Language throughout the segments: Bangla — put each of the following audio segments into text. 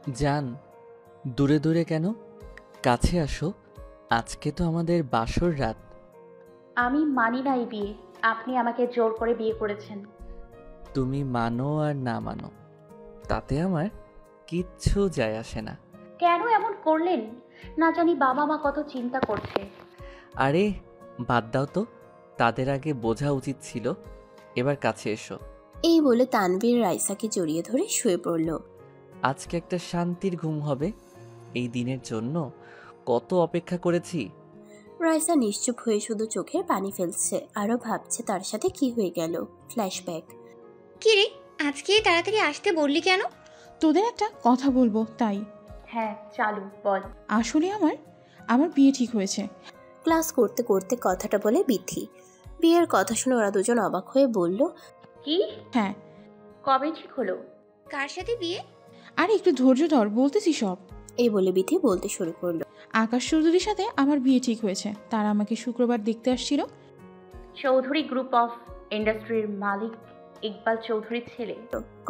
জান, দূরে দূরে কেন? কাছে আসো, আজকে তো আমাদের বাসর রাত। আমি মানি না এই বিয়ে। আপনি আমাকে জোর করে বিয়ে করেছেন। তুমি মানো আর না মানো, তাতে আমার কিচ্ছু যায় আসে না। কেন এমন করলেন? না জানি বাবা মা কত চিন্তা করছে। আরে বাদ দাও তো, তাদের আগে বোঝা উচিত ছিল। এবার কাছে এসো। এই বলে তানভীর রাইসাকে জড়িয়ে ধরে শুয়ে পড়ল। আজকে একটা শান্তির ঘুম হবে। এই দিনের জন্য কত অপেক্ষা করেছি। রাইসা নিশ্চুপ হয়ে শুধু চোখের পানি ফেলছে, আরো ভাবছে তার সাথে কি হয়ে গেল। ফ্ল্যাশব্যাক। কি রে, আজকে তাড়াতাড়ি আসতে বললি কেন? তোদের একটা কথা বলবো তাই। হ্যাঁ চালু বল। আসলে আমার আমার বিয়ে ঠিক হয়েছে। ক্লাস করতে করতে কথাটা বলে বিথি। বিয়ের কথা শুনে ওরা দুজন অবাক হয়ে বলল, কি? হ্যাঁ। কবে ঠিক হলো? কার সাথে বিয়ে? আরে একটু ধৈর্য ধর, বলতেছি সব। এই বলে বিথি বলতে শুরু করলো। আকাশ চৌধুরীর সাথে আমার বিয়ে ঠিক হয়েছে। তারা আমাকে শুক্রবার দেখতে আসছিল। চৌধুরী গ্রুপ অফ ইন্ডাস্ট্রির মালিক ইকবাল চৌধুরীর ছেলে?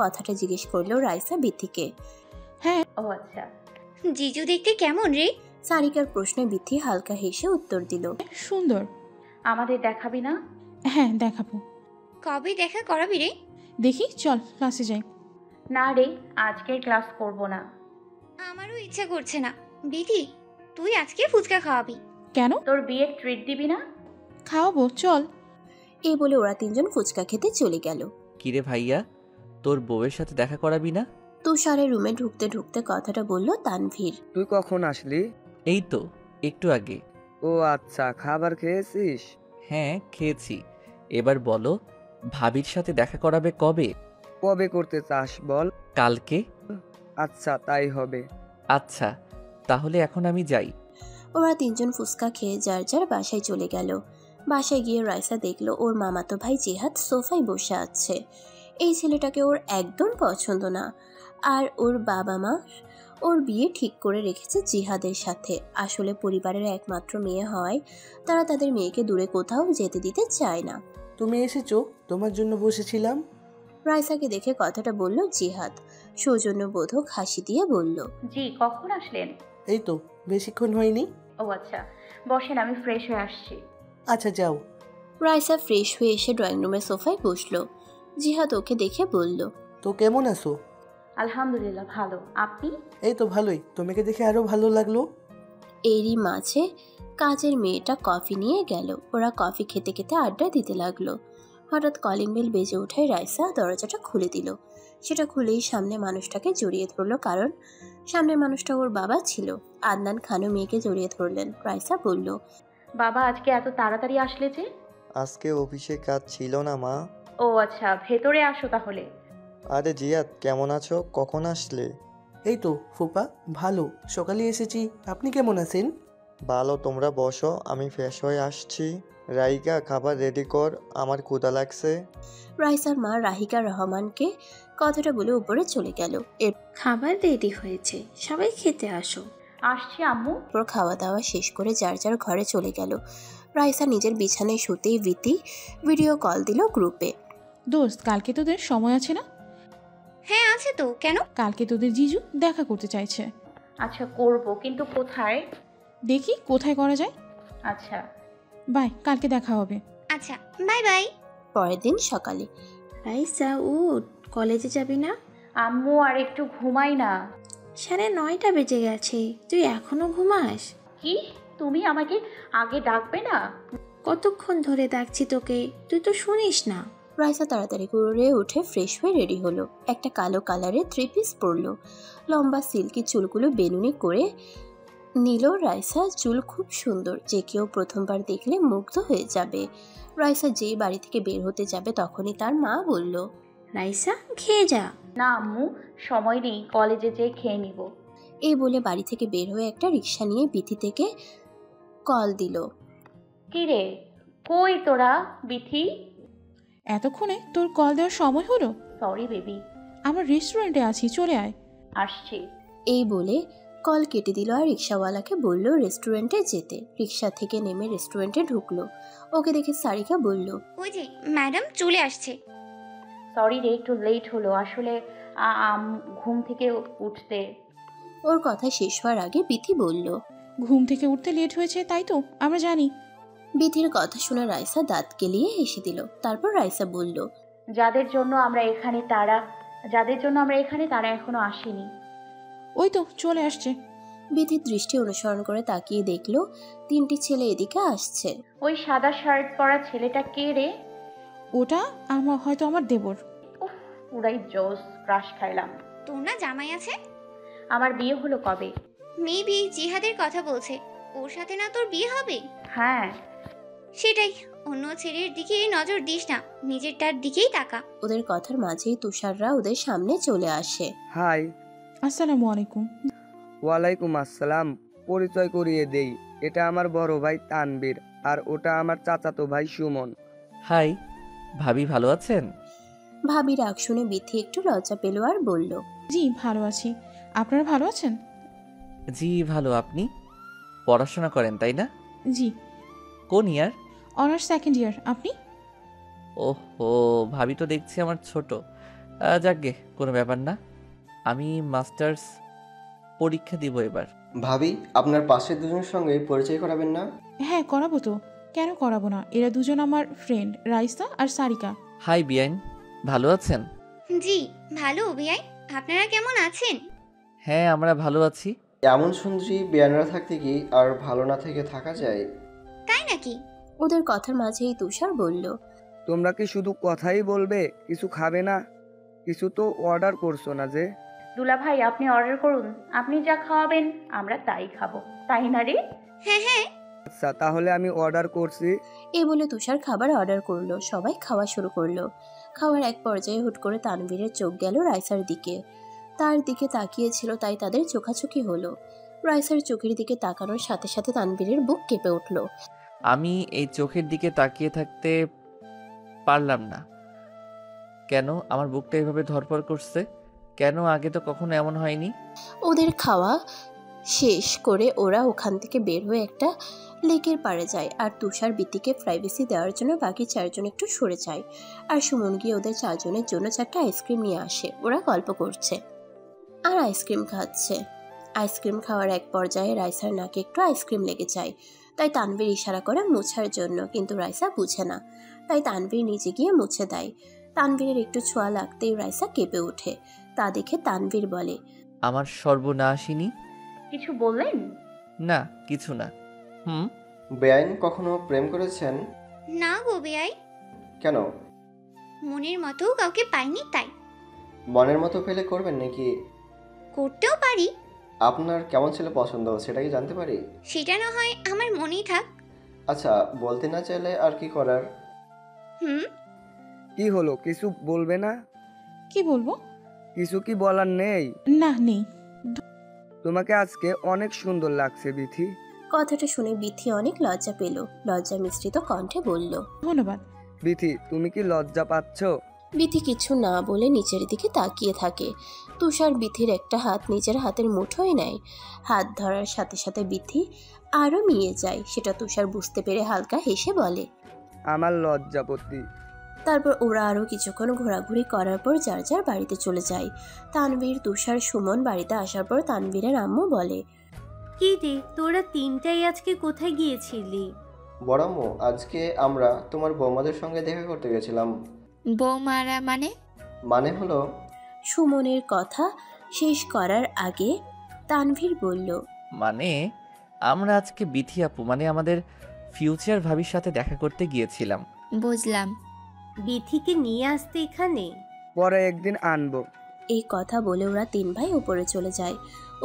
কথাটা জিজ্ঞেস করলো রাইসা বিথিকে। হ্যাঁ। ও আচ্ছা। জিজু দেখতে কেমন রে? সারিকার প্রশ্নে বিথি হালকা হেসে উত্তর দিল, সুন্দর। আমাদের দেখাবি না? হ্যাঁ দেখাবো। কবে দেখা করাবি রে? দেখি চল ক্লাসে যাই। না রে, আজকে ক্লাস করব না। আমারও ইচ্ছা করছে না। বিধি, তুই আজকে ফুচকা খাওয়াবি। কেন? তোর বিয়ের ট্রিট দিবি না? খাওয়াবো, চল। এই বলে ওরা তিনজন ফুচকা খেতে চলে গেল। কিরে ভাইয়া, তোর বউয়ের সাথে দেখা করাবি না? তুষারের রুমে ঢুকতে ঢুকতে কথাটা বলল তানভীর। তুই কখন আসলি? এই তো একটু আগে। ও আচ্ছা, খাবার খেয়েছিস? হ্যাঁ খেয়েছি। এবার বলো, ভাবির সাথে দেখা করাবে কবে? কবে করতে চাস বল? কালকে। আচ্ছা তাই হবে। আচ্ছা, তাহলে এখন আমি যাই। ওরা তিনজন ফুচকা খেয়ে যার যার বাসায় চলে গেল। বাসায় গিয়ে রাইসা দেখলো ওর মামাতো ভাই জিহাদ সোফায় বসে আছে। এই ছেলেটাকে ওর একদম পছন্দ না। আর ওর বাবা মা ওর বিয়ে ঠিক করে রেখেছে জিহাদের সাথে। আসলে পরিবারের একমাত্র মেয়ে হওয়ায় তারা তাদের মেয়েকে দূরে কোথাও যেতে দিতে চায় না। তুমি এসেছো, তোমার জন্য বসেছিলাম। রাইসাকে দেখে কথাটা বলল জিহাদ। সৌজন্যবোধক হাসি দিয়ে বলল, জি, কখন আসলেন? এই তো বেশিক্ষণ হয়নি। ও আচ্ছা, বসেন, আমি ফ্রেশ হয়ে আসছি। আচ্ছা যাও। রাইসা ফ্রেশ হয়ে এসে ড্রয়িং রুমের সোফায় বসলো। জিহাদ ওকে দেখে বলল, তো কেমন আছো? আলহামদুলিল্লাহ ভালো। আপনি? এই তো ভালোই, তোমাকে দেখে আরো ভালো লাগলো। এরই মাঝে কাজের মেয়েটা কফি নিয়ে গেল। ওরা কফি খেতে খেতে আড্ডা দিতে লাগলো। হঠাৎ কলিং বেল বেজে ওঠায় রাইসা দরজাটা খুলে দিল। সেটা খুলেই সামনে মানুষটাকে জড়িয়ে ধরলো, কারণ সামনের মানুষটা ওর বাবা ছিল। আদনান খানও মেয়েকে জড়িয়ে ধরলেন। রাইসা বলল, বাবা আজকে এত তাড়াতাড়ি আসলে যে? আজকে অফিসে কাজ ছিল না মা। ও আচ্ছা, ভেতরে আসো তাহলে। আরে জিয়াদ, কেমন আছো? কখন আসলে? এই তো ফুপা, ভালো, সকালে এসেছি। আপনি কেমন আছেন? ভালো, তোমরা বসো, আমি ফ্রেশ হয়ে আসছি। রাইকা, খাবার রেডি কর, আমার ক্ষুধা লাগছে। রাইসার মা রাহিকা রহমানকে কথাটা বলে উপরে চলে গেল। খাবার রেডি হয়েছে, সবাই খেতে আসো। আসছি আম্মু। এরপর খাওয়া দাওয়া শেষ করে যার যার ঘরে চলে গেল। রাইসা নিজের বিছানায় শুতেই বিতি ভিডিও কল দিল গ্রুপে। দোস্ত, কালকে তোদের সময় আছে না? হ্যাঁ আছে তো, কেন? কালকে তোদের জিজু দেখা করতে চাইছে। আচ্ছা করব, কিন্তু কোথায়? দেখি কোথায় করা যায়। আচ্ছা বাই, কালকে দেখা হবে। আচ্ছা বাই বাই। পরের দিন সকালে রাইসা উঠ, কলেজে যাবি না? আম্মু আর একটু ঘুমাই না। 9:30 বেজে গেছে, তুই এখনো ঘুমাস? কি, তুমি আমাকে আগে ডাকবে না? কতক্ষণ ধরে ডাকছি তোকে, তুই তো শুনিস না। রাইসা তাড়াতাড়ি করে উঠে ফ্রেশ হয়ে রেডি হলো। একটা কালো কালারের 3 পিস পরলো। লম্বা সিল্কি চুলগুলো বেনুনি করে নিল রাইসা। চুল খুব সুন্দর, যে কেউ প্রথমবার দেখলে মুগ্ধ হয়ে যাবে। রাইসা যেই বাড়ি থেকে বের হতে যাবে তখনই তার মা বলল, রাইসা খেয়ে যা। না আম্মু, সময় নেই, কলেজে যেয়ে খেয়ে নিব। এই বলে বাড়ি থেকে বের হয়ে একটা রিক্সা নিয়ে বিথি থেকে কল দিল। কি রে, কই তোরা? বিথি? এতক্ষণে তোর কল দেওয়ার সময় হলো? Sorry baby. আমার রেস্টুরেন্টে আছি, চলে আয়। আসছি। এই বলে কল কেটে দিল আর রিক্সাওয়ালাকে বলল রেস্টুরেন্টে যেতে। রিক্সা থেকে নেমে রেস্টুরেন্টে ঢুকলো। ওকে দেখে সারিকা বলল, ওই যে ম্যাডাম চলে আসছে। সরি রে, একটু লেট হলো আসলে। ঘুম থেকে উঠতে। ওর কথা শেষ হওয়ার আগে বিথি বলল। ঘুম থেকে উঠতে লেট হয়েছে তাই তো আমরা জানি। বিথির কথা শুনে রাইসা দাঁত কেলিয়ে হেসে দিল। তারপর রাইসা বলল, যাদের জন্য আমরা এখানে তারা এখনো আসেনি। ওই তো চলে আসছে। বিথির দৃষ্টি অনুসরণ করে তাকিয়ে দেখলো 3টি ছেলে এদিকে আসছে। ওই সাদা শার্ট পরা ছেলেটা কে রে? ওটা হয়তো আমার দেবর। উফ, পুরাই জোস, ক্রাশ খাইলাম। তোর না জামাই আছে? আমার বিয়ে হলো কবে? মেবি জিহাদের কথা বলছে। ওর সাথে না তোর বিয়ে হবে? হ্যাঁ। সেটাই, অন্য ছেলের দিকে নজর দিস না, নিজেরটার দিকেই তাকা। ওদের কথার মাঝেই তুষাররা ওদের সামনে চলে আসে। হাই। আসসালামু আলাইকুম। ওয়ালাইকুম আসসালাম। পরিচয় করিয়ে দেই, এটা আমার বড় ভাই তানবীর, আর ওটা আমার চাচাতো ভাই সুমন। হাই ভাবি, ভালো আছেন? ভাবি রাগ শুনে বিথি একটু লজ্জা পেল আর বলল, জি ভালো আছি, আপনারা ভালো আছেন? জি ভালো। আপনি পড়াশোনা করেন তাই না? জি। কোন ইয়ার? অনার্স 2nd ইয়ার। আপনি? ওহো, ভাবি তো দেখছি আমার ছোট। যাকগে, কোনো ব্যাপার না। আমি মাস্টার্স পরীক্ষা দিব এবার। ভাবি, আপনার পাশের দুজনের সঙ্গে পরিচয় করাবেন না? হ্যাঁ করাবো তো, কেন করাবো না। এরা দুজন আমার ফ্রেন্ড, রাইসা আর সারিকা। হাই বিয়াইন, ভালো আছেন? জি ভালো বিয়াই, আপনারা কেমন আছেন? হ্যাঁ আমরা ভালো আছি। এমন সুন্দরী বেয়ানরা থাকতে কি আর ভালো না থেকে থাকা যায়? তাই নাকি? ওদের কথার মাঝেই তুষার বলল, তোমরা কি শুধু কথাই বলবে, কিছু খাবে না? কিছু তো অর্ডার করছো না যে? দুলা ভাই, আপনি অর্ডার করুন, আপনি যা খাওয়াবেন আমরা তাই খাবো, তাই না রে? হ্যাঁ হ্যাঁ। আচ্ছা তাহলে আমি অর্ডার করছি। এই বলে তুষার খাবার অর্ডার করলো। সবাই খাওয়া শুরু করলো। খাওয়ার এক পর্যায়ে হুট করে তানভীরের চোখ গেল রাইসার দিকে। তার দিকে তাকিয়েছিল তাই তাদের চোখাচোখি হলো। রাইসার চোখের দিকে তাকানোর সাথে সাথে তানভীরের বুক কেঁপে উঠল। আমি এই চোখের দিকে তাকিয়ে থাকতে পারলাম না। কেন আমার বুকটা এভাবে ধড়ফড় করছে? কেন আগে তো কখনো এমন হয়নি? ওদের খাওয়া শেষ করে ওরা ওখান থেকে বের হয়ে একটা লেকের পাড়ে যায় আর তুষার বিতিকে প্রাইভেসি দেওয়ার জন্য বাকি 4 জন একটু সরে যায়। আর সুমন গিয়ে ওদের 4 জনের জন্য 4টা আইসক্রিম নিয়ে আসে। ওরা গল্প করছে আর আইসক্রিম খাচ্ছে। আইসক্রিম খাওয়ার এক পর্যায়ে রাইসার নাকে একটু আইসক্রিম লেগে যায়, তাই তানভীর ইশারা করে মুছার জন্য, কিন্তু রাইসা বুঝে না, তাই তানভীর নিজে গিয়ে মুছে দেয়। তানভীরের একটু ছোঁয়া লাগতেই রাইসা কেঁপে ওঠে। তা দেখে তানভীর বলে, আমার সর্বনাশিনী। কিছু বললেন? না কিছু না। বেয়াইন কখনো প্রেম করেছেন? না গো বিয়াই। কেন? মনের মতো কাউকে পাইনি তাই। মনের মতো পেলে করবেন নাকি? করতেও পারি। আপনার কেমন ছেলে পছন্দ সেটা কি জানতে পারি? সেটা না হয় আমার মনেই থাক। আচ্ছা, বলতে না চাইলে আর কি করার? কি হলো, কিছু বলবে না? কি বলবো? কিছু কি বলার নেই? না নেই। তোমাকে আজকে অনেক সুন্দর লাগছে বিথি। কথাটা শুনে বিথি অনেক লজ্জা পেল। লজ্জা মিশ্রিত কণ্ঠে বলল, ধন্যবাদ। বিথি, তুমি কি লজ্জা পাচ্ছ? বিথি কিছু না বলে নিচের দিকে তাকিয়ে থাকে। তুষার বিথির একটা হাত নিজের হাতের মুঠোয় নেয়। হাত ধরার সাথে সাথে বিথি আরও মিয়ে যায়। সেটা তুষার বুঝতে পেরে হালকা হেসে বলে, আমার লজ্জাপতি। তারপর ওরা আরও কিছুক্ষণ ঘোরাঘুরি করার পর যার যার বাড়িতে চলে যায়। তানভীর, তুষার, সুমন বাড়িতে আসার পর তানভীরের আম্মু বলে, কি রে, তোরা তিনটাই আজকে কোথায় গিয়েছিলি? বড়াম্মু, আজকে আমরা তোমার বৌমাদের সঙ্গে দেখা করতে গেছিলাম। বৌমারা মানে হলো? সুমনের কথা শেষ করার আগে তানভীর বলল, মানে আমরা আজকে বিথি আপু মানে আমাদের ফিউচার ভাবির সাথে দেখা করতে গিয়েছিলাম। বুঝলাম। বিথিকে নিয়ে আসতে এখানে? পরে একদিন আনবো। এই কথা বলে ওরা 3 ভাই উপরে চলে যায়।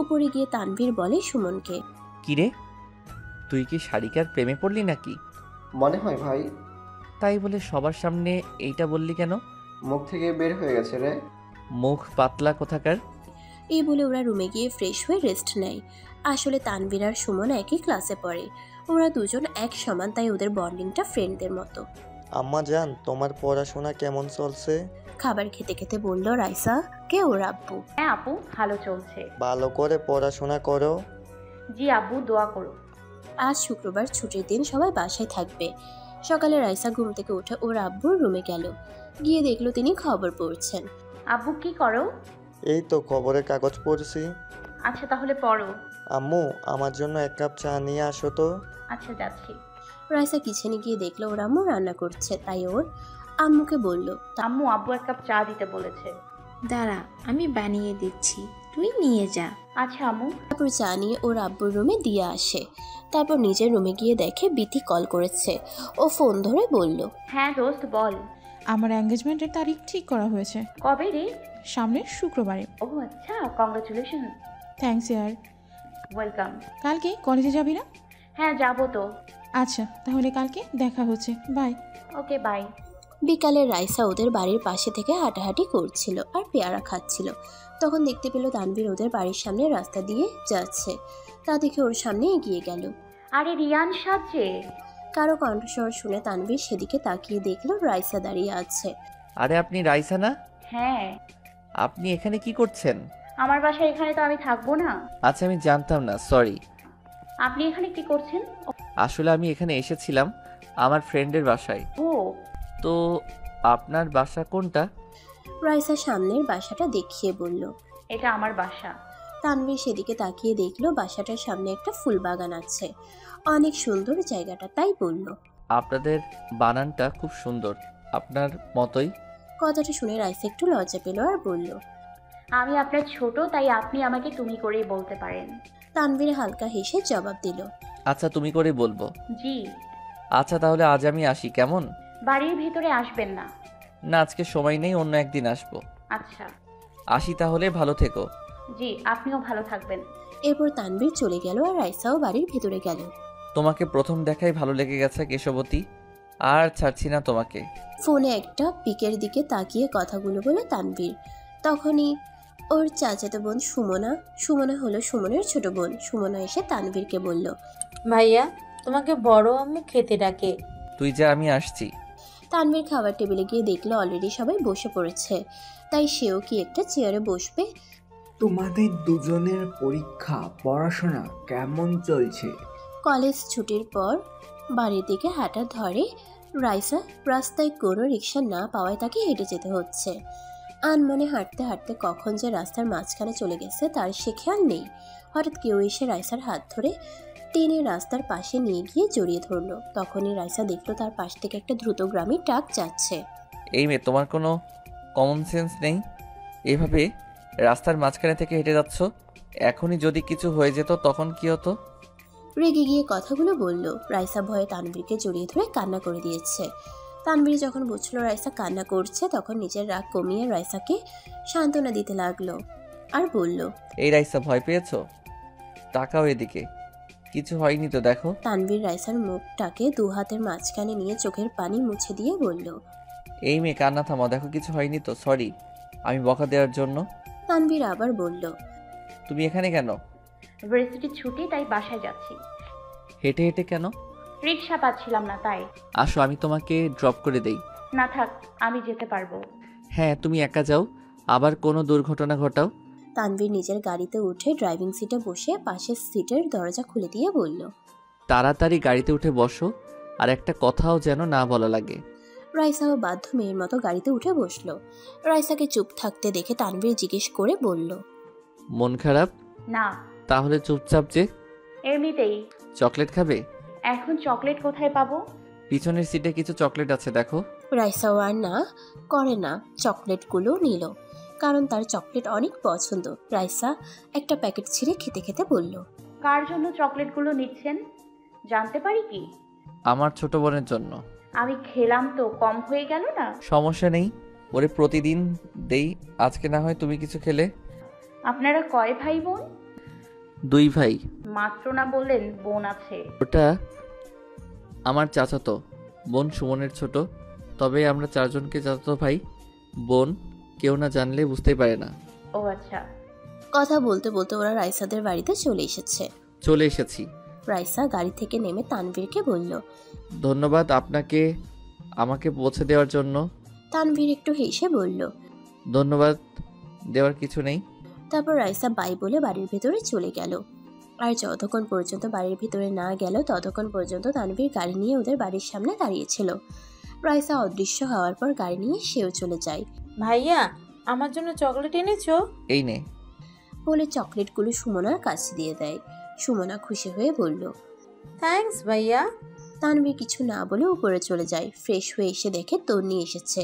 উপরে গিয়ে তানভীর বলে সুমনকে, কিরে, তুই কি সারিকার প্রেমে পড়লি নাকি? মনে হয় ভাই। তাই বলে সবার সামনে এইটা বললি কেন? মুখ থেকে বের হয়ে গেছে রে। মুখ পাতলা কোথাকার। এই বলে ওরা রুমে গিয়ে ফ্রেশ হয়ে রেস্ট নেয়। আসলে তানভীর আর সুমন একই ক্লাসে পড়ে। ওরা দুজন এক সমান, তাই ওদের বন্ডিংটা ফ্রেন্ডদের মতো। আম্মা জান, তোমার পড়াশোনা কেমন চলছে? খাবার খেতে খেতে বলল রাইসা কে ওর আব্বু। হ্যাঁ আপু, ভালো চলছে। ভালো করে পড়াশোনা করো। জি আব্বু, দোয়া করো। আজ শুক্রবার, ছুটির দিন, সবাই বাসায় থাকবে। সকালে রাইসা ঘুম থেকে উঠে ওর আব্বুর রুমে গেল। গিয়ে দেখলো তিনি খবর পড়ছেন। আব্বু কি করো? এই তো খবরের কাগজ পড়ছি। আচ্ছা তাহলে পড়ো। আম্মু আমার জন্য 1 কাপ চা নিয়ে আসো তো। আচ্ছা যাচ্ছি। রাইসা কিচেনে গিয়ে দেখলো ওর আম্মু রান্না করছে, তাই ওর আম্মুকে বলল। আম্মু আব্বু 1 কাপ চা দিতে বলেছে। দাঁড়া, আমি বানিয়ে দিচ্ছি, তুই নিয়ে যা। আচ্ছা আম্মু। তারপর চা নিয়ে ওর আব্বুর রুমে দিয়ে আসে। তারপর নিজের রুমে গিয়ে দেখে বিথি কল করেছে। ও ফোন ধরে বলল, হ্যাঁ দোস্ত বল। আমার এঙ্গেজমেন্টের তারিখ ঠিক করা হয়েছে কবে রে? সামনের শুক্রবারে। ও আচ্ছা, কংগ্রাচুলেশন। থ্যাঙ্কস ইয়ার। ওয়েলকাম। কালকে কলেজে যাবি না? হ্যাঁ যাবো তো। আচ্ছা তাহলে কালকে দেখা হচ্ছে, বাই। Okay bye. বিকালে রাইসা ওদের বাড়ির পাশে থেকে হাঁটাহাঁটি করছিল আর পেয়ারা খাচ্ছিল। তখন দেখতে পেল তানভীর ওদের বাড়ির সামনে রাস্তা দিয়ে যাচ্ছে। তা দেখে ওর সামনে এগিয়ে গেল। আরে রিয়ান সাজে। কারো কণ্ঠস্বর শুনে তানভীর সেদিকে তাকিয়ে দেখলো রাইসা দাঁড়িয়ে আছে। আরে আপনি রাইসা না? হ্যাঁ। আপনি এখানে কি করছেন? আমার বাসা এখানে, তো আমি থাকবো না? আচ্ছা আমি জানতাম না, সরি। আপনি এখানে কি করছেন? আসলে আমি এখানে এসেছিলাম আমার ফ্রেন্ডের বাসায়। ও তো আপনার বাসা কোনটা? রাইসা সামনের বাসাটা দেখিয়ে বলল। এটা আমার বাসা। তানভীর সেদিকে তাকিয়ে দেখলো বাসাটার সামনে একটা ফুল বাগান আছে। অনেক সুন্দর জায়গাটা, তাই বলল। আপনাদের বানানটা খুব সুন্দর, আপনার মতোই। কথাটা শুনে রাইসা একটু লজ্জা পেল আর বলল, আমি আপনার ছোট, তাই আপনি আমাকে তুমি করেই বলতে পারেন। তানভীর হালকা হেসে জবাব দিল, আচ্ছা তুমি করে বলবো। জি। আচ্ছা তাহলে আজ আমি আসি, কেমন? বাড়ির ভিতরে আসবেন না। না আজকে সময় নেই, অন্য একদিন আসবো। আচ্ছা। আসি তাহলে, ভালো থেকো। জি আপনিও ভালো থাকবেন। এরপর তানভীর চলে গেল আর রাইসাও বাড়ির ভিতরে গেল। তোমাকে প্রথম দেখাই ভালো লেগে গেছে কেশবতী, আর ছাড়ছি না তোমাকে। ফোনে একটা পিকের দিকে তাকিয়ে কথাগুলো বলে তানভীর। তখনই ওর চাচাতো বোন সুমনা হলো সুমনের ছোট বোন। সুমনা এসে তানভীরকে বলল, ভাইয়া তোমাকে বড় আম্মু খেতে ডাকে। তুই যা, আমি আসছি। তানভীর খাবার টেবিলে গিয়ে দেখলো অলরেডি সবাই বসে পড়েছে, তাই সেও কি একটা চেয়ারে বসবে। তোমাদের দুজনের পরীক্ষা পড়াশোনা কেমন চলছে? কলেজ ছুটির পর বাড়ির দিকে হাঁটা ধরে রাইসা। রাস্তায় কোনো রিক্সা না পাওয়ায় তাকে হেঁটে যেতে হচ্ছে। আনমনে হাঁটতে হাঁটতে কখন যে রাস্তার মাঝখানে চলে গেছে তার সে খেয়াল নেই। হঠাৎ কেউ এসে রাইসার হাত ধরে টেনে রাস্তার পাশে নিয়ে গিয়ে জড়িয়ে ধরলো। তখনই রাইসা দেখলো তার পাশ থেকে একটা দ্রুতগামী ট্রাক যাচ্ছে। এই মেয়ে, তোমার কোনো কমন সেন্স নেই? এভাবে রাস্তার মাঝখানে থেকে হেঁটে যাচ্ছ? এখনই যদি কিছু হয়ে যেত তখন কি হতো? রেগে গিয়ে কথাগুলো বলল। রাইসা ভয়ে তানভীরকে জড়িয়ে ধরে কান্না করে দিয়েছে। তানভীর যখন বুঝলো রাইসা কান্না করছে তখন নিজের রাগ কমিয়ে রাইসাকে সান্ত্বনা দিতে লাগলো আর বলল, এই রাইসা, ভয় পেয়েছো? তাকাও এদিকে, কিছু হয়নি তো, দেখো। তানভীর রাইসার মুখটাকে দু হাতের মাঝখানে নিয়ে চোখের পানি মুছে দিয়ে বলল, এই মেয়ে কান্না থামাও, দেখো কিছু হয়নি তো। সরি আমি বকা দেওয়ার জন্য। তানভীর আবার বলল, তুমি এখানে কেন? ভার্সিটি ছুটি, তাই বাসায় যাচ্ছি। হেঁটে হেঁটে কেন? রিক্সা পাচ্ছিলাম না তাই। আসো আমি তোমাকে ড্রপ করে দেই। না থাক, আমি যেতে পারবো। হ্যাঁ তুমি একা যাও, আবার কোনো দুর্ঘটনা ঘটাও। তানভীর নিজের গাড়িতে উঠে ড্রাইভিং সিটে বসে পাশের সিটের দরজা খুলে দিয়ে বলল, তাড়াতাড়ি গাড়িতে উঠে বসো, আর একটা কথাও যেন না বলা লাগে। রাইসাও বাধ্য মেয়ের মতো গাড়িতে উঠে বসলো। রাইসাকে চুপ থাকতে দেখে তানভীর জিজ্ঞেস করে বলল, মন খারাপ? না। তাহলে চুপচাপ যে? এমনিতেই। চকলেট খাবে? এখন চকলেট কোথায় পাবো? পিছনের সিটে কিছু চকলেট আছে, দেখো। রাইসাও আর না করে না চকলেটগুলো নিল, কারণ তার চকলেট অনেক পছন্দ। রাইসা একটা প্যাকেট ছিঁড়ে খেতে খেতে বলল, কার জন্য চকলেটগুলো নিচ্ছেন জানতে পারি কি? আমার ছোট বোনের জন্য। আমি খেলাম তো, কম হয়ে গেল না? সমস্যা নেই, ওরে প্রতিদিন দেই, আজকে না হয় তুমি কিছু খেলে। আপনারা কয় ভাই বোন? 2 ভাই। মাত্র না বললেন বোন আছে? ওটা আমার চাচাতো বোন, সুমনের ছোট। তবে আমরা 4 জনকে চাচাতো ভাই বোন, কেউ না জানলে বুঝতেই পারে না। ও আচ্ছা। কথা বলতে বলতে ওরা রাইসাদের বাড়িতে চলে এসেছি। রাইসা গাড়ি থেকে নেমে তানভীরকে বলল, ধন্যবাদ আপনাকে আমাকে পৌঁছে দেওয়ার জন্য। তানভীর একটু হেসে বলল, ধন্যবাদ দেওয়ার কিছু নেই। তারপর রাইসা বাই বলে বাড়ির ভেতরে চলে গেল। আর যতক্ষণ পর্যন্ত বাড়ির ভিতরে না গেল ততক্ষণ পর্যন্ত তানভীর গাড়ি নিয়ে ওদের বাড়ির সামনে দাঁড়িয়েছিল। রাইসা অদৃশ্য হওয়ার পর গাড়ি নিয়ে সেও চলে যায়। ভাইয়া আমার জন্য চকলেট এনেছো? এই নে। বলে চকলেটগুলো সুমনার কাছে দিয়ে দেয়। সুমনা খুশি হয়ে বলল, থ্যাঙ্কস ভাইয়া। তানভীর কিছু না বলে উপরে চলে যায়। ফ্রেশ হয়ে এসে দেখে তন্নি এসেছে।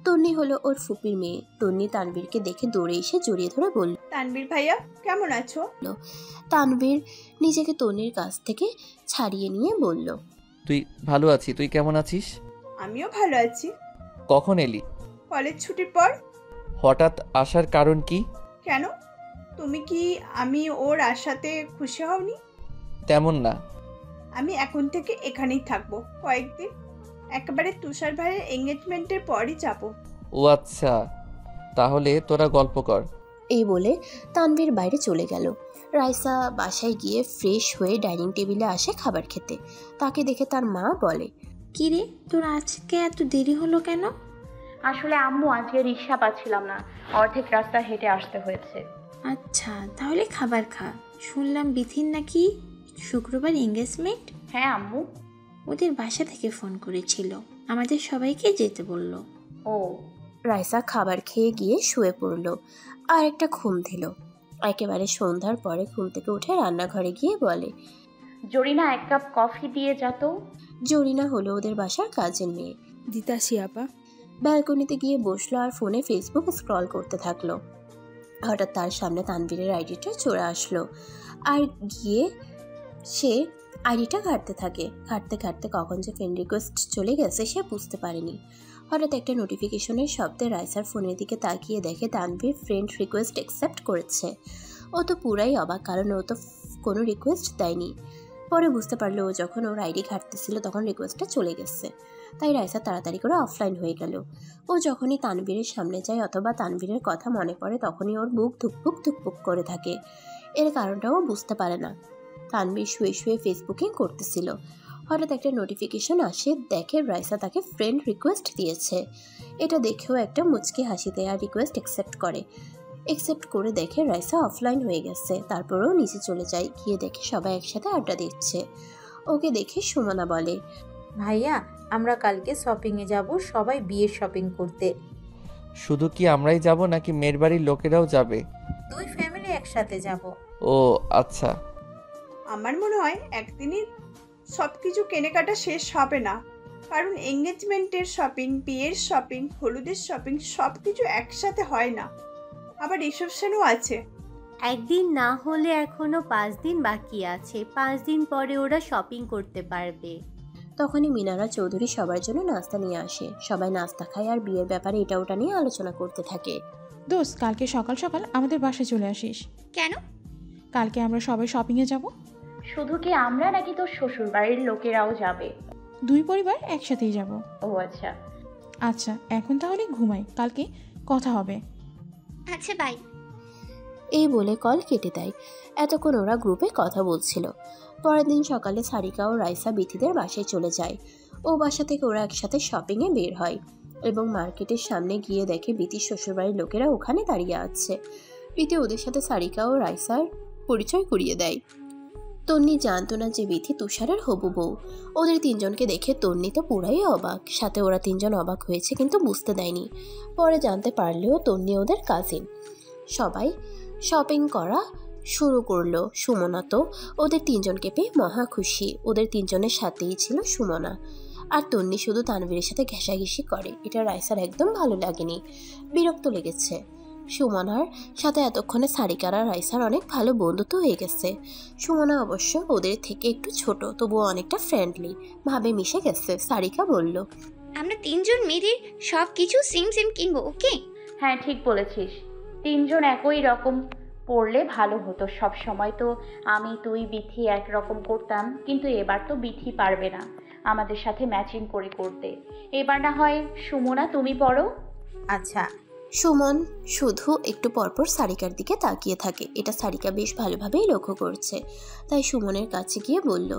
তন্নি হলো ওর ফুপির মেয়ে। তন্নি তানভীরকে দেখে দৌড়ে এসে জড়িয়ে ধরে বলল, তানভীর ভাইয়া কেমন আছো? তানভীর নিজেকে তন্নির কাছ থেকে ছাড়িয়ে নিয়ে বলল, তুই ভালো আছি, তুই কেমন আছিস? আমিও ভালো আছি। কখন এলি? কলেজ ছুটির পর। হঠাৎ আসার কারণ কি? কেন, তুমি কি আমি ওর আশাতে খুশি হওনি? তেমন না। আমি এখন থেকে এখানেই থাকবো কয়েকদিন, একেবারে তুষার ভাইয়ের এঙ্গেজমেন্টের পরই যাবো। ও আচ্ছা, তাহলে তোরা গল্প কর। এই বলে তানভীর বাইরে চলে গেল। রাইসা বাসায় গিয়ে ফ্রেশ হয়ে ডাইনিং টেবিলে আসে খাবার খেতে। তাকে দেখে তার মা বলে, কিরে তোর আজকে এত দেরি হলো কেন? আসলে আম্মু আজকে রিক্সা পাচ্ছিলাম না, অর্ধেক রাস্তা হেঁটে আসতে হয়েছে। আচ্ছা তাহলে খাবার খা। শুনলাম বিথির নাকি শুক্রবার এঙ্গেজমেন্ট। হ্যাঁ আম্মু। ওদের বাসা থেকে ফোন করেছিল, আমাদের সবাইকে যেতে বলল। ও। রাইসা খাবার খেয়ে গিয়ে শুয়ে পড়ল আর একটা ঘুম দিল। একেবারে সন্ধ্যার পরে ঘুম থেকে উঠে রান্নাঘরে গিয়ে বলে, জরিনা 1 কাপ কফি দিয়ে যা তো। জরিনা হলো ওদের বাসার কাজের মেয়ে। দিতাসি আপা। ব্যালকনিতে গিয়ে বসলো আর ফোনে ফেসবুক স্ক্রল করতে থাকলো। হঠাৎ তার সামনে তানভীরের আইডিটা চলে আসলো আর গিয়ে সে আইডিটা ঘাঁটতে থাকে। ঘাঁটতে ঘাঁটতে কখন যে ফ্রেন্ড রিকোয়েস্ট চলে গেছে সে বুঝতে পারেনি। হঠাৎ একটা নোটিফিকেশনের শব্দে রাইসার ফোনের দিকে তাকিয়ে দেখে তানভীর ফ্রেন্ড রিকোয়েস্ট অ্যাকসেপ্ট করেছে। ও তো পুরাই অবাক, কারণ ও তো কোনো রিকোয়েস্ট দেয়নি। পরে বুঝতে পারলো ও যখন ওর আইডি ঘাঁটতেছিল তখন রিকোয়েস্টটা চলে গেছে। তাই রাইসা তাড়াতাড়ি করে অফলাইন হয়ে গেল। ও যখনই তানভীরের সামনে যায় অথবা তানভীরের কথা মনে পড়ে তখনই ওর বুক ধুকপুক ধুকপুক করে থাকে। এর কারণটাও বুঝতে পারে না। তানভীর শুয়ে শুয়ে ফেসবুকিং করতেছিল। হঠাৎ একটা নোটিফিকেশন আসে, দেখে রাইসা তাকে ফ্রেন্ড রিকোয়েস্ট দিয়েছে। এটা দেখেও একটা মুচকি হাসি দেয় আর রিকোয়েস্ট অ্যাকসেপ্ট করে দেখে রাইসা অফলাইন হয়ে গেছে। তারপরেও নিচে চলে যায়, গিয়ে দেখে সবাই একসাথে আড্ডা দিচ্ছে। ওকে দেখে সুমনা বলে, ভাইয়া আমরা কালকে শপিংয়ে যাব, সবাই বিয়ের শপিং করতে। শুধু কি আমরাই যাব নাকি মেয়ের বাড়ির লোকেরাও যাবে? 2 ফ্যামিলি একসাথে যাব। ও আচ্ছা। আমার মনে হয় একদিনই সব কিছু কেনাকাটা শেষ হবে না, কারণ এঙ্গেজমেন্টের শপিং, বিয়ের শপিং, হলুদের শপিং সব কিছু একসাথে হয় না, আবার রিসেপশনও আছে। একদিন না হলে এখনো 5 দিন বাকি আছে, 5 দিন পরে ওরা শপিং করতে পারবে। তখনই মিনারা চৌধুরী সবার জন্য নাস্তা নিয়ে আসে। সবাই নাস্তা খায় আর বিয়ের ব্যাপারে এটা ওটা নিয়ে আলোচনা করতে থাকে। দোস্ত, কালকে সকাল সকাল আমাদের বাসায় চলে আসিস। কেন? কালকে আমরা সবাই শপিংয়ে যাব। শুধু কি আমরা নাকি তোর শ্বশুর বাড়ির লোকেরাও যাবে? 2 পরিবার একসাথেই যাব। ও আচ্ছা। আচ্ছা এখন তাহলে ঘুমাই, কালকে কথা হবে। আচ্ছা বাই। এই বলে কল কেটে দেয়। এতক্ষণ ওরা গ্রুপে কথা বলছিল। পরের দিন সকালে সারিকা ও রাইসা বিথিদের বাসায় চলে যায়। ও বাসা থেকে ওরা একসাথে শপিংয়ে বের হয় এবং মার্কেটের সামনে গিয়ে দেখে বিথির শ্বশুরবাড়ির লোকেরা ওখানে দাঁড়িয়ে আছে। বিথি ওদের সাথে সারিকা ও রাইসার পরিচয় করিয়ে দেয়। তন্নি জানতো না যে বিথি তুষারের হবু বউ। ওদের 3 জনকে দেখে তন্নি তো পুরাই অবাক, সাথে ওরা 3 জন অবাক হয়েছে কিন্তু বুঝতে দেয়নি। পরে জানতে পারলেও তন্নি ওদের কাজিন। সবাই শপিং করা শুরু করলো। সুমনা তো ওদের 3 জনকে পেয়ে মহা খুশি। ওদের 3 জনের সাথেই ছিল সুমনা। আর তন্নি শুধু তানভীরের সাথে ঘেঁষাঘেঁষি করে। এটা রাইসার একদম ভালো লাগেনি, বিরক্ত লেগেছে। সুমনার সাথে এতক্ষণে সারিকার আর রাইসার অনেক ভালো বন্ধুত্ব হয়ে গেছে। সুমনা অবশ্য ওদের থেকে একটু ছোট, তবুও অনেকটা ফ্রেন্ডলি ভাবে মিশে গেছে। সারিকা বলল, আমরা 3 জন মেয়েদের সব কিছু সেম সেম কিনবো, ওকে? হ্যাঁ ঠিক বলেছিস, 3 জন একই রকম পড়লে ভালো হতো। সব সময় তো আমি তুই বিথি একরকম করতাম, কিন্তু এবার তো বিথি পারবে না আমাদের সাথে ম্যাচিং করে করতে। এবার না হয় সুমনা তুমি পড়ো। আচ্ছা। সুমন শুধু একটু পরপর সারিকার দিকে তাকিয়ে থাকে। এটা সারিকা বেশ ভালোভাবেই লক্ষ্য করছে, তাই সুমনের কাছে গিয়ে বলল,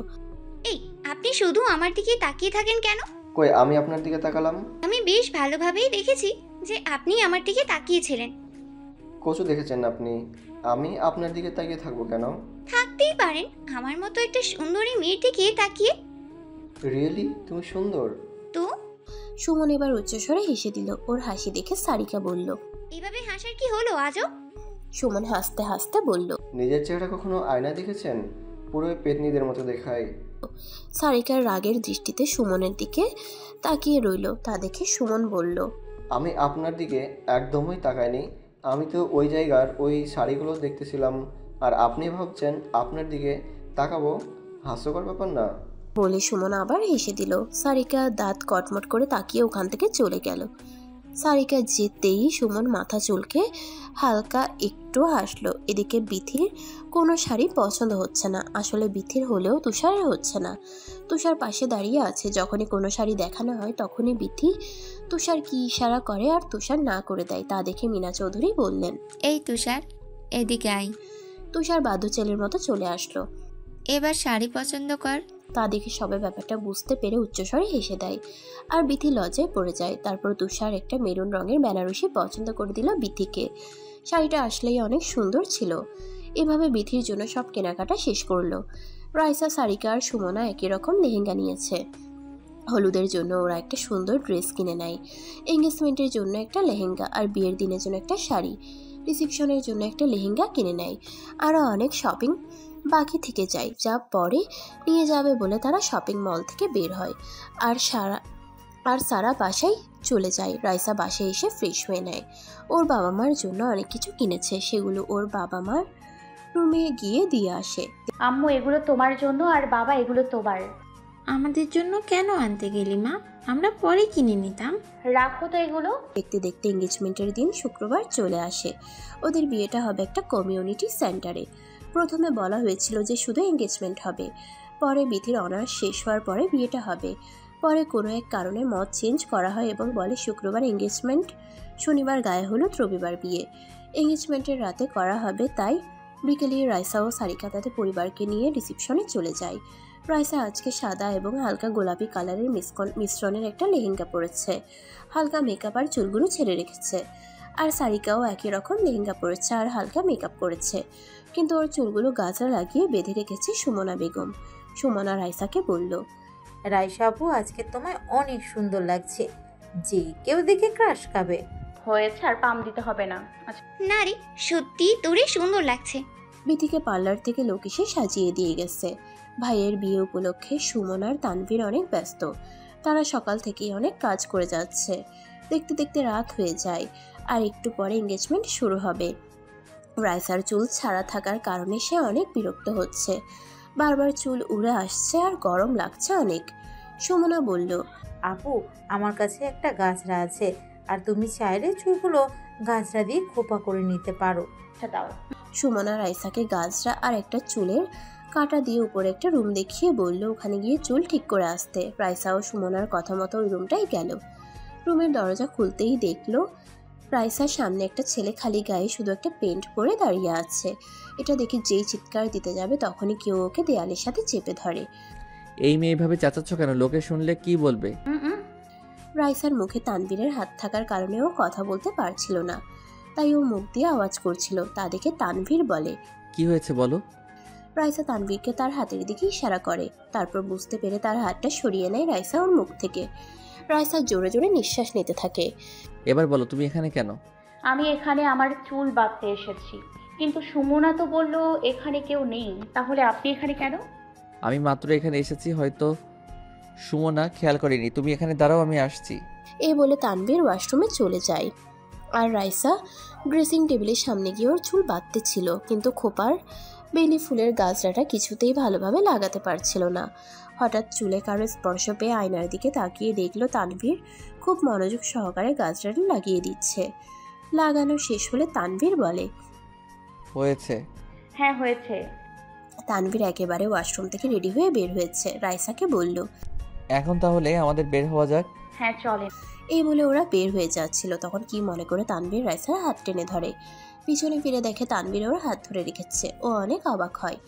এই আপনি শুধু আমার দিকে তাকিয়ে থাকেন কেন? কই আমি আপনার দিকে তাকালাম? আমি বেশ ভালোভাবেই দেখেছি যে আপনি আমার দিকে তাকিয়েছিলেন। কচু দেখেছেন আপনি? আমি আপনার দিকে তাকিয়ে থাকবো কেন? থাকতেই পারেন আমার মতো একটা সুন্দরী মেয়ের দিকে তাকিয়ে। রিয়েলি তুমি সুন্দর তো? সুমন এবার উচ্চস্বরে হেসে দিল। ওর হাসি দেখে সারিকা বলল, এভাবে হাসার কি হলো আজও? সুমন হাসতে হাসতে বলল, নিজের চেহারা কখনো আয়না দেখেছেন? পুরো পেতনিদের মতো দেখায়। সারিকার রাগের দৃষ্টিতে সুমনের দিকে তাকিয়ে রইল। তা দেখে সুমন বলল, আমি আপনার দিকে একদমই তাকাইনি। আমি তো ওই জায়গার ওই শাড়িগুলো দেখতেছিলাম, আর আপনি ভাবছেন আপনার দিকে তাকাবো? হাস্যকর ব্যাপার না? বলে সুমন আবার হেসে দিল। সারিকা দাঁত কটমট করে তাকিয়ে ওখান থেকে চলে গেল। সারিকা যেতেই সুমন মাথা চুলকে হালকা একটু হাসলো। এদিকে বিথির কোনো শাড়ি পছন্দ হচ্ছে না। আসলে বিথির হলেও তুষারের হচ্ছে না। তুষার পাশে দাঁড়িয়ে আছে। যখনই কোনো শাড়ি দেখানো হয় তখনই বিথি তুষার কি ইশারা করে আর তুষার না করে দেয়। তা দেখে মীনা চৌধুরী বললেন, এই তুষার, এদিকে আয়। তুষার বাধ্য ছেলের মতো চলে আসলো। এবার শাড়ি পছন্দ কর। তা দেখে সবাই ব্যাপারটা বুঝতে পেরে উচ্চস্বরে হেসে দেয় আর বিথি লজ্জায় পড়ে যায়। তারপর তুষার একটা মেরুন রঙের বেনারসি পছন্দ করে দিল বিথিকে। শাড়িটা আসলেই অনেক সুন্দর ছিল। এভাবে বিথির জন্য সব কেনাকাটা শেষ করলো। রাইসা, সারিকা আর সুমনা একই রকম লেহেঙ্গা নিয়েছে। হলুদের জন্য ওরা একটা সুন্দর ড্রেস কিনে নেয়, এঙ্গেজমেন্টের জন্য একটা লেহেঙ্গা, আর বিয়ের দিনের জন্য একটা শাড়ি, রিসেপশনের জন্য একটা লেহেঙ্গা কিনে নেয়। আরও অনেক শপিং বাকি থেকে যায়, যা পরে নিয়ে যাবে বলে তারা শপিং মল থেকে বের হয়। আর সারা বাসায় চলে যায়। রাইসা বাসায় এসে ফ্রেশ হয়ে নেয়। ওর বাবা মার জন্য অনেক কিছু কিনেছে, সেগুলো ওর বাবা মার রুমে গিয়ে দিয়ে আসে। আম্মু এগুলো তোমার জন্য, আর বাবা এগুলো তোমার। আমাদের জন্য কেন আনতে গেলি মা? আমরা পরে কিনে নিতাম। রাখো তো এগুলো। দেখতে দেখতে এঙ্গেজমেন্টের দিন শুক্রবার চলে আসে। ওদের বিয়েটা হবে একটা কমিউনিটি সেন্টারে। প্রথমে বলা হয়েছিল যে শুধু এঙ্গেজমেন্ট হবে, পরে বিথির অনার্স শেষ হওয়ার পরে বিয়েটা হবে। পরে কোনো এক কারণে মত চেঞ্জ করা হয় এবং বলে শুক্রবার এঙ্গেজমেন্ট, শনিবার গায়ে হলুদ, রবিবার বিয়ে। এঙ্গেজমেন্টের রাতে করা হবে, তাই বিকেলে রাইসা ও সারিকা তাদের পরিবারকে নিয়ে রিসেপশনে চলে যায়। রাইসা আজকে সাদা এবং হালকা গোলাপি কালারের মিশ্রণের একটা লেহেঙ্গা পরেছে। হালকা মেকআপ আর চুলগুলো ছেড়ে রেখেছে। আর সারিকাও একই রকম লেহেঙ্গা পরেছে আর হালকা মেকআপ করেছে, কিন্তু ওর চুলগুলো গাজরা লাগিয়ে বেঁধে রেখেছে সুমনা বেগম। সুমনা রাইসাকে বলল, রাইসা আপু, আজকে তোমায় অনেক সুন্দর লাগছে, যে কেউ দেখে ক্রাশ খাবে। হয়েছে, আর পাম দিতে হবে না। আচ্ছা না রে, সত্যি তোরে সুন্দর লাগছে। বিথিকে পার্লার থেকে লোক এসে সাজিয়ে দিয়ে গেছে। ভাইয়ের বিয়ে উপলক্ষে সুমন আর তানভীর অনেক ব্যস্ত। তারা সকাল থেকেই অনেক কাজ করে যাচ্ছে। দেখতে দেখতে রাত হয়ে যায় আর একটু পরে এঙ্গেজমেন্ট শুরু হবে। রাইসার চুল ছাড়া থাকার কারণে সে অনেক বিরক্ত হচ্ছে। বারবার চুল উড়ে আসছে আর গরম লাগছে অনেক। সুমনা বলল, আপু, আমার কাছে একটা গাছরা আছে, আর তুমি চাইলে চুলগুলো গাছরা দিয়ে খোপা করে নিতে পারো। দাও। সুমনা রাইসাকে গাছরা আর একটা চুলের কাটা দিয়ে উপরে একটা রুম দেখিয়ে বলল ওখানে গিয়ে চুল ঠিক করে আসতে। রাইসা ও সুমনার কথা মতো ওই রুমটাই গেল। রুমের দরজা খুলতেই দেখলো রাইসার সামনে একটা ছেলে খালি গায়ে শুধু একটা পেন্ট পরে দাঁড়িয়ে আছে। এটা দেখে যেই চিৎকার দিতে যাবে তখনই কেউ ওকে দেয়ালের সাথে চেপে ধরে। এই মেয়ে এভাবে চাচাচ্ছ কেন? লোকে শুনলে কি বলবে? রাইসার মুখে তানভীরের হাত থাকার কারণে ও কথা বলতে পারছিল না, তাই ও মুখ দিয়ে আওয়াজ করছিল। তা দেখে তানভীর বলে, কি হয়েছে বলো? রাইসা তানভীরকে তার হাতের দিকে ইশারা করে। তারপর বুঝতে পেরে তার হাতটা সরিয়ে নেয় রাইসা ওর মুখ থেকে। রাইসা জোরে জোরে নিঃশ্বাস নিতে থাকে। এবার বলো, তুমি এখানে কেন? আমি এখানে আমার চুল বাঁধতে এসেছি, কিন্তু সুমনা তো বললো এখানে কেউ নেই। তাহলে আপনি এখানে কেন? আমি মাত্র এখানে এসেছি, হয়তো সুমনা খেয়াল করিনি। তুমি এখানে দাঁড়াও, আমি আসছি। এই বলে তানভীর ওয়াশরুমে চলে যায়। আর রাইসা ড্রেসিং টেবিলের সামনে গিয়ে ওর চুল বাঁধতে ছিল, কিন্তু খোপার বেলি ফুলের গাছড়াটা কিছুতেই ভালোভাবে লাগাতে পারছিল না। হঠাৎ চুলে কারো স্পর্শ পেয়ে আয়নার দিকে তাকিয়ে দেখলো তানভীর খুব মনোযোগ সহকারে গাছড়াটা লাগিয়ে দিচ্ছে। লাগানো শেষ হলে তানভীর বলে, হয়েছে? হ্যাঁ হয়েছে। তানভীর একেবারে ওয়াশরুম থেকে রেডি হয়ে বের হয়েছে। রাইসাকে বলল, এখন তাহলে আমাদের বের হওয়া যাক। হ্যাঁ চলেন। এই বলে ওরা বের হয়ে যাচ্ছিল, তখন কি মনে করে তানভীর রাইসার হাত টেনে ধরে। পিছনে ফিরে দেখে তানভীর ওর হাত ধরে রেখেছে। ও অনেক অবাক হয়।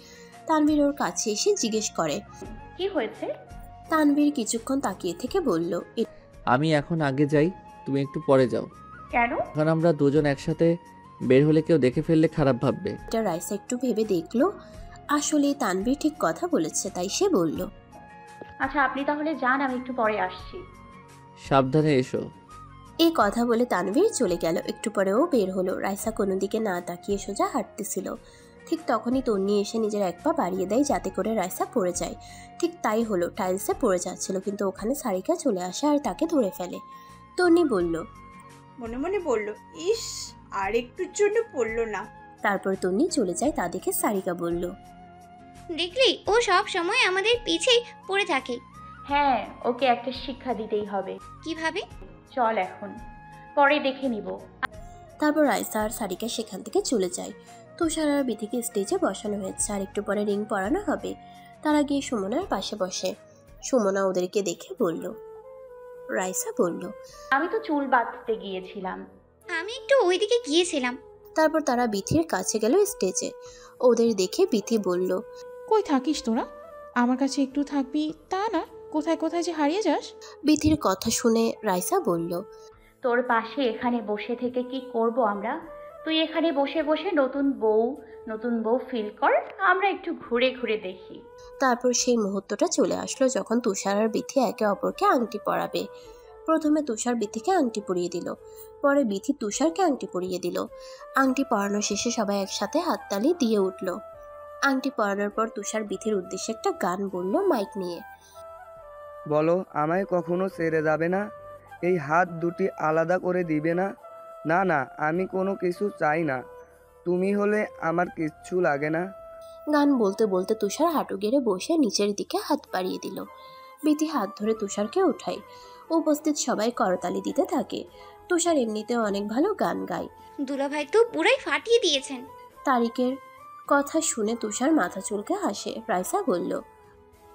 তানভীর ওর কাছে এসে জিজ্ঞেস করে, কি হয়েছে? তানভীর কিছুক্ষণ তাকিয়ে থেকে বলল, আমি এখন আগে যাই, তুমি একটু পরে যাও। কেন? এখন আমরা দুজন একসাথে বের হলে কেউ দেখে ফেললে খারাপ ভাববে। এটা রাইসা একটু ভেবে দেখলো আসলে তানভীর ঠিক কথা বলেছে, তাই সে বলল, আচ্ছা আপনি তাহলে যান, আমি একটু পরে আসছি। সাবধানে এসো। এই কথা বলে তানভীর চলে গেল। একটু পরেও বের হলো। রাইসা কোনো দিকে না তাকিয়ে সোজা হাঁটতেছিল। ঠিক তখনই তন্নি এসে নিজের এক পা বাড়িয়ে দেয় যাতে করে রাইসা পড়ে যায়। ঠিক তাই হলো, টাইলসে পড়ে যাচ্ছিল, কিন্তু ওখানে সারিকা চলে আসে আর তাকে ধরে ফেলে। তন্নি বলল, মনে মনে বলল, ইস, আর একটুর জন্য পড়লো না। তারপর তন্নি চলে যায়। তা দেখে সারিকা বলল, দেখলি ও সব সময় আমাদের পিছেই পড়ে থাকে। হ্যাঁ, ওকে একটা শিক্ষা দিতেই হবে। কিভাবে? চল এখন, পরে দেখে নিব। তারপর রাইসা আর সারিকা সেখান থেকে চলে যায়। তুষার আর বিথিকে স্টেজে বসানো হয়েছে আর একটু পরে রিং পরানো হবে। তারা গিয়ে সুমনার পাশে বসে। সুমনা ওদেরকে দেখে বলল, রাইসা বলল, আমি তো চুল বাঁধতে গিয়েছিলাম। আমি একটু ওইদিকে গিয়েছিলাম। তারপর তারা বিথির কাছে গেল স্টেজে। ওদের দেখে বিথি বলল, কই থাকিস তোরা? আমার কাছে একটু থাকবি তা না, কোথায় কোথায় যে হারিয়ে যাস। বিথির কথা শুনে রাইসা বলল, তোর পাশে এখানে বসে থেকে কি করব আমরা? তুই এখানে বসে বসে নতুন বউ ফিল কর, আমরা একটু ঘুরে ঘুরে দেখি। তারপর সেই মুহূর্তটা চলে আসলো যখন তুষার আর বিথি একে অপরকে আংটি পরাবে। প্রথমে তুষার বিথিকে আংটি পরিয়ে দিল, পরে বিথি তুষারকে আংটি পরিয়ে দিল। আংটি পরানো শেষে সবাই একসাথে হাততালি দিয়ে উঠল। আংটি পরানোর পর তুষার বিথির উদ্দেশ্যে একটা গান বলল মাইক নিয়ে, বলো, আমায় কখনো ছেড়ে যাবে না? এই হাত দুটি আলাদা করে দিবে না? না না, আমি কোনো কিছু চাই না, তুমি হলে আমার কিচ্ছু লাগে না। গান বলতে বলতে তুষার হাঁটু গেড়ে বসে নিচের দিকে হাত বাড়িয়ে দিল। বিথি হাত ধরে তুষারকে উঠায়। উপস্থিত সবাই করতালি দিতে থাকে। তুষার এমনিতেও অনেক ভালো গান গায়। দুলাভাই তো পুরাই ফাটিয়ে দিয়েছেন। তারিকের কথা শুনে তুষার মাথা চুলকে হাসে। রাইসা বলল,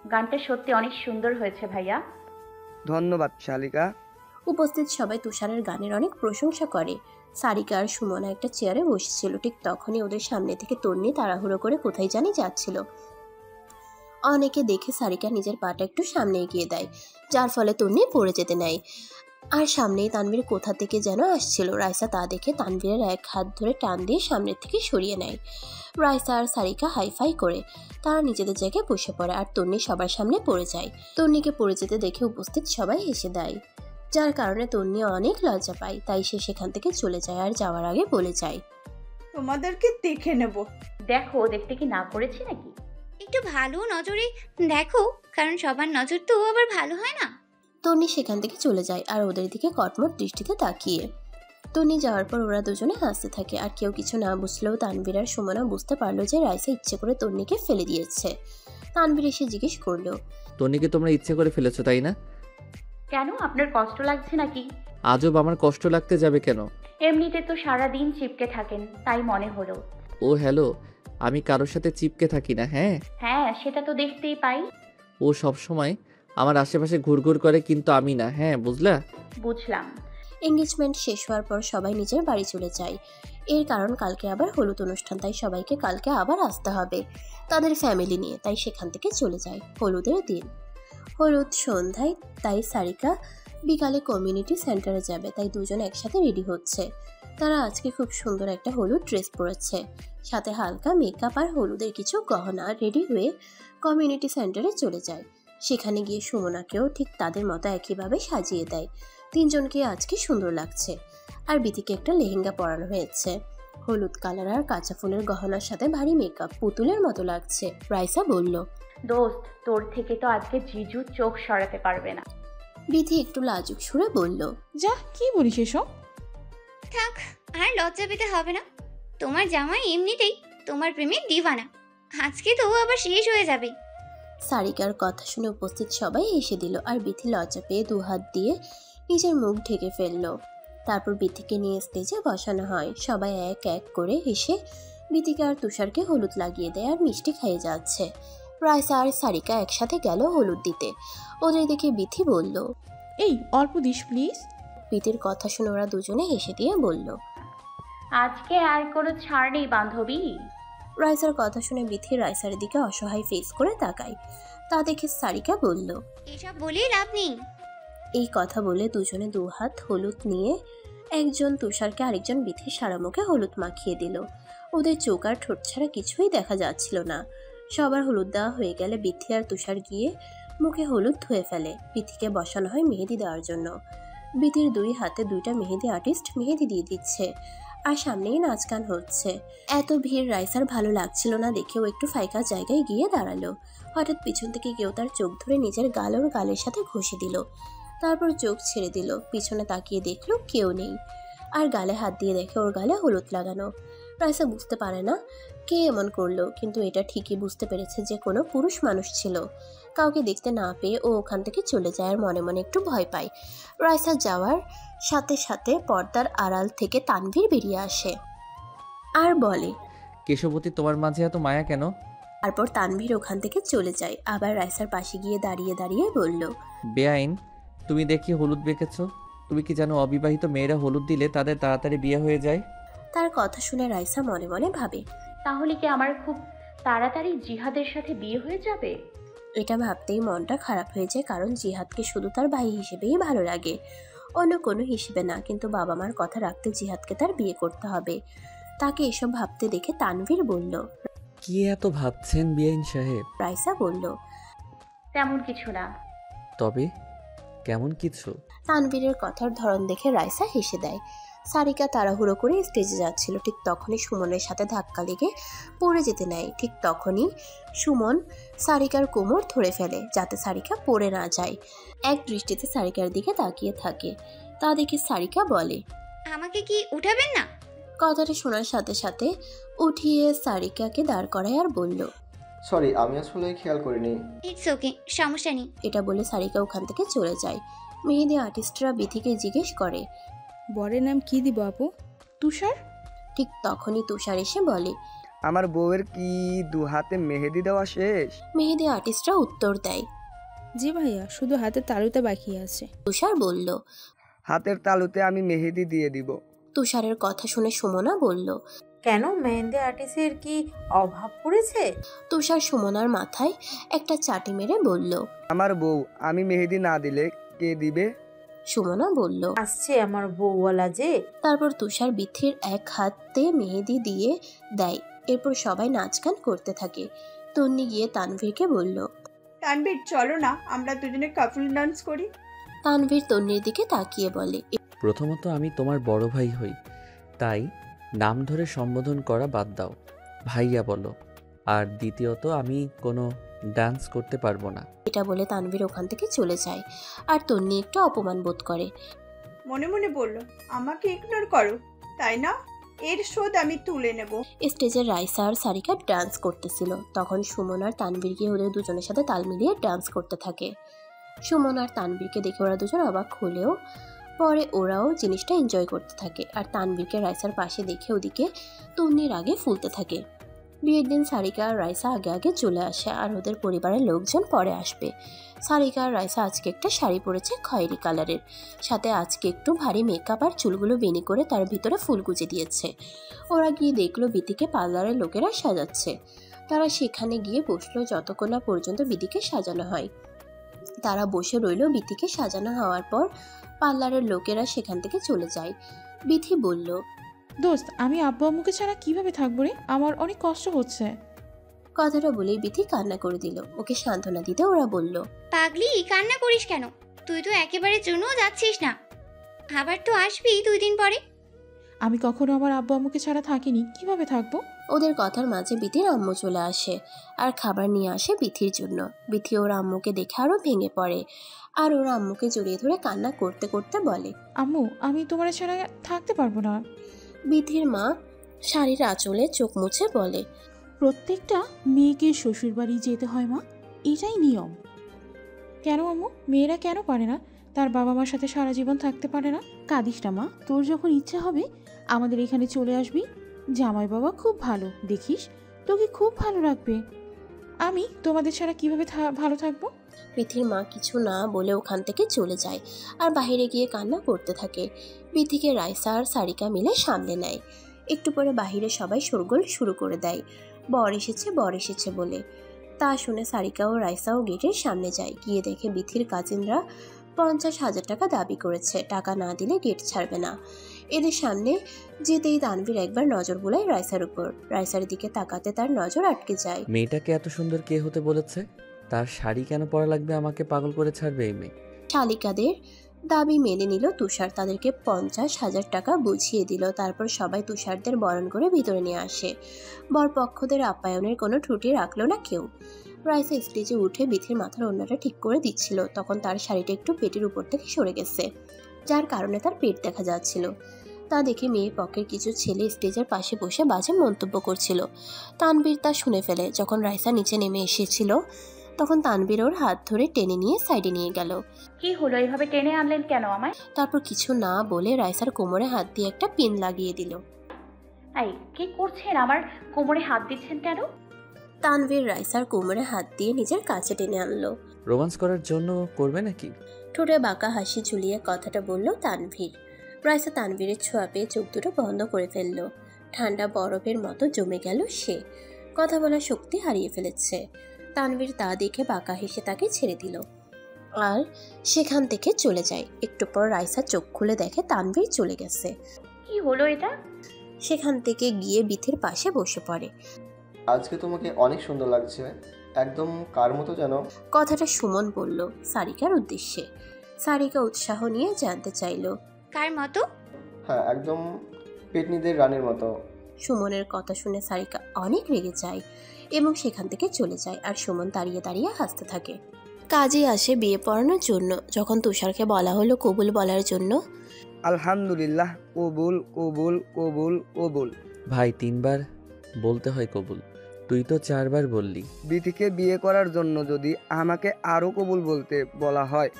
গানটা সত্যি অনেক সুন্দর হয়েছে ভাইয়া। ধন্যবাদ শালিকা। উপস্থিত সবাই তুষারের গানের অনেক প্রশংসা করে। সারিকা আর সুমনা একটা চেয়ারে বসেছিল। ঠিক তখনই ওদের সামনে থেকে তন্নি তাড়াহুড়ো করে কোথায় জানি যাচ্ছিল। অনেকে দেখে সারিকা নিজের পাটা একটু সামনে এগিয়ে দেয়, যার ফলে তন্নি পড়ে যেতে নেয়। আর সামনেই তানভীর কোথা থেকে যেন আসছিল। রাইসা তা দেখে তানভীরের এক হাত ধরে টান দিয়ে সামনের থেকে সরিয়ে নেয়। রাইসা আর সারিকা হাইফাই করে তারা নিজেদের জায়গায় বসে পড়ে আর তন্নি সবার সামনে পড়ে যায়। তন্নিকে পড়ে যেতে দেখে উপস্থিত সবাই হেসে দেয়, যার কারণে তন্নি অনেক লজ্জা পায়। তাই সে সেখান থেকে চলে যায় আর যাওয়ার আগে বলে যায়, তোমাদেরকে দেখে নেব। দেখো, দেখতে কি না করেছি নাকি? একটু ভালো নজরে দেখো, কারণ সবার নজর তো আবার ভালো হয় না। তন্নি সেখান থেকে চলে যায় আর ওদের দিকে কটমট দৃষ্টিতে তাকিয়ে। তন্নি যাওয়ার পর ওরা দুজনে হাসতে থাকে। আর কেউ কিছু না বুঝলেও তানভীর আর সুমনা বুঝতে পারলো যে রাইসা ইচ্ছে করে তন্নিকে ফেলে দিয়েছে। তানভীর এসে জিজ্ঞেস করলো, তন্নিকে তোমরা ইচ্ছে করে ফেলেছো তাই না? কেন, আপনার কষ্ট লাগছে নাকি? আজব, আমার কষ্ট লাগতে যাবে কেন? এমনিতে তো সারাদিন চিপকে থাকেন, তাই মনে হলো। ও হ্যালো, আমি কারোর সাথে চিপকে থাকি না। হ্যাঁ হ্যাঁ, সেটা তো দেখতেই পাই। ও সব সময় আমার আশেপাশে ঘুরঘুর করে, কিন্তু আমি না। হ্যাঁ বুঝলা? বুঝলাম। এঙ্গেজমেন্ট শেষ হওয়ার পর সবাই নিজের বাড়ি চলে যায়। এর কারণ কালকে আবার হলুদ অনুষ্ঠান, তাই সবাইকে কালকে আবার আসতে হবে তাদের ফ্যামিলি নিয়ে। তাই সেখান থেকে চলে যায়। হলুদের দিন, হলুদ সন্ধ্যায়। তাই সারিকা বিকালে কমিউনিটি সেন্টারে যাবে, তাই দুজন একসাথে রেডি হচ্ছে। তারা আজকে খুব সুন্দর একটা হলুদ ড্রেস পরেছে, সাথে হালকা মেকআপ আর হলুদের কিছু গহনা। রেডি হয়ে কমিউনিটি সেন্টারে চলে যায়। সেখানে গিয়ে সুমনাকেও ঠিক তাদের মতো একইভাবে সাজিয়ে দেয়। তিনজনকে আজকে সুন্দর লাগছে। আর বিথিকে একটা লেহেঙ্গা পরানো হয়েছে, হলুদ কালার আর কাঁচা ফুলের গহনার সাথে ভারী মেকআপ, পুতুলের মতো লাগছে। রাইসা বলল, দোস্ত, তোর থেকে তো আজকে জিজু চোখ সরাতে পারবে না। বিথি একটু লাজুক সুরে বলল, যা, কি বলিস এসব? থাক, আর লজ্জা পেতে হবে না। তোমার জামাই এমনিতেই তোমার প্রেমে দিওয়ানা, আজকে তো আবার শেষ হয়ে যাবে। সারিকার কথা শুনে উপস্থিত সবাই হেসে দিল। আর বিথি লজ্জা পেয়ে দুহাত দিয়ে নিজের মুখ ঢেকে ফেলল। তারপর বিথিকে নিয়ে স্টেজে বসানো হয়। সবাই এক এক করে হেসে বিথিকে আর তুষারকে হলুদ লাগিয়ে দেয় আর মিষ্টি খাইয়ে যাচ্ছে। রাইসা আর সারিকা একসাথে গেল হলুদ দিতে। ওদের দেখে বিথি বলল, এই অল্প দিস প্লিজ। বিথির কথা শুনে ওরা দুজনে হেসে দিয়ে বলল, আজকে আর কোনো ছাড় নেই বান্ধবী। রাইসার কথা শুনে বিথি রাইসার দিকে অসহায় ফেস করে তাকায়। তা দেখে সারিকা বলল, এসব বলে লাভ নেই। এই কথা বলে দুজনে দুহাত হলুদ নিয়ে একজন তুষারকে আরেকজন বিথির সারা মুখে হলুদ মাখিয়ে দিল। ওদের চোখ আর ঠোঁট ছাড়া কিছুই দেখা যাচ্ছিল না। সবার হলুদ দেওয়া হয়ে গেলে বিথি আর তুষার গিয়ে মুখে হলুদ ধুয়ে ফেলে। বিথিকে বসানো হয় মেহেদি দেওয়ার জন্য। বিথির দুই হাতে দুইটা মেহেদি আর্টিস্ট মেহেদি দিয়ে দিচ্ছে আর সামনেই নাচ গান হচ্ছে। এত ভিড় রাইসার ভালো লাগছিল না দেখেও একটু ফাঁকা জায়গায় গিয়ে দাঁড়ালো। হঠাৎ পিছন থেকে কেউ তার চোখ ধরে নিজের গাল ওর গালের সাথে ঘষে দিল। তারপর চোখ ছেড়ে দিল, পিছনে তাকিয়ে দেখলো কেউ নেই, আর গালে হাত দিয়ে দেখে ওর গালে হলুদ লাগানো। রাইসা বুঝতে পারে না কে এমন করলো, কিন্তু এটা ঠিকই বুঝতে পেরেছে যে কোনো পুরুষ মানুষ ছিল। কাউকে দেখতে না পেয়ে ও ওখান থেকে চলে যায় আর মনে মনে একটু ভয় পায়। রাইসা যাওয়ার সাথে সাথে পর্দার আড়াল থেকে তানভীর বেরিয়ে আসে আর বলে, কেশবতী, তোমার মাঝে এত মায়া কেন? তারপর তানভীর ওখান থেকে চলে যায়। আবার রাইসার পাশে গিয়ে দাঁড়িয়ে দাঁড়িয়ে বলল, বেআইন, তুমি দেখি হলুদ বেঁকেছ। তুমি কি জানো অবিবাহিত মেয়েরা হলুদ দিলে তাদের তাড়াতাড়ি বিয়ে হয়ে যায়? তার কথা শুনে রাইসা মনে মনে ভাবে, তাহলে কি আমার খুব তাড়াতাড়ি জিহাদের সাথে বিয়ে হয়ে যাবে? এটা ভাবতেই মনটা খারাপ হয়ে যায়, কারণ জিহাদকে শুধু তার ভাই হিসেবেই ভালো লাগে, অন্য কোনো হিসেবে না। কিন্তু বাবা মার কথা রাখতে জিহাদকে তার বিয়ে করতে হবে। তাকে এসব ভাবতে দেখে তানভীর বলল, কি এত ভাবছেন বেআইন সাহেব? রাইসা বলল, তেমন কিছু না। তবে কেমন কিছু? তানভীরের কথার ধরন দেখে রাইসা হেসে দেয়। সারিকা তাড়াহুড়ো করে স্টেজে যাচ্ছিল, ঠিক তখনই সুমনের সাথে ধাক্কা লেগে পড়ে যেতে নেয়। ঠিক তখনই সুমন সারিকার কোমর ধরে ফেলে যাতে সারিকা পড়ে না যায়। এক দৃষ্টিতে সারিকার দিকে তাকিয়ে থাকে। তা দেখে সারিকা বলে, আমাকে কি উঠাবেন না? কথাটা শোনার সাথে সাথে উঠিয়ে সারিকাকে দাঁড় করায় আর বলল, সরি, আমি আসলে খেয়াল করিনি। ইটস ওকে, সমস্যা নেই। এটা বলে সারিকা ওখান থেকে চলে যায়। মেহেদি আর্টিস্টরা বিথিকে জিজ্ঞেস করে, বরের নাম কি দিব আপু? তুষার? ঠিক তখনই তুষার এসে বলে, আমার বউয়ের কি দু হাতে মেহেদি দেওয়া শেষ? মেহেদি আর্টিস্টরা উত্তর দেয়, জি ভাইয়া, শুধু হাতের তালুতে বাকি আছে। তুষার বলল, হাতের তালুতে আমি মেহেদি দিয়ে দিব। তুষারের কথা শুনে সুমনা বলল, কেন, মেহেন্দি আর্টিস্টের কি অভাব পড়েছে? তুষার সুমনার মাথায় একটা চাটি মেরে বলল, আমার বউ, আমি মেহেদি না দিলে কে দিবে? সুমনা বলল, আসছে আমার বউওয়ালা যে। তারপর তুষার বিথির এক হাতে মেহেদি দিয়ে দেয়। এরপর সবাই নাচ গান করতে থাকে। তন্নি গিয়ে তানভীরকে বলল, তানভীর চলো না, আমরা দুজনে কাপল ডান্স করি। তানভীর তন্নির দিকে তাকিয়ে বলে, প্রথমত আমি তোমার বড় ভাই হই, তাই নাম ধরে সম্বোধন করা বাদ দাও, ভাইয়া বলো। আর দ্বিতীয়ত আমি কোনো ডান্স করতে পারবো না। এটা বলে তানভীর ওখান থেকে চলে যায় আর তন্নি একটু অপমান বোধ করে। মনে মনে বলল, আমাকে ইগনোর করো তাই না, এর শোধ আমি তুলে নেব। স্টেজে রাইসা আর সারিকা ডান্স করতেছিল। তখন সুমন আর তানভীর গিয়ে ওদের দুজনের সাথে তাল মিলিয়ে ডান্স করতে থাকে। সুমন আর তানভীরকে দেখে ওরা দুজন অবাক হলেও পরে ওরাও জিনিসটা এনজয় করতে থাকে। আর তানভীরকে রাইসার পাশে দেখে ওদিকে তন্নির আগে ফুলতে থাকে। বিয়ের দিন সারিকা আর রাইসা আগে আগে চলে আসে আর ওদের পরিবারের লোকজন পরে আসবে। সারিকা আর রাইসা আজকে একটা শাড়ি পরেছে খয়েরি কালারের, সাথে আজকে একটু ভারী মেকআপ আর চুলগুলো বেনি করে তার ভিতরে ফুল গুজে দিয়েছে। ওরা গিয়ে দেখলো বিথিকে পার্লারের লোকেরা সাজাচ্ছে। তারা সেখানে গিয়ে বসলো যতক্ষণ না পর্যন্ত বিথিকে সাজানো হয়। তারা বসে রইল। বিথিকে সাজানো হওয়ার পর পার্লারের লোকেরা সেখান থেকে চলে যায়। বিথি বলল, দোস্ত, আমি আব্বু আম্মুকে ছাড়া কিভাবে থাকবো রে, আমার অনেক কষ্ট হচ্ছে। কথাটা বলেই বিথি কান্না করে দিল। ওকে সান্ত্বনা দিতে ওরা বলল, পাগলি, কান্না করিস কেন? তুই তো একেবারে জন্যও যাচ্ছিস না, আবার তো আসবি 2 দিন পরে। আমি কখনো আমার আব্বু আম্মুকে ছাড়া থাকিনি, কিভাবে থাকবো? ওদের কথার মাঝে বিথির আম্মু চলে আসে আর খাবার নিয়ে আসে বিথির জন্য। বিথি ওর আম্মুকে দেখে আরো ভেঙে পড়ে আর ওর আম্মুকে জড়িয়ে ধরে কান্না করতে করতে বলে, আম্মু, আমি তোমার ছাড়া থাকতে পারবো না। বিথির মা শাড়ির আঁচলে চোখ মুছে বলে, প্রত্যেকটা মেয়েকে শ্বশুরবাড়ি যেতে হয় মা, এটাই নিয়ম। কেন আম্মু, মেয়েরা কেন পারে না তার বাবা মার সাথে সারা জীবন থাকতে পারে না? কাঁদিস না মা, তোর যখন ইচ্ছা হবে আমাদের এখানে চলে আসবি। জামাই বাবা খুব ভালো, দেখিস তোকে খুব ভালো রাখবে। আমি তোমাদের ছাড়া কিভাবে ভালো থাকবো? বিথির মা কিছু না বলে ওখান থেকে চলে যায় আর বাইরে গিয়ে কান্না করতে থাকে। বিথিকে রাইসা আর সারিকা মিলে সামলে নেয়। একটু পরে বাহিরে সবাই শোরগোল শুরু করে দেয়, বর এসেছে বলে। তা শুনে সারিকা ও রাইসাও গেটের সামনে যায়। গিয়ে দেখে বিথির কাজিনরা 50,000 টাকা দাবি করেছে, টাকা না দিলে গেট ছাড়বে না। এদের সামনে যেতেই তানভীর একবার নজর বুলায় রাইসার উপর। রাইসার দিকে তাকাতে তার নজর আটকে যায়। মেয়েটাকে এত সুন্দর কে হতে বলেছে? তার শাড়ি কেন পরা লাগবে? আমাকে পাগল করে ছাড়বে এই মেয়ে। শালিকাদের দাবি মেনে নিল তুষার। তাদেরকে 50,000 টাকা বুঝিয়ে দিল। তারপর সবাই তুষারদের বরণ করে ভিতরে নিয়ে আসে। বরপক্ষদের আপ্যায়নের কোনো ত্রুটি রাখলো না কেউ। রাইসা স্টেজে উঠে বিথির মাথার ওড়নাটা ঠিক করে দিচ্ছিল। তখন তার শাড়িটা একটু পেটের উপর থেকে সরে গেছে, যার কারণে তার পেট দেখা যাচ্ছিল। তা দেখে মেয়ে পক্ষের কিছু ছেলে স্টেজের পাশে বসে বাজে মন্তব্য করছিল। তানবীর তা শুনে ফেলে। যখন রাইসা নিচে নেমে এসেছিল তখন তানবীর ওর হাত ধরে টেনে নিয়ে সাইডে নিয়ে গেল। কি হলো, এইভাবে টেনে আনলেন কেন আমায়? তারপর কিছু না বলে রাইসার কোমরে হাত দিয়ে একটা পিন লাগিয়ে দিল। এই কি করছেন, আমার কোমরে হাত দিচ্ছেন কেন? তানবীর রাইসার কোমরে হাত দিয়ে নিজের কাছে টেনে আনলো। রোমান্স করার জন্য করবে নাকি? ঠোঁটে বাঁকা হাসি ঝুলিয়ে কথাটা বলল তানভীর। রাইসা তানভীরের ছোঁয়া পেয়ে চোখ দুটো বন্ধ করে ফেলল। ঠান্ডা বরফের মতো জমে গেল সে। কথা বলার শক্তি হারিয়ে ফেলেছে। তানভীর তা দেখে বাঁকা হেসে তাকে ছেড়ে দিল আর সেখান থেকে চলে যায়। একটু পর রাইসা চোখ খুলে দেখে তানভীর চলে গেছে। কি হলো এটা? সেখান থেকে গিয়ে বিথির পাশে বসে পড়ে। আজকে তোমাকে অনেক সুন্দর লাগছে, একদম কার মতো যেন। কথাটা সুমন বলল সারিকার উদ্দেশ্যে। সারিকা উৎসাহ নিয়ে জানতে চাইল, কার মতো? হ্যাঁ, একদম পেটনিদের রানীর মতো। সুমনের কথা শুনে সারিকা অনেক রেগে যায় এবং সেখান থেকে চলে যায়। আর সুমন দাঁড়িয়ে দাঁড়িয়ে হাসতে থাকে। কাজে আসে বিয়ে পড়ানোর জন্য। যখন তুষারকে বলা হলো কবুল বলার জন্য, আলহামদুলিল্লাহ, কবুল কবুল কবুল কবুল। ভাই 3 বার বলতে হয় কবুল, তুই তো 4 বার বললি। বিথিকে বিয়ে করার জন্য যদি আমাকে আরো কবুল বলতে বলা হয়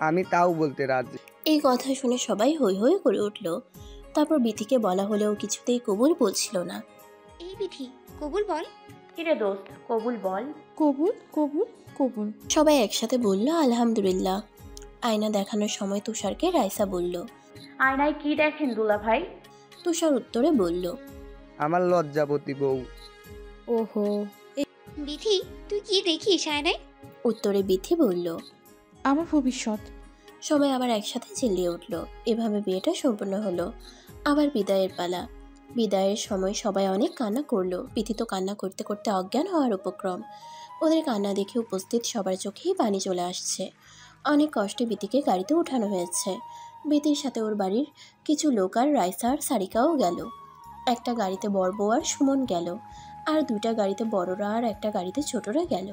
আমি তাও বলতে রাজি। এই কথা শুনে সবাই হৈ হৈ করে উঠল। তারপর বিথিকে বলা হলেও কিছুতেই কবুল বলছিল না। এই বিথি, কবুল বল। কিরে দোস্ত, কবুল বল। কবুল কবুল কবুল। সবাই একসাথে বলল আলহামদুলিল্লাহ। আয়না দেখানোর সময় তুষারকে রাইসা বলল, আয়নায় কি দেখেন দুলা ভাই? তুষার উত্তরে বলল, আমার লজ্জাবতী বউ। ওহো। বিথি, তুই কি দেখিস আয়নায়? উত্তরে বিথি বলল, আমার ভবিষ্যৎ। সবাই আবার একসাথে চিল্লিয়ে উঠল। এভাবে বিয়েটা সম্পূর্ণ হলো। আবার বিদায়ের পালা। বিদায়ের সময় সবাই অনেক কান্না করলো। বিথি তো কান্না করতে করতে অজ্ঞান হওয়ার উপক্রম। ওদের কান্না দেখে উপস্থিত সবার চোখেই পানি চলে আসছে। অনেক কষ্টে বিথিকে গাড়িতে উঠানো হয়েছে। বিথির সাথে ওর বাড়ির কিছু লোক আর রাইসা আর সারিকাও গেল। একটা গাড়িতে বড় বউ আর সুমন গেল, আর 2টা গাড়িতে বড়রা আর একটা গাড়িতে ছোটরা গেল।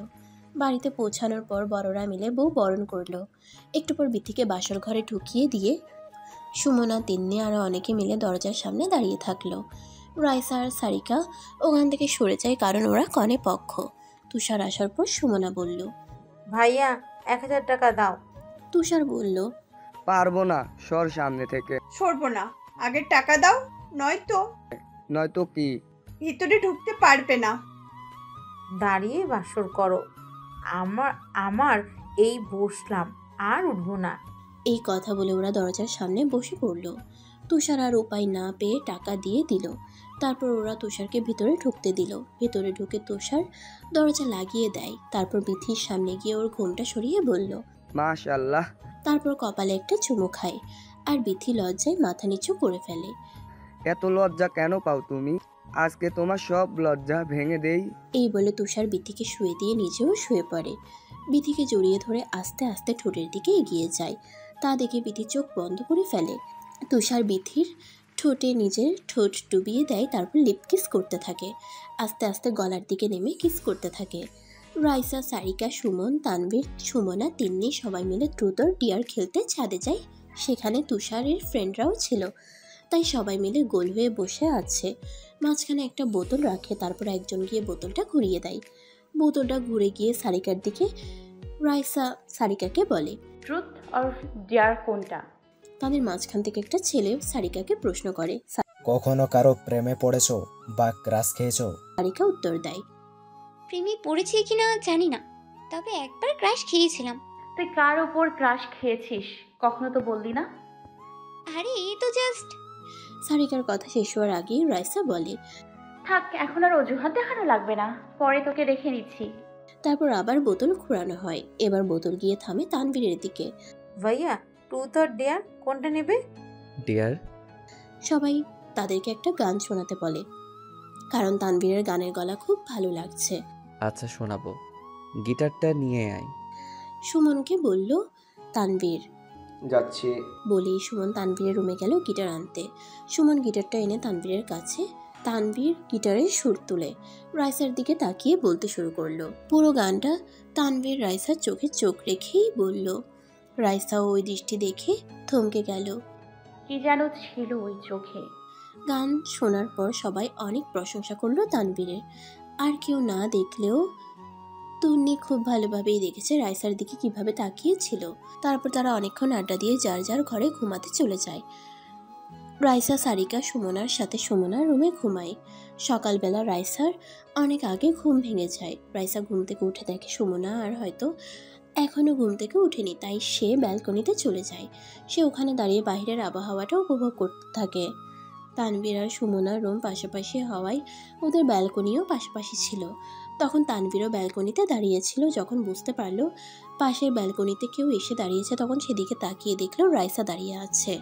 বাড়িতে পৌঁছানোর পর বড়রা মিলে বউ বরণ করলো। একটু পর বিথিকে বাসর ঘরে ঢুকিয়ে দিয়ে সুমনা, তিন্নি আরও অনেকে মিলে দরজার সামনে দাঁড়িয়ে থাকলো। রাইসা আর সারিকা ওখান থেকে সরে যায়, কারণ ওরা কনে পক্ষ। তুষার আসার পর সুমনা বলল, ভাইয়া 1000 টাকা দাও। তুষার বলল, পারবো না, সর সামনে থেকে। সরবো না, আগে টাকা দাও, নয়তো কি? ভিতরে ঢুকতে পারবে না। দাঁড়িয়ে বাসর করো। আমার আমার এই বসলাম, আর উঠবো না। এই কথা বলে ওরা দরজার সামনে বসে পড়ল। তুষার আর উপায় না পেয়ে টাকা দিয়ে দিল। তারপর ওরা তুষারকে ভিতরে ঢুকতে দিল। ভেতরে ঢুকে তুষার দরজা লাগিয়ে দেয়। তারপর বিথির সামনে গিয়ে ওর ঘোমটা সরিয়ে বলল, মাশাআল্লাহ। তারপর কপালে একটা চুমু খায় আর বিথি লজ্জায় মাথা নিচু করে ফেলে। এত লজ্জা কেন পাও তুমি? আজকে তোমার সব লজ্জা ভেঙে দেই। এই বলে তুষার বিথিকে শুয়ে দিয়ে নিজেও শুয়ে পড়ে। বিথিকে জড়িয়ে ধরে আস্তে আস্তে ঠোঁটের দিকে এগিয়ে যায়। তা দেখে বিথি চোখ বন্ধ করে ফেলে। তুষার বিথির ঠোঁটে নিজের ঠোঁট ডুবিয়ে দেয়, তারপর লিপ কিস করতে থাকে। আস্তে আস্তে গলার দিকে নেমে কিস করতে থাকে। রাইসা, সারিকা, সুমন, তানভীর, সুমনা, তিন্নি সবাই মিলে ট্রুথ অর ডিয়ার খেলতে ছাদে যায়। সেখানে তুষারের ফ্রেন্ডরাও ছিল, তাই সবাই মিলে গোল হয়ে বসে আছে। মাঝখানে একটা বোতল রাখে, তারপর একজন গিয়ে বোতলটা ঘুরিয়ে দেয়। বোতলটা ঘুরে গিয়ে সারিকার দিকে। রাইসা সারিকাকে বলে, ট্রুথ অর ডিয়ার কোনটা? তাদের মাঝখান থেকে একটা ছেলে সারিকাকে প্রশ্ন করে। কখনো কারো প্রেমে পড়েছো বা ক্রাশ খেয়েছো? সারিকা উত্তর দেয়, প্রেমে পড়েছি কিনা জানি না, তবে একবার ক্রাশ খেয়েছিলাম। তুই কার উপর ক্রাশ খেয়েছিস কখনো তো বললি না? আরে এই তো জাস্ট। সারিকার কথা শেষ হওয়ার আগেই রাইসা বলে, থাক, এখন আর অজুহাত দেখানো লাগবে না, পরে তোকে দেখে নিচ্ছি। তারপর আবার বোতল ঘোরানো হয়। এবার বোতল গিয়ে থামে তানভীরের দিকে। ভাইয়া, ট্রুথ অর ডেয়ার কোনটা নেবে? ডিয়ার। সবাই তাদেরকে একটা গান শোনাতে বলে, কারণ তানভীরের গানের গলা খুব ভালো লাগছে। আচ্ছা শোনাবো, গিটারটা নিয়ে আয়। সুমনকে বলল তানভীর। যাচ্ছি। বলেই সুমন তানভীরের রুমে গেল গিটার আনতে। সুমন গিটারটা এনে তানভীরের কাছে, তানভীর গিটারের সুর তুলে রাইসার দিকে তাকিয়ে বলতে শুরু করলো। পুরো গানটা তানভীর রাইসার চোখে চোখ রেখেই বলল। রাইসাও ওই দৃষ্টি দেখে থমকে গেল। কি যেন ছিল ওই চোখে। গান শোনার পর সবাই অনেক প্রশংসা করলো তানভীরের। আর কেউ না দেখলেও তন্নি খুব ভালোভাবেই দেখেছে রাইসার দিকে কিভাবে তাকিয়েছিল। তারপর তারা অনেকক্ষণ আড্ডা দিয়ে যার যার ঘরে ঘুমাতে চলে যায়। রাইসা সারিকা সুমনার সাথে সুমনার রুমে ঘুমায়। সকালবেলা রাইসার অনেক আগে ঘুম ভেঙে যায়। রাইসা ঘুম থেকে উঠে দেখে সুমনা আর হয়তো এখনও ঘুম থেকে উঠেনি, তাই সে ব্যালকনিতে চলে যায়। সে ওখানে দাঁড়িয়ে বাইরের আবহাওয়াটা উপভোগ করতে থাকে। তানভীর আর সুমনার রুম পাশাপাশি হওয়ায় ওদের ব্যালকনিও পাশাপাশি ছিল। তখন তানভীরও ব্যালকনিতে দাঁড়িয়েছিল। যখন বুঝতে পারলো পাশের ব্যালকনিতে কেউ এসে দাঁড়িয়েছে, তখন সেদিকে তাকিয়ে দেখলো রাইসা দাঁড়িয়ে আছে।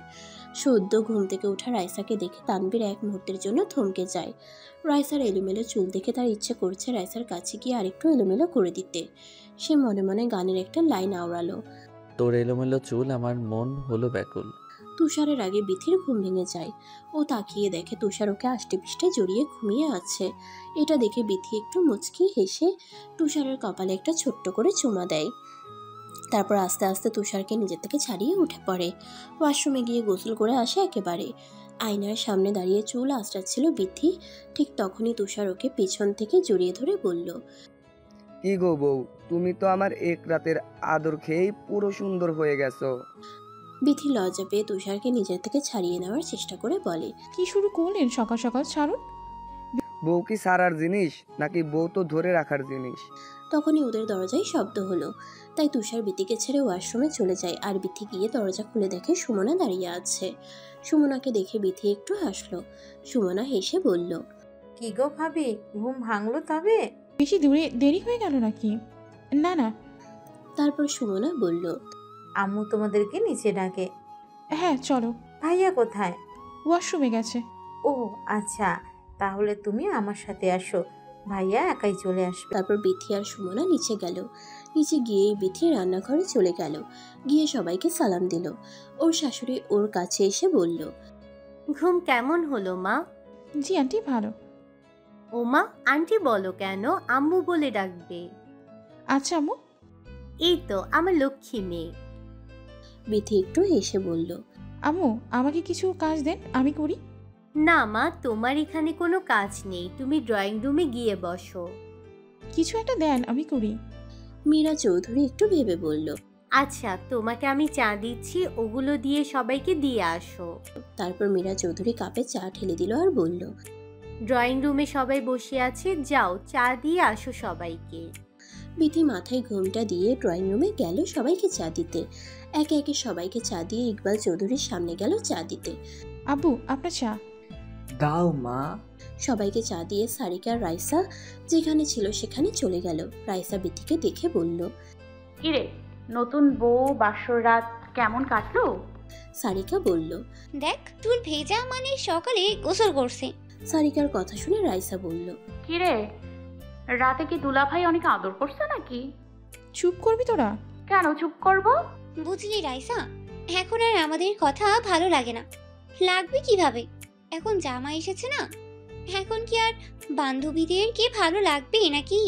সদ্য ঘুম থেকে ওঠা রাইসাকে দেখে তানভীর এক মুহূর্তের জন্য থমকে যায়। রাইসার এলোমেলো চুল দেখে তার ইচ্ছে করছে রাইসার কাছে গিয়ে আরেকটু এলোমেলো করে দিতে। সে মনে মনে গানের একটা লাইন আওড়ালো। তোর এলোমেলো চুল আমার মন হলো ব্যাকুল। তুষারের আগে বিথির ঘুম ভেঙে যায়। ও তাকিয়ে দেখে তুষার ওকে আষ্টেপৃষ্টে জড়িয়ে ঘুমিয়ে আছে। এটা দেখে বিথি একটু মুচকি হেসে তুষারের কপালে একটা ছোট্ট করে চুমা দেয়। তারপর আস্তে আস্তে তুষারকে নিজের থেকে ছাড়িয়ে উঠে পড়ে। ওয়াশরুমে গিয়ে গোসল করে আসে একেবারে। আয়নার সামনে দাঁড়িয়ে চুল আঁচড়াচ্ছিল বিথি। ঠিক তখনই তুষার ওকে পিছন থেকে জড়িয়ে ধরে বলল, কি গো বউ, তুমি তো আমার এক রাতের আদর খেয়েই পুরো সুন্দর হয়ে গেছো। বিথি লজ্জা পেয়ে তুষারকে নিজের থেকে ছাড়িয়ে নেওয়ার চেষ্টা করে বলে, কি শুরু করলেন সকাল সকাল? ছাড়ুন। বউ কি সারার জিনিস নাকি বউ তো ধরে রাখার জিনিস? তখনই ওদের দরজায় শব্দ হলো। তাই তুষার বিথিকে ছেড়ে ওয়াশরুমে চলে যায়। আর বিথি গিয়ে দরজা খুলে দেখে সুমনা দাঁড়িয়ে আছে। সুমনাকে দেখে বিথি একটু হাসলো। সুমনা হেসে বলল, কি গো ভাবি, ঘুম ভাঙলো তবে? বেশি দূরে দেরি হয়ে গেল নাকি? না না। তারপর সুমনা বলল, আম্মু তোমাদেরকে নিচে ডাকে। হ্যাঁ চলো। ভাইয়া কোথায়? ওয়াশরুমে গেছে। ও আচ্ছা, তাহলে তুমি আমার সাথে আসো, ভাইয়া একাই চলে আসবে। তারপর বিথি আর সুমনা নিচে গেল। নিচে গিয়েই বিথি রান্নাঘরে চলে গেল। গিয়ে সবাইকে সালাম দিল। ওর শাশুড়ি ওর কাছে এসে বলল, ঘুম কেমন হলো মা? জি আন্টি, ভালো। ও মা, আন্টি বলো কেন? আম্মু বলে ডাকবে। আচ্ছা আম্মু। এই তো আমার লক্ষ্মী মেয়ে। বিথি একটু হেসে বলল, আম্মু আমাকে কিছু কাজ দেন, আমি করি। না মা, তোমার এখানে কোনো কাজ নেই, তুমি ড্রয়িং রুমে গিয়ে বসো। কিছু একটা দেন, আমি করি। মীরা চৌধুরী একটু ভেবে বলল, আচ্ছা তোমাকে আমি চা দিচ্ছি, ওগুলো দিয়ে সবাইকে দিয়ে আসো। তারপর মীরা চৌধুরী কাপে চা ঢেলে দিল আর বলল, ড্রয়িং রুমে সবাই বসে আছে, যাও চা দিয়ে আসো সবাইকে। বিথি মাথায় ঘুমটা দিয়ে ড্রয়িং রুমে গেল সবাইকে চা দিতে। একে একে সবাইকে চা দিয়ে ইকবাল চৌধুরীর সামনে গেল চা দিতে। আব্বু আপনার চা। দাও মা। সবাইকে চা দিয়ে সারিকা আর রাইসা যেখানে ছিল সেখানে চলে গেল। রাইসা বিথিকে দেখে বলল, কিরে নতুন বউ, বাসর রাত কেমন কাটলো? সারিকা বলল, দেখ চুল ভেজা মানে সকালে গোসল করছে। সারিকার কথা শুনে রাইসা বলল, কিরে রাতে কি দুলাভাই অনেক আদর করছে নাকি? চুপ করবি তোরা? কেন চুপ করবো? বুঝলি রাইসা, এখন আর আমাদের কথা ভালো লাগে না। লাগবে কিভাবে? এখন জামা এসেছে না, এখন কি আর বান্ধবীদের কে ভালো লাগবে নাকি?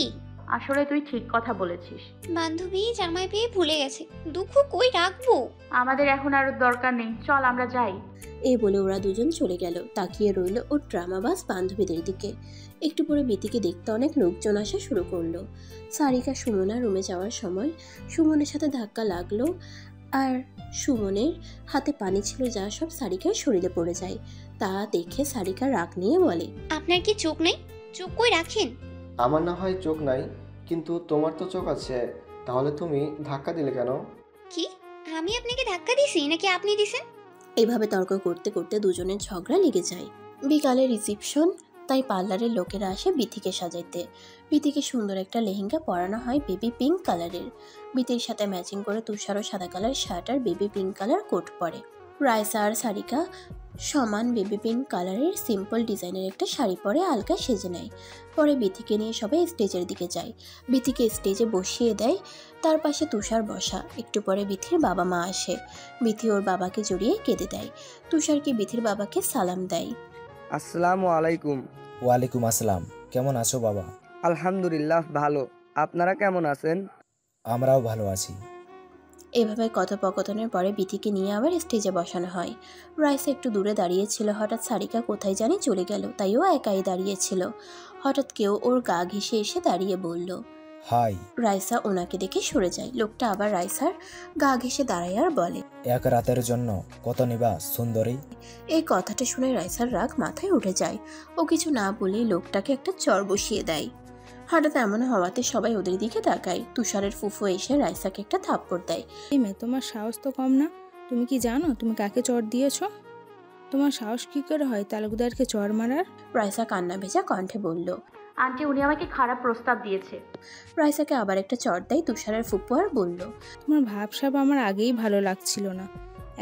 আসলে তুই ঠিক কথা বলেছিস। বান্ধবী জামাই পেয়ে ভুলে গেছে, দুঃখ কই রাখবো? আমাদের এখন আর দরকার নেই, চল আমরা যাই। এই বলে ওরা দুজন চলে গেল। তাকিয়ে রইল ওর ড্রামাবাজ বান্ধবীদের দিকে। একটু পরে বিথিকে দেখতে অনেক লোকজন আসা শুরু করলো। সারিকা সুমনা রুমে যাওয়ার সময় সুমনের সাথে ধাক্কা লাগলো আর সুমনের হাতে পানি ছিল যা সব সারিকার শরীরে পড়ে যায়। তা দেখে সারিকা রাগ নিয়ে বলে, আপনার কি চোখ নেই? চোখ কই রাখেন? আমার না হয় চোখ নাই, কিন্তু তোমার তো চোখ আছে, তাহলে তুমি ধাক্কা দিলে কেন? কি আমি আপনাকে ধাক্কা দিছি নাকি আপনি দিছেন? এইভাবে তর্ক করতে করতে দুজনের ঝগড়া লেগে যায়। বিকালে রিসেপশন, তাই পার্লারের লোকেরা আসে বিথিকে সাজাইতে। বিথিকে সুন্দর একটা লেহেঙ্গা পরানো হয় বেবি পিঙ্ক কালারের। বিথির সাথে ম্যাচিং করে তুষারও সাদা কালার শার্ট আর বেবি পিঙ্ক কালার কোট পরে। রাইসা আর সারিকা সমান বেবি পিঙ্ক কালারের সিম্পল ডিজাইনের একটা শাড়ি পরে আলকা সেজে নেয়। পরে বিথিকে নিয়ে সবাই স্টেজের দিকে যায়। বিথিকে স্টেজে বসিয়ে দেয়, তার পাশে তুষার বসা। একটু পরে বিথির বাবা মা আসে। বিথি ওর বাবাকে জড়িয়ে কেঁদে দেয়। তুষারকে বিথির বাবাকে সালাম দেয়। আসসালামু আলাইকুম। ওয়ালাইকুম আসসালাম। কেমন আছো বাবা? আলহামদুলিল্লাহ ভালো। আপনারা কেমন আছেন? আমরাও ভালো আছি। এভাবে কথোপকথনের পরে বিথিকে নিয়ে আবার স্টেজে বসানো হয়। রাইসা একটু দূরে দাঁড়িয়েছিল, হঠাৎ সারিকা কোথায় জানি চলে গেল, তাই ও একাই দাঁড়িয়েছিল। হঠাৎ কেউ ওর গা ঘেঁষে এসে দাঁড়িয়ে বলল হাই। রাইসা ওনাকে দেখে সরে যায়। লোকটা আবার রাইসার গা ঘেঁষে দাঁড়ায় আর বলে, এক রাতের জন্য কত নিবা সুন্দরী? এই কথাটা শুনে রাইসার রাগ মাথায় উঠে যায়। ও কিছু না বলেই লোকটাকে একটা চর বসিয়ে দেয়। হঠাৎ এমন হওয়াতে সবাই ওদের দিকে তাকায়। তুষারের ফুফু এসে রাইসাকে একটা থাপ্পড় দেয়। এই মেয়ে, তোমার সাহস তো কম না। তুমি কি জানো তুমি কাকে চড় দিয়েছো? তোমার সাহস কি করে হয় তালুকদারকে চড় মারার? রাইসা কান্না ভেজা কণ্ঠে বলল, আন্টি উনি আমাকে খারাপ প্রস্তাব দিয়েছে। রাইসাকে আবার একটা চড় দেয় তুষারের ফুফু আর বলল, তোমার ভাবসাব আমার আগেই ভালো লাগছিল না।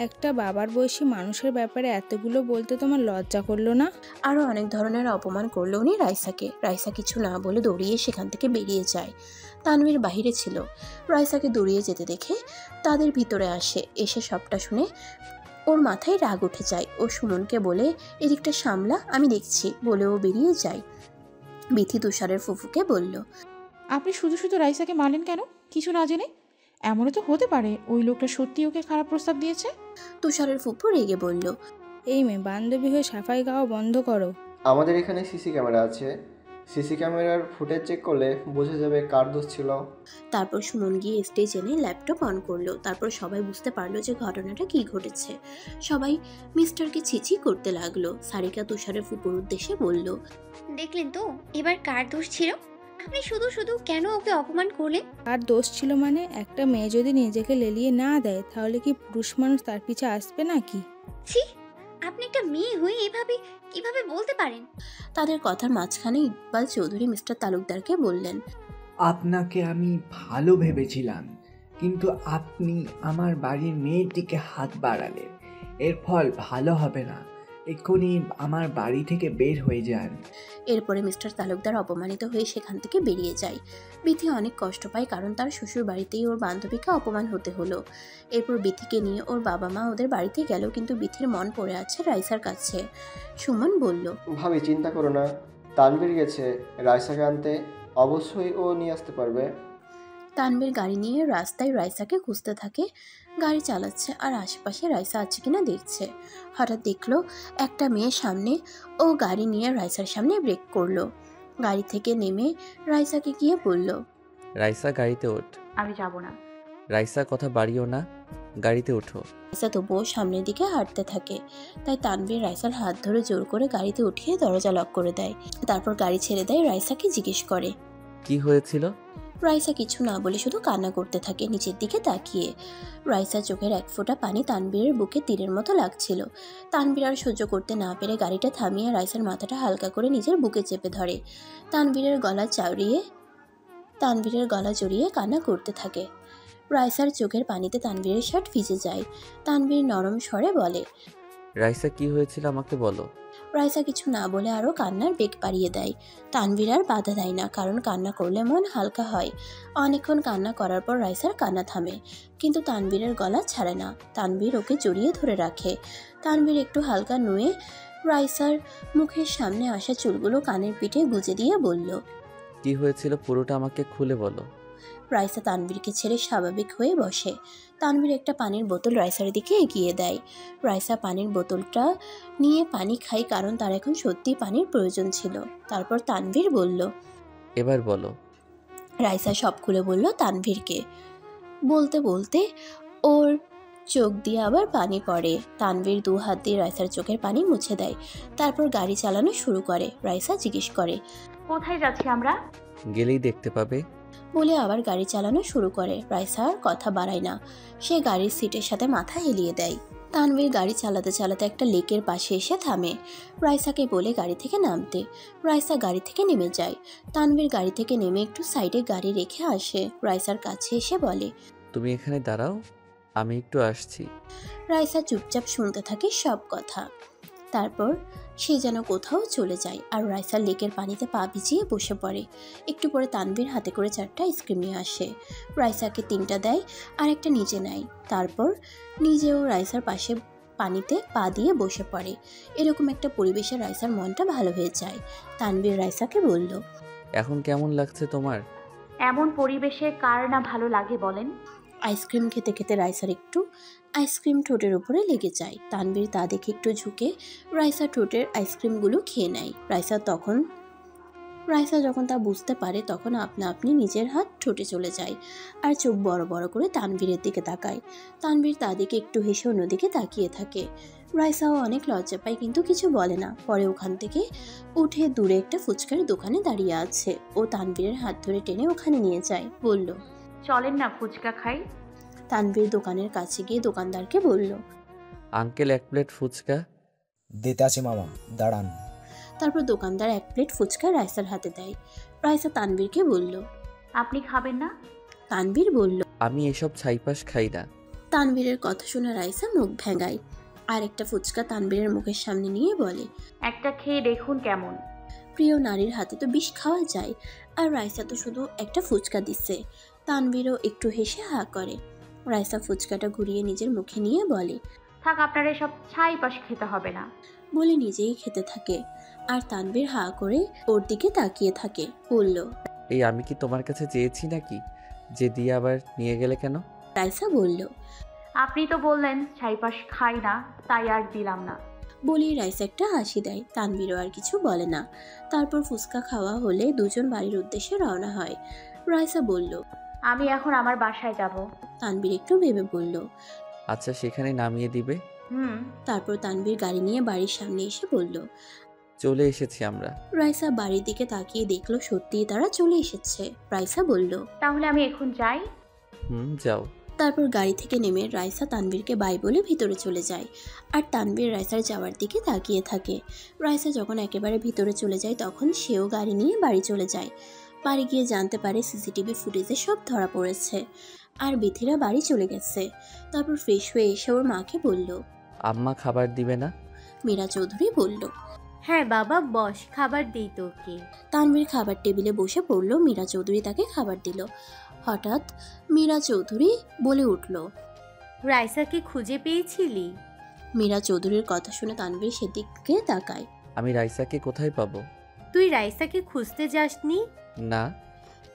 একটা বাবার বয়সী মানুষের ব্যাপারে এতগুলো বলতে তোমার লজ্জা করলো না? আরও অনেক ধরনের অপমান করলো উনি রাইসাকে। রাইসা কিছু না বলে দৌড়িয়ে সেখান থেকে বেরিয়ে যায়। তানভীর বাহিরে ছিল। রাইসাকে দৌড়িয়ে যেতে দেখে তাদের ভিতরে আসে। এসে সবটা শুনে ওর মাথায় রাগ উঠে যায়। ও সুমনকে বলে, এদিকটা সামলা, আমি দেখছি, বলে ও বেরিয়ে যায়। বিথি তুষারের ফুফুকে বলল, আপনি শুধু শুধু রাইসাকে মারলেন কেন কিছু না জেনে? এমনও তো হতে পারে ওই লোকটা সত্যি ওকে খারাপ প্রস্তাব দিয়েছে। তুষারের ফুফু রেগে বলল, এই মেয়ে, বান্ধবী হয়ে সাফাই গাওয়া বন্ধ করো। আমাদের এখানে সিসি ক্যামেরা আছে, সিসি ক্যামেরার ফুটেজ চেক করলে বোঝা যাবে কার দোষ ছিল। তারপর সুমন গিয়ে স্টেজ এনে ল্যাপটপ অন করলো। তারপর সবাই বুঝতে পারলো যে ঘটনাটা কি ঘটেছে। সবাই মিস্টারকে ছিছি করতে লাগলো। সারিকা তুষারের ফুপুর উদ্দেশ্যে বলল, দেখলেন তো এবার কার দোষ ছিল? আপনি শুধু শুধু কেন ওকে অপমান করলেন? কার দোষ ছিল মানে? একটা মেয়ে যদি নিজেকে লেলিয়ে না দেয় তাহলে কি পুরুষ মানুষ তার পিছে আসবে নাকি? ছি, আপনি একটা মেয়ে হয়ে এভাবে কিভাবে বলতে পারেন? তাদের কথার মাঝখানে ইকবাল চৌধুরী মিস্টার তালুকদারকে বললেন, আপনাকে আমি ভালো ভেবেছিলাম, কিন্তু আপনি আমার বাড়ির মেয়েটিকে হাত বাড়ালেন। এর ফল ভালো হবে না। এক্ষুনি আমার বাড়ি থেকে বের হয়ে যান। এরপরে মিস্টার তালুকদার অপমানিত হয়ে সেখান থেকে বেরিয়ে যায়। বিথি অনেক কষ্ট পায়, কারণ তার শ্বশুর বাড়িতেই ওর বান্ধবীকে অপমান হতে হলো। এরপর বিথিকে নিয়ে ওর বাবা মা ওদের বাড়িতে গেল, কিন্তু বিথির মন পড়ে আছে রাইসার কাছে। সুমন বলল, ভাবি চিন্তা করো না, তানভীর গেছে রাইসাকে আনতে, অবশ্যই ও নিয়ে আসতে পারবে। তানভীর গাড়ি নিয়ে রাস্তায় রাইসাকে খুঁজতে থাকে। গাড়ি চালাচ্ছে আর আশেপাশে রাইসা আছে কিনা দেখছে। হঠাৎ দেখলো একটা মেয়ে সামনে। ও গাড়ি নিয়ে রাইসার সামনে ব্রেক করলো। গাড়ি থেকে নেমে রাইসাকে গিয়ে বলল, রাইসা গাড়িতে ওঠ। আমি যাব না। রাইসা কথা বাড়িও না, গাড়িতে ওঠো। রাইসা তবুও সামনের দিকে হাঁটতে থাকে। তাই তানভীর রাইসার হাত ধরে জোর করে গাড়িতে উঠিয়ে দরজা লক করে দেয়। তারপর গাড়ি ছেড়ে দেয়। রাইসাকে জিজ্ঞেস করে, কি হয়েছিল? রাইসা কিছু না বলে শুধু কান্না করতে থাকে নিচের দিকে তাকিয়ে। রাইসার চোখের এক ফোঁটা পানি তানভীরের বুকে তীরের মতো লাগছিল। তানভীর আর সহ্য করতে না পেরে গাড়িটা থামিয়ে রাইসার মাথাটা হালকা করে নিজের বুকে চেপে ধরে। তানভীরের গলা জড়িয়ে কান্না করতে থাকে। রাইসার চোখের পানিতে তানভীরের শার্ট ভিজে যায়। তানভীর নরম স্বরে বলে, রাইসা কি হয়েছিল আমাকে বলো। রাইসা কিছু না বলে আরও কান্নার বেগ বাড়িয়ে দেয়। তানভীর আর বাধা দেয় না, কারণ কান্না করলে মন হালকা হয়। অনেকক্ষণ কান্না করার পর রাইসার কান্না থামে, কিন্তু তানভীরের গলা ছাড়ে না। তানভীর ওকে জড়িয়ে ধরে রাখে। তানভীর একটু হালকা নুয়ে রাইসার মুখের সামনে আসা চুলগুলো কানের পিঠে গুজে দিয়ে বলল, কি হয়েছিল পুরোটা আমাকে খুলে বলো। রাইসা তানভীরকে ছেড়ে স্বাভাবিক হয়ে বসে। তানভীর একটা পানির বোতল রাইসার দিকে এগিয়ে দেয়। রাইসা পানির বোতলটা নিয়ে পানি খায়, কারণ তার এখন সত্যি পানির প্রয়োজন ছিল। তারপর তানভীর বলল, এবার বলো। রাইসা সব খুলে বলল তানভীরকে। বলতে বলতে ওর চোখ দিয়ে আবার পানি পড়ে। তানভীর 2 হাত দিয়ে রাইসার চোখের পানি মুছে দেয়। তারপর গাড়ি চালানো শুরু করে। রাইসা জিজ্ঞেস করে, কোথায় যাচ্ছি আমরা? গেলেই দেখতে পাবে, বলে আবার গাড়ি চালানো শুরু করে। রাইসা আর কথা বাড়ায় না, সে গাড়ির সিটের সাথে মাথা হেলিয়ে দেয়। তানভীর গাড়ি চালাতে চালাতে একটা লেকের পাশে এসে থামে। রাইসাকে বলে গাড়ি থেকে নামতে। রাইসা গাড়ি থেকে নেমে যায়। তানভীর গাড়ি থেকে নেমে একটু সাইডে গাড়ি রেখে আসে। রাইসার কাছে এসে বলে, তুমি এখানে দাঁড়াও, আমি একটু আসছি। রাইসা চুপচাপ শুনতে থাকে সব কথা। তারপর সে যেন কোথাও চলে যায় আর রাইসা লেকের পানিতে পা ভিজিয়ে বসে পড়ে। একটু পরে তানভীর হাতে করে 4টা আইসক্রিম নিয়ে আসে। রাইসাকে 3টা দেয় আর একটা নিজে নেয়। তারপর নিজেও রাইসার পাশে পানিতে পা দিয়ে বসে পড়ে। এরকম একটা পরিবেশে রাইসার মনটা ভালো হয়ে যায়। তানভীর রাইসাকে বলল, এখন কেমন লাগছে তোমার? এমন পরিবেশে কার না ভালো লাগে বলেন? আইসক্রিম খেতে খেতে রাইসার একটু আইসক্রিম ঠোঁটের উপরে লেগে যায়। তানভীর তা দেখে একটু ঝুঁকে রাইসা ঠোঁটের আইসক্রিমগুলো খেয়ে নেয়। রাইসা যখন তা বুঝতে পারে তখন আপনা আপনি নিজের হাত ঠোঁটে চলে যায় আর চোখ বড় বড় করে তানভীরের দিকে তাকায়। তানভীর তা দিকে একটু হেসে অন্যদিকে তাকিয়ে থাকে। রাইসাও অনেক লজ্জা পায় কিন্তু কিছু বলে না। পরে ওখান থেকে উঠে দূরে একটা ফুচকার দোকানে দাঁড়িয়ে আছে। ও তানভীরের হাত ধরে টেনে ওখানে নিয়ে যায়, বলল, চলেন না ফুচকা খাই। তানভীর দোকানের কাছে গিয়ে দোকানদারকে বলল, আঙ্কেল 1 প্লেট ফুচকা। দিতে আছি মামা, দাঁড়ান। তারপর দোকানদার 1 প্লেট ফুচকা রাইসার হাতে দেয়। রাইসা তানভীরকে বলল, আপনি খাবেন না? তানভীর বলল, আমি এসব ছাইপাশ খাই না। তানভীরের কথা শুনে রাইসা মুখ ভেঙায় আর একটা ফুচকা তানভীরের মুখের সামনে নিয়ে বলে, একটা খেয়ে দেখুন কেমন। প্রিয় নারীর হাতে তো বিষ খাওয়া যায় আর রাইসা তো শুধু একটা ফুচকা দিচ্ছে। তানভীরও একটু হেসে হা করে। রাইসা ফুচকাটা ঘুরিয়ে নিজের মুখে নিয়ে বলে, থাক, আপনার এসব ছাই পাশ খেতে হবে না। বলে নিজেই খেতে থাকে আর তানভীর হা করে ওর দিকে তাকিয়ে থাকে। বলল, এই আমি কি তোমার কাছে চেয়েছি নাকি যে দিয়ে আবার নিয়ে গেলে কেন? রাইসা বলল, আপনি তো বললেন ছাই পাশ খাই না, তাই আর দিলাম না। বলেই রাইসা একটা হাসি দেয়। তানভীরও আর কিছু বলে না। তারপর ফুচকা খাওয়া হলে দুজন বাড়ির উদ্দেশ্যে রওনা হয়। রাইসা বলল, আমি এখন আমার বাসায় যাব। তানভীর একটু ভেবে বলল, আচ্ছা, সেখানে নামিয়ে দিবে? তারপর তানভীর গাড়ি নিয়ে বাড়ির সামনে এসে বলল, চলে এসেছি আমরা। রাইসা বাড়ির দিকে তাকিয়ে দেখলো সত্যিই তারা চলে এসেছে। রাইসা বলল, তাহলে আমি এখন যাই? যাও। তারপর গাড়ি থেকে নেমে রাইসা তানভীরকে বাই বলে ভিতরে চলে যায় আর তানভীর রাইসার যাওয়ার দিকে তাকিয়ে থাকে। রাইসা যখন একেবারে ভিতরে চলে যায় তখন সেও গাড়ি নিয়ে বাড়ি চলে যায়। বাড়ি গিয়ে জানতে পারে সিসিটিভি ফুটেজে সব ধরা পড়েছে আর বিথিরা বাড়ি চলে গেছে। তারপর ফ্রেশ হয়ে এসে ওর মাকে বলল, আম্মা খাবার দিবে না? মীরা চৌধুরী বলল, হ্যাঁ বাবা বস, খাবার দিই তোকে। তানভীর খাবার টেবিলে বসে পড়ল। মীরা চৌধুরী তাকে খাবার দিল। হঠাৎ মীরা চৌধুরী বলে উঠল, রাইসাকে খুঁজে পেয়েছিলি? মীরা চৌধুরীর কথা শুনে তানভীর সেদিকে তাকায়। আমি রাইসাকে কোথায় পাবো? তুই রাইসাকে খুঁজতে যাসনি? না,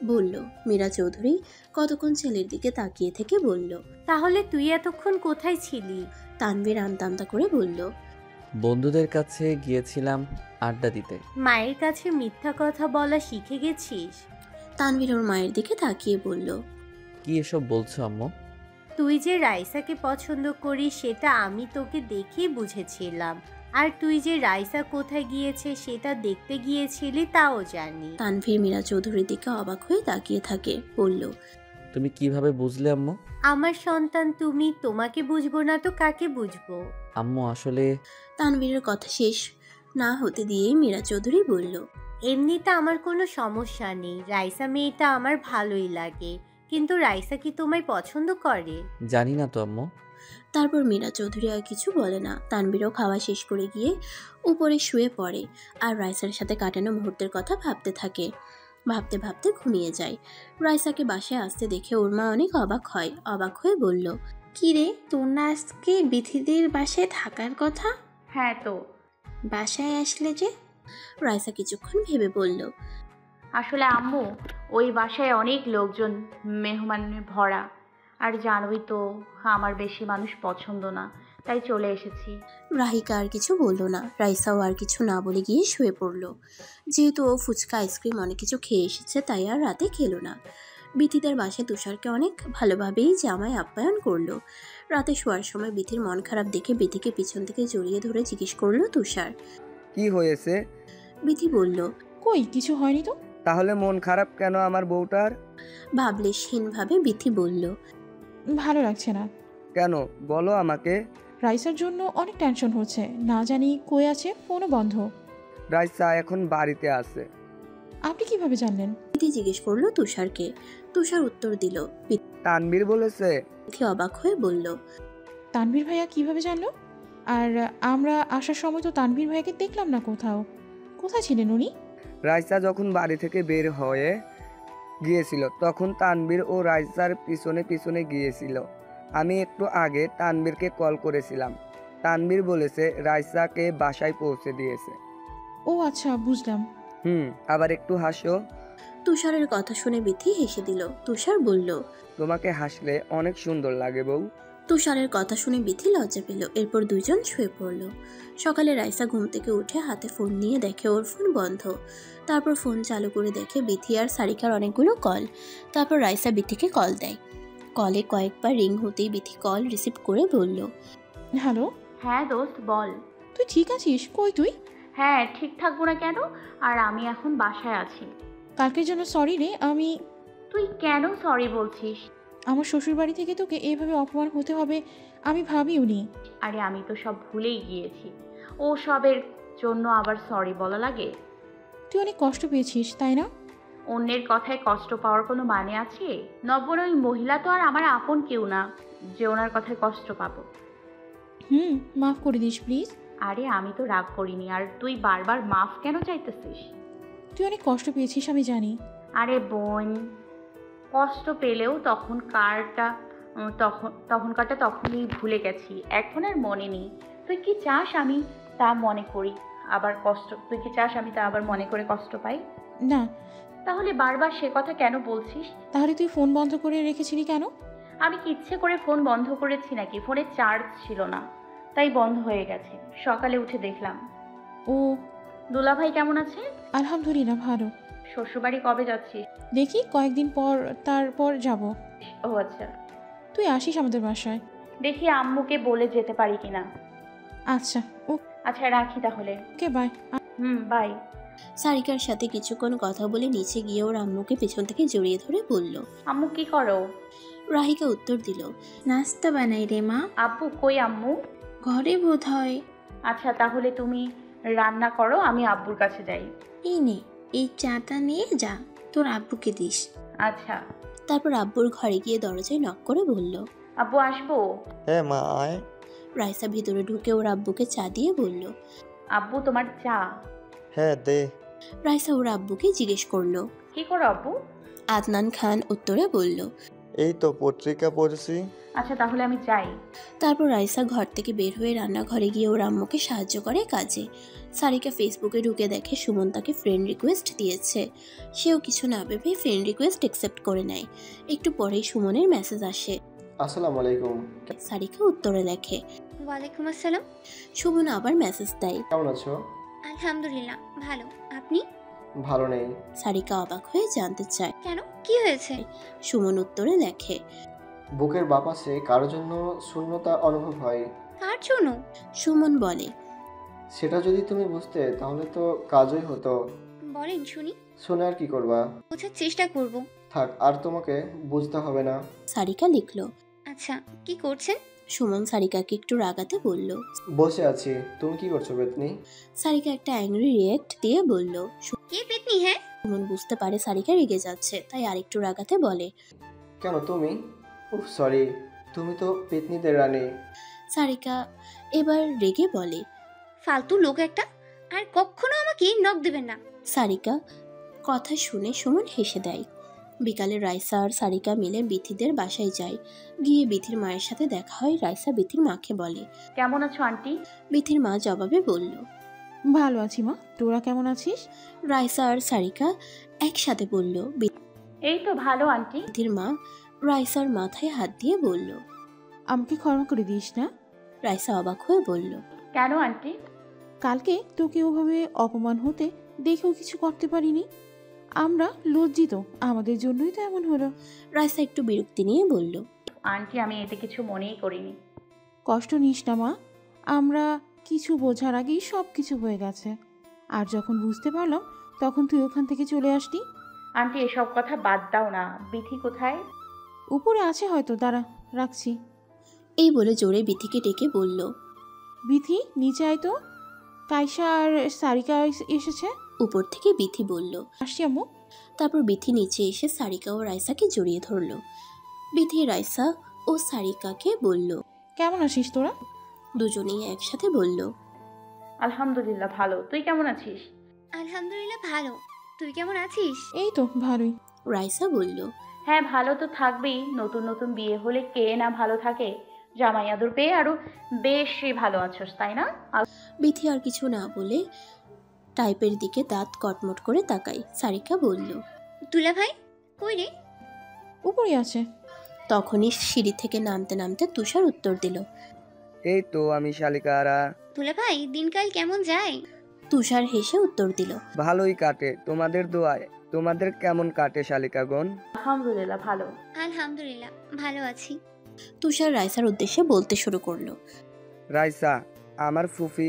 বলল মীরা চৌধুরী কতক্ষণ ছেলের দিকে তাকিয়ে থেকে বলল, তাহলে তুই এতক্ষণ কোথায় ছিলি? তানভীর আমতা আমতা করে বলল, বন্ধুদের কাছে গিয়েছিলাম আড্ডা দিতে। মায়ের কাছে মিথ্যা কথা বলা শিখে গেছিস? তানভীর ওর মায়ের দিকে তাকিয়ে বলল, কি এসব বলছো আম্মু? তুই যে রাইসাকে পছন্দ করিস সেটা আমি তোকে দেখেই বুঝেছিলাম, আর তুই যে রাইসা কোথায় গিয়েছে সেটা দেখতে গিয়েছিলি তাও জানি। তানভীর মীরা চৌধুরীর দিকে অবাক হয়ে তাকিয়ে থাকে। বলল, তুমি কিভাবে বুঝলে আম্মু? আমার সন্তান তুমি, তোমাকে বুঝবো না তো কাকে বুঝবো? আম্মু আসলে। তানভীরের কথা শেষ না হতে দিয়েই মীরা চৌধুরী বলল, এমনিতে আমার কোনো সমস্যা নেই, রাইসা মেয়েটা আমার ভালোই লাগে, কিন্তু রাইসা কি তোমায় পছন্দ করে? জানি না তো আম্মু। তারপর মীরা চৌধুরী আর কিছু বলে না। তানভীরও খাওয়া শেষ করে গিয়ে উপরে শুয়ে পড়ে আর রাইসার সাথে কাটানো মুহূর্তের কথা ভাবতে থাকে। ভাবতে ভাবতে ঘুমিয়ে যায়। রাইসাকে বাসায় আসতে দেখে ওর মা অনেক অবাক হয়। অবাক হয়ে বলল, কি রে, তোর না আজকে বিথিদের বাসায় থাকার কথা? হ্যাঁ তো। বাসায় আসলে যে? রাইসা কিছুক্ষণ ভেবে বলল, আসলে আম্মু, ওই বাসায় অনেক লোকজন, মেহমানে ভরা, আর জানোই তো আমার বেশি মানুষ পছন্দ না, তাই চলে এসেছি। রাহিকা আর কিছু বলল না। রাইসাও আর কিছু না বলে গিয়ে শুয়ে পড়ল। যেহেতু ও ফুচকা আইসক্রিম অনেক কিছু খেয়ে এসেছে তাই আর রাতে খেলো না। বিথিদের বাসায় তুষারকে অনেক ভালোভাবেই জামাই আপ্যায়ন করলো। রাতে শোয়ার সময় বিথির মন খারাপ দেখে বিথিকে পিছন থেকে জড়িয়ে ধরে জিজ্ঞেস করলো তুষার, কি হয়েছে? বিথি বলল, কই কিছু হয়নি তো। তাহলে মন খারাপ কেন আমার বউটার? ভাবলেশহীনভাবে বিথি বলল, ভালো লাগছে না। কেন বলো আমাকে। রাইসার জন্য অনেক টেনশন হচ্ছে, না জানি কই আছে, ফোনও বন্ধ। রাইসা এখন বাড়িতে আছে। আপনি কিভাবে জানলেন? বিথি জিজ্ঞেস করলো তুষারকে। তুষার উত্তর দিল। তানবীর বলেছে। বিথি অবাক হয়ে বলল, তানভীর ভাইয়া কিভাবে জানলো? আর আমরা আসার সময় তো তানভীর ভাইয়াকে দেখলাম না কোথাও। কোথায় ছিলেন উনি? রাইসা যখন বাড়ি থেকে বের হয়ে গিয়েছিল তখন তানবীর ও রাইসার পিছনে পিছনে গিয়েছিল। আমি একটু আগে তানবীরকে কল করেছিলাম। তানবীর বলেছে রাইসাকে বাসায় পৌঁছে দিয়েছে। ও আচ্ছা, বুঝলাম। আবার একটু হাসো। তুষারের কথা শুনে বিথি হেসে দিল। তুষার বলল, তোমাকে হাসলে অনেক সুন্দর লাগে বউ। তুষারের কথা শুনে বিথি লজ্জা পেল। এরপর দুইজন শুয়ে পড়ল। সকালে রাইসা ঘুম থেকে উঠে হাতে ফোন নিয়ে দেখে ওর ফোন বন্ধ। তারপর ফোন চালু করে দেখে বিথি আর সারিকার অনেকগুলো কল। তারপর রাইসা বিথিকে কল দেয়। কলে কয়েকবার রিং হতেই বিথি কল রিসিভ করে বলল, হ্যালো। হ্যাঁ দোস্ত বল। তুই ঠিক আছিস? কই তুই? হ্যাঁ ঠিক থাকবো না কেন, আর আমি এখন বাসায় আছি। কালকের জন্য সরি রে। তুই কেন সরি বলছিস? আমার শ্বশুর বাড়ি থেকে তোকে এইভাবে অপমান হতে হবে আমি ভাবিওনি। আরে আমি তো সব ভুলেই গিয়েছি। ও সবের জন্য আবার সরি বলা লাগে? তুই অনেক কষ্ট পেয়েছিস তাই না? অন্যের কথায় কষ্ট পাওয়ার কোনো মানে আছে? নব্বর ওই মহিলা তো আর আমার আপন কেউ না যে ওনার কথায় কষ্ট পাবো। মাফ করে দিস প্লিজ। আরে আমি তো রাগ করিনি, আর তুই বারবার মাফ কেন চাইতেছিস? তুই অনেক কষ্ট পেয়েছিস আমি জানি। আরে বোন, কষ্ট পেলেও তখনকারটা তখনই ভুলে গেছি, এখন আর মনে নেই। তুই কি চাস আমি তা মনে করি আবার মনে করে কষ্ট পাই? না। তাহলে বারবার সে কথা কেন বলছিস? তাহলে তুই ফোন বন্ধ করে রেখেছিলি কেন? আমি কি ইচ্ছে করে ফোন বন্ধ করেছি নাকি? ফোনে চার্জ ছিল না, তাই বন্ধ হয়ে গেছে। সকালে উঠে দেখলাম। ও, দুলাভাই কেমন আছে? আলহামদুলিল্লাহ ভালো। শ্বশুরবাড়ি কবে যাচ্ছিস? দেখি কয়েকদিন পর, তারপর যাব। ও আচ্ছা। তুই আসিস আমাদের বাসায়। দেখি আম্মুকে বলে যেতে পারি কিনা। আচ্ছা। ও আচ্ছা রাখি তাহলে। Okay bye. বাই। সারিকার সাথে কিছুক্ষণ কথা বলে নিচে গিয়ে ওর আম্মুকে পেছন থেকে জড়িয়ে ধরে বলল, আম্মু কি করো? রাহিকা উত্তর দিল, নাস্তা বানাই রে মা। আব্বু কই? আম্মু ঘরে বোধ হয়। আচ্ছা তাহলে তুমি রান্না করো, আমি আব্বুর কাছে যাই। এই নে, এই চাটা নিয়ে যা, তোর আব্বুকে দিস। আচ্ছা। তারপর আব্বুর ঘরে গিয়ে দরজায় নক করে বলল, আব্বু আসবো? হ্যাঁ মা আয়। রাইসা ভিতরে ঢুকে ওর আব্বুকে চা দিয়ে বলল, আব্বু তোমার চা। হ্যাঁ দে। রাইসা ওর আব্বুকে জিজ্ঞেস করলো, কি করো আব্বু? আদনান খান উত্তরে বলল, এই তো পত্রিকা পড়ছি। আচ্ছা তাহলে আমি যাই। তারপর রাইসা ঘর থেকে বের হয়ে রান্নাঘরে গিয়ে ওর আম্মুকে সাহায্য করে কাজে। সারিকা ফেসবুকে ঢুকে দেখে সুমন তাকে ফ্রেন্ড রিকোয়েস্ট দিয়েছে। সেও কিছু না ভেবে ফ্রেন্ড রিকোয়েস্ট অ্যাকসেপ্ট করে নেয়। একটু পরেই সুমনের মেসেজ আসে। আসসালামু আলাইকুম। সারিকা উত্তরে লেখে, ওয়ালাইকুম আসসালাম। সুমন আবার মেসেজ দেয়, কেমন আছো? আলহামদুলিল্লাহ ভালো, আপনি? ভালো নেই। সারিকা অবাক হয়ে জানতে চায়, কেন, কি হয়েছে? সুমন উত্তরে লেখে, বুকের বাপাসে কারোর জন্য শূন্যতা অনুভব হয়। কার জন্য? সুমন বলে, সেটা যদি তুমি বুঝতে তাহলে তো কাজই হতো। বলেন শুনি। শুনে আর কি করবা? বোঝার চেষ্টা করব। থাক, আর তোমাকে বুঝতে হবে না। সারিকা লিখলো, আচ্ছা কি করছেন? সুমন সারিকাকে একটু রাগাতে বলল, বসে আছি। তুমি কি করছো বেতনি? সারিকা একটা অ্যাংরি রিয়েক্ট দিয়ে বলল। কে পেতনি? হ্যাঁ। সুমন বুঝতে পারে সারিকা রেগে যাচ্ছে, তাই আরেকটু রাগাতে বলে, কেন তুমি? উফ সরি, তুমি তো পেতনিদের রানী। সারিকা এবার রেগে বলে, ফালতু লোক একটা, আর কখনো আমাকে নক দেবেন না। সারিকা কথা শুনে সুমন হেসে দেয়। বিকালে রাইসা আর সারিকা মিলে বিথিদের বাসায় যায়। গিয়ে বিথির মায়ের সাথে দেখা হয়। রাইসা বিথির মাকে বলে, কেমন আছো আন্টি? বিথির মা জবাবে বলল, ভালো আছি মা, তোরা কেমন আছিস? রাইসা আর সারিকা একসাথে বলল। এই তো ভালো আন্টি। বিথির মা রাইসার মাথায় হাত দিয়ে বলল, আমাকে ক্ষমা করে দিস না। রাইসা অবাক হয়ে বলল, কেন আন্টি? কালকে তোকে ওভাবে অপমান হতে দেখেও কিছু করতে পারিনি, আমরা লজ্জিত, আমাদের জন্যই তো এমন হলো। রাইসা একটু বিরক্তি নিয়ে বলল, আন্টি আমি এতে কিছু মনেই করিনি। কষ্ট নিস না মা, আমরা কিছু বোঝার আগেই সব কিছু হয়ে গেছে, আর যখন বুঝতে পারলাম তখন তুই ওখান থেকে চলে আসলি। আন্টি এসব কথা বাদ দাও না। বিথি কোথায়? উপরে আছে হয়তো, দাঁড়া রাখছি। এই বলে জোরে বিথিকে ডেকে বলল, বিথি নিচে আয় তো, কাইসা আর সারিকা এসেছে। উপর থেকে বিথি বলল, আসছি আম্মু। তারপর বিথি নিচে এসে সারিকা ও রাইসাকে জড়িয়ে ধরল। বিথি রাইসা ও সারিকাকে বলল, কেমন আছিস তোরা? দুজনেই একসাথে বলল, আলহামদুলিল্লাহ ভালো। তুই কেমন আছিস? আলহামদুলিল্লাহ ভালো। তুই কেমন আছিস? এই তো ভালোই। রাইসা বলল, হ্যাঁ ভালো তো থাকবেই। নতুন নতুন বিয়ে হলে কে না ভালো থাকে। জামাই আদর পেয়ে আরো বেশি ভালো আছোস, তাই না? বিথি আর কিছু না বলে টাইপের দিকে দাঁত কটমট করে তাকাই। সারিকা বলল, দুলা ভাই কই রে? উপরে আছে। তখনই সিঁড়ি থেকে নামতে নামতে তুষার উত্তর দিল, এই তো আমি শালিকারা। দুলা ভাই দিনকাল কেমন যায়? তুষার হেসে উত্তর দিল, ভালোই কাটে তোমাদের দোয়ায়। তোমাদের কেমন কাটে শালিকাগণ? আলহামদুলিল্লাহ ভালো। আলহামদুলিল্লাহ ভালো আছি। তুষার রাইসার উদ্দেশ্যে বলতে শুরু করলো, রাইসা আমার ফুফি,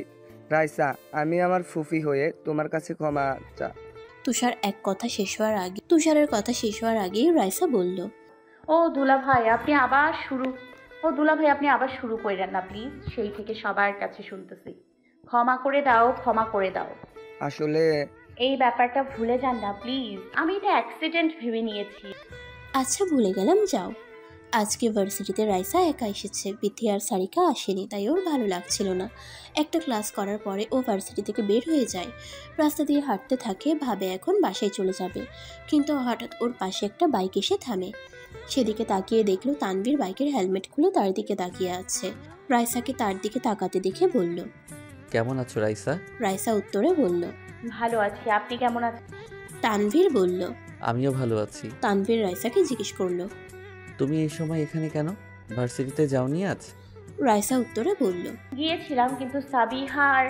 রাইসা আমি আমার ফুফি হয়ে তোমার কাছে ক্ষমা চা। তুষারের কথা শেষ হওয়ার আগেই রাইসা বলল, ও দুলা ভাই আপনি আবার শুরু করেন না প্লিজ। সেই থেকে সবার কাছে শুনতেছি ক্ষমা করে দাও, ক্ষমা করে দাও। আসলে এই ব্যাপারটা ভুলে যান না প্লিজ। আমি এটা অ্যাক্সিডেন্ট ভেবে নিয়েছি। আচ্ছা ভুলে গেলাম, যাও। আজকে ভার্সিটিতে রাইসা একা এসেছে, বিথি আর সারিকা আসেনি, তাই ওর ভালো লাগছিল না। একটা ক্লাস করার পরে ও ভার্সিটি থেকে বের হয়ে যায়, রাস্তা দিয়ে হাঁটতে থাকে, ভাবে এখন বাসায় চলে যাবে। কিন্তু হঠাৎ ওর পাশে একটা বাইক এসে থামে। সেদিকে তাকিয়ে দেখলো তানভীর বাইকের হেলমেট খুলে তার দিকে তাকিয়ে আছে। রাইসাকে তার দিকে তাকাতে দেখে বলল, কেমন আছো রাইসা? রাইসা উত্তরে বলল, ভালো আছি। আপনি কেমন আছেন? তানভীর বলল, আমিও ভালো আছি। তানভীর রাইসাকে জিজ্ঞেস করলো, তুমি এই সময় এখানে কেন? ভার্সিটিতে যাওনি আজ? রাইসা উত্তরে বলল, গিয়েছিলাম কিন্তু সাবিহা আর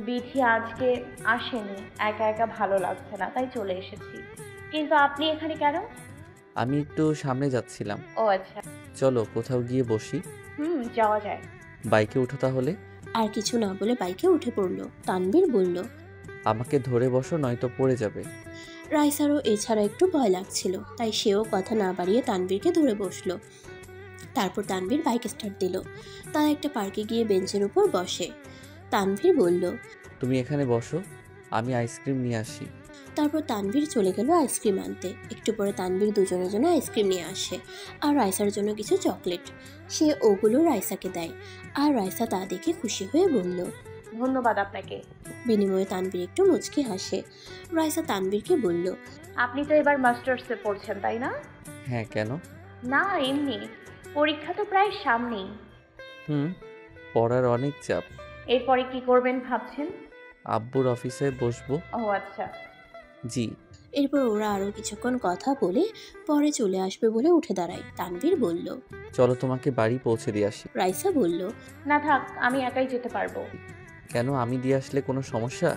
বিথি আজকে আসেনি। একা একা ভালো লাগছে না, তাই চলে এসেছি। কিন্তু আপনি এখানে কেন? আমি একটু সামনে যাচ্ছিলাম। ও আচ্ছা। চলো কোথাও গিয়ে বসি। যাওয়া যায়। বাইকে উঠো তাহলে। আর কিছু না বলে বাইকে উঠে পড়লো। তানভীর বলল, আমাকে ধরে বসো নয়তো পড়ে যাবে। রাইসারও এছাড়া একটু ভয় লাগছিল, তাই সেও কথা না বাড়িয়ে তানভীরকে ধরে বসলো। তারপর তানভীর বাইক স্টার্ট দিল। তারা একটা পার্কে গিয়ে বেঞ্চের উপর বসে। তানভীর বলল, তুমি এখানে বসো, আমি আইসক্রিম নিয়ে আসি। তারপর তানভীর চলে গেল আইসক্রিম আনতে। একটু পরে তানভীর দুজনের জন্য আইসক্রিম নিয়ে আসে আর রাইসার জন্য কিছু চকলেট। সে ওগুলো রাইসাকে দেয় আর রাইসা তা দেখে খুশি হয়ে বলল, ধন্যবাদ আপনাকে। বিনিময়ে তানভীর একটু মুচকি হাসে। রাইসা তানভীরকে বলল, আপনি তো এবার মাস্টার্সে পড়ছেন তাই না? হ্যাঁ কেন? না এমনি, পরীক্ষা তো প্রায় সামনেই। পড়ার অনেক চাপ। এরপরে কি করবেন ভাবছেন? আব্বুর অফিসে বসবো। ও আচ্ছা। জি। এরপর ওরা আরো কিছুক্ষণ কথা বলে পরে চলে আসবে বলে উঠে দাঁড়ায়। তানভীর বলল, চলো তোমাকে বাড়ি পৌঁছে দিয়ে আসি। রাইসা বলল, না থাক, আমি একাই যেতে পারবো। কেন, আমি দিয়ে আসলে কোনো সমস্যা?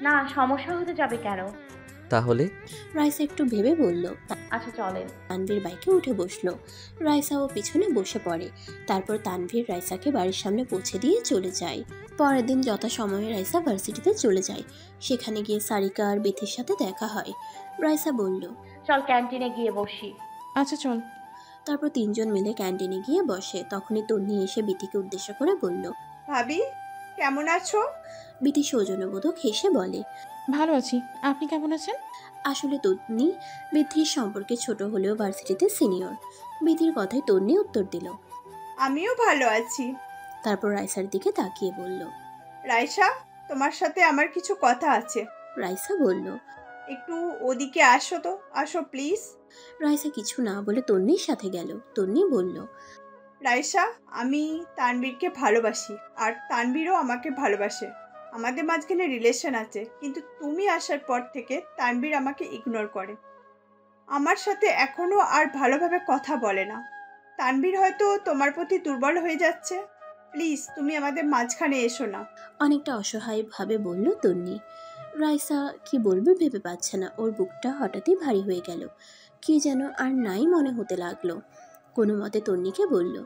না, সমস্যা হতে যাবে কেন? তাহলে? রাইসা একটু ভেবে বলল, আচ্ছা চলেন। তানভীর বাইকে উঠে বসলো। রাইসাও পিছনে বসে পড়ে। তারপর তানভীর রাইসাকে বাড়ির সামনে পৌঁছে দিয়ে চলে যায়। পরের দিন যথাসময়ে রাইসা ভার্সিটিতে চলে যায়। সেখানে গিয়ে সারিকা আর বিথির সাথে দেখা হয়। রাইসা বলল, চল ক্যান্টিনে গিয়ে বসি। আচ্ছা চল। তারপর তিনজন মিলে ক্যান্টিনে গিয়ে বসে। তখনই তন্নি এসে বিথিকে উদ্দেশ্য করে বলল, ভাবি কেমন আছো? বিথি সৌজন্যবোধক হেসে বলে, ভালো আছি। আপনি কেমন আছেন? আসলে তন্নি বিথির সম্পর্কে ছোট হলেও ভার্সিটিতে সিনিয়র। বিথির কথায় তন্নি উত্তর দিল, আমিও ভালো আছি। তারপর রাইসার দিকে তাকিয়ে বলল, রাইসা তোমার সাথে আমার কিছু কথা আছে। রাইসা বলল, একটু ওদিকে আসো তো, আসো প্লিজ। রাইসা কিছু না বলে তন্নির সাথে গেল। তন্নি বলল, রাইসা আমি তানবীরকে ভালোবাসি আর তানবীরও আমাকে ভালোবাসে। আমাদের মাঝখানে রিলেশন আছে, কিন্তু তুমি আসার পর থেকে তানবীর আমাকে ইগনোর করে। আমার সাথে এখনও আর ভালোভাবে কথা বলে না। তানবীর হয়তো তোমার প্রতি দুর্বল হয়ে যাচ্ছে। প্লিজ তুমি আমাদের মাঝখানে এসো না। অনেকটা অসহায়ভাবে বলল তন্নি। রাইসা কি বলবে ভেবে পাচ্ছে না। ওর বুকটা হঠাৎই ভারী হয়ে গেল। কি যেন আর নাই মনে হতে লাগলো। কোনো মতে তন্নিকে বলল,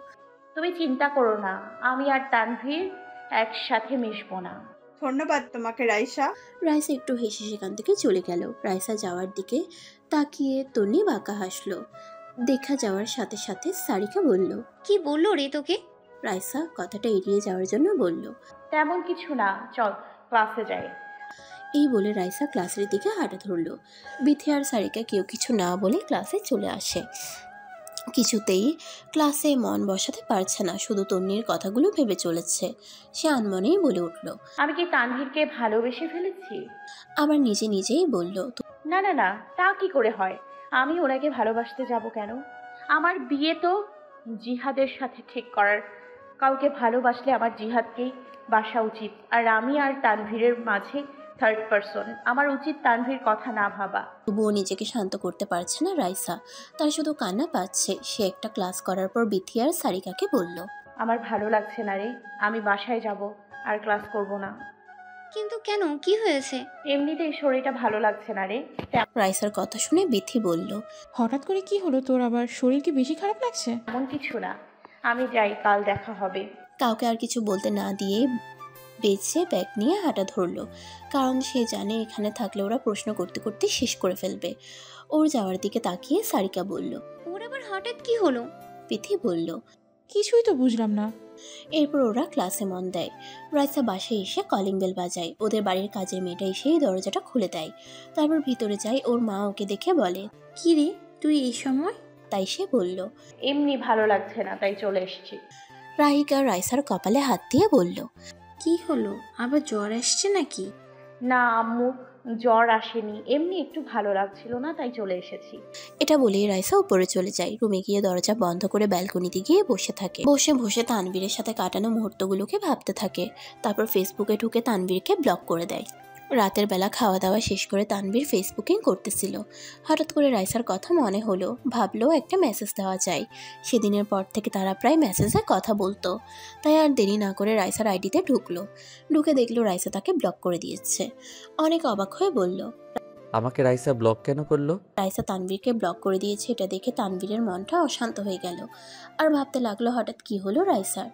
তুমি চিন্তা করো না, আমি আর তানভীর একসাথে মিশবো না। ধন্যবাদ তোমাকে রাইসা। রাইসা একটু হেসে সেখান থেকে চলে গেল। রাইসা যাওয়ার দিকে তাকিয়ে তন্নি বাঁকা হাসলো। দেখা যাওয়ার সাথে সাথে সারিকা বলল, কি বললো রে তোকে? রাইসা কথাটা এড়িয়ে যাওয়ার জন্য বলল, তেমন কিছু না, চল ক্লাসে যাই। এই বলে রাইসা ক্লাসের দিকে হাঁটা ধরল। বিথি আর সারিকা কেউ কিছু না বলে ক্লাসে চলে আসে। কিছুতেই ক্লাসে মন বসাতে পারছে না, শুধু তন্নির কথাগুলো ভেবে চলেছে। সে আনমনেই বলে উঠল, আমি কি তানভীরকে ভালোবেসে ফেলেছি? আবার নিজে নিজেই বলল, না না না, তা কি করে হয়? আমি ওনাকে ভালোবাসতে যাব কেন? আমার বিয়ে তো জিহাদের সাথে ঠিক করার। কাউকে ভালোবাসলে আমার জিহাদকেই বাসা উচিত, আর আমি আর তানভীরের মাঝে থার্ড পারসন। আমার উচিত তানভীর কথা না ভাবা। তবুও নিজেকে শান্ত করতে পারছে না রাইসা, তার শুধু কান্না পাচ্ছে। সে একটা ক্লাস করার পর বিথি আর সারিকাকে বলল, আমার ভালো লাগছে না রে, আমি বাসায় যাব, আর ক্লাস করব না। কিন্তু কেন, কি হয়েছে? এমনিতেই শরীরটা ভালো লাগছে না রে। রাইসার কথা শুনে বিথি বলল, হঠাৎ করে কি হলো তোর, আবার শরীর কি বেশি খারাপ লাগছে? এমন কিছু না, আমি যাই, কাল দেখা হবে। কাউকে আর কিছু বলতে না দিয়ে বেঁচে ব্যাগ নিয়ে হাঁটা ধরলো, কারণ সে জানে এখানে থাকলে ওরা প্রশ্ন করতে করতে শেষ করে ফেলবে। ওর যাওয়ার দিকে তাকিয়ে সারিকা বলল, ওর আবার হঠাৎ কি হলো? বিথি বলল, কিছুই তো বুঝলাম না। এরপর ওরা ক্লাসে মন দেয়। রাইসা বাসায় এসে কলিং বেল বাজায়। ওদের বাড়ির কাজের মেয়েটা এসেই দরজাটা খুলে দেয়। তারপর ভিতরে যায়। ওর মা ওকে দেখে বলে, কি রে তুই এই সময়? তাই সে বলল, এমনি ভালো লাগছে না, তাই চলে এসেছি। রাহিকা রাইসার কপালে হাত দিয়ে বলল, কি হলো, আবার জ্বর আসছে নাকি? না আম্মু, জ্বর আসেনি, এমনি একটু ভালো লাগছিল না, তাই চলে এসেছি। এটা বলেই রাইসা উপরে চলে যায়। রুমে গিয়ে দরজা বন্ধ করে ব্যালকনিতে গিয়ে বসে থাকে। বসে বসে তানভীরের সাথে কাটানো মুহূর্তগুলোকে ভাবতে থাকে। তারপর ফেসবুকে ঢুকে তানভীরকে ব্লক করে দেয়। রাতের বেলা খাওয়া দাওয়া শেষ করে তানভীর ফেসবুকিং করতেছিল। হঠাৎ করে রাইসার কথা মনে হলো, ভাবলো একটা মেসেজ দেওয়া যায়। সেদিনের পর থেকে তারা প্রায় মেসেজে কথা বলতো। তাই আর দেরি না করে রাইসার আইডিতে ঢুকলো। ঢুকে দেখলো রাইসা তাকে ব্লক করে দিয়েছে। অনেক অবাক হয়ে বলল, আমাকে রাইসা ব্লক কেন করলো? রাইসা তানভীরকে ব্লক করে দিয়েছে। এটা দেখে তানভীরের মনটা অশান্ত হয়ে গেল। আর ভাবতে লাগলো হঠাৎ কি হলো রাইসার।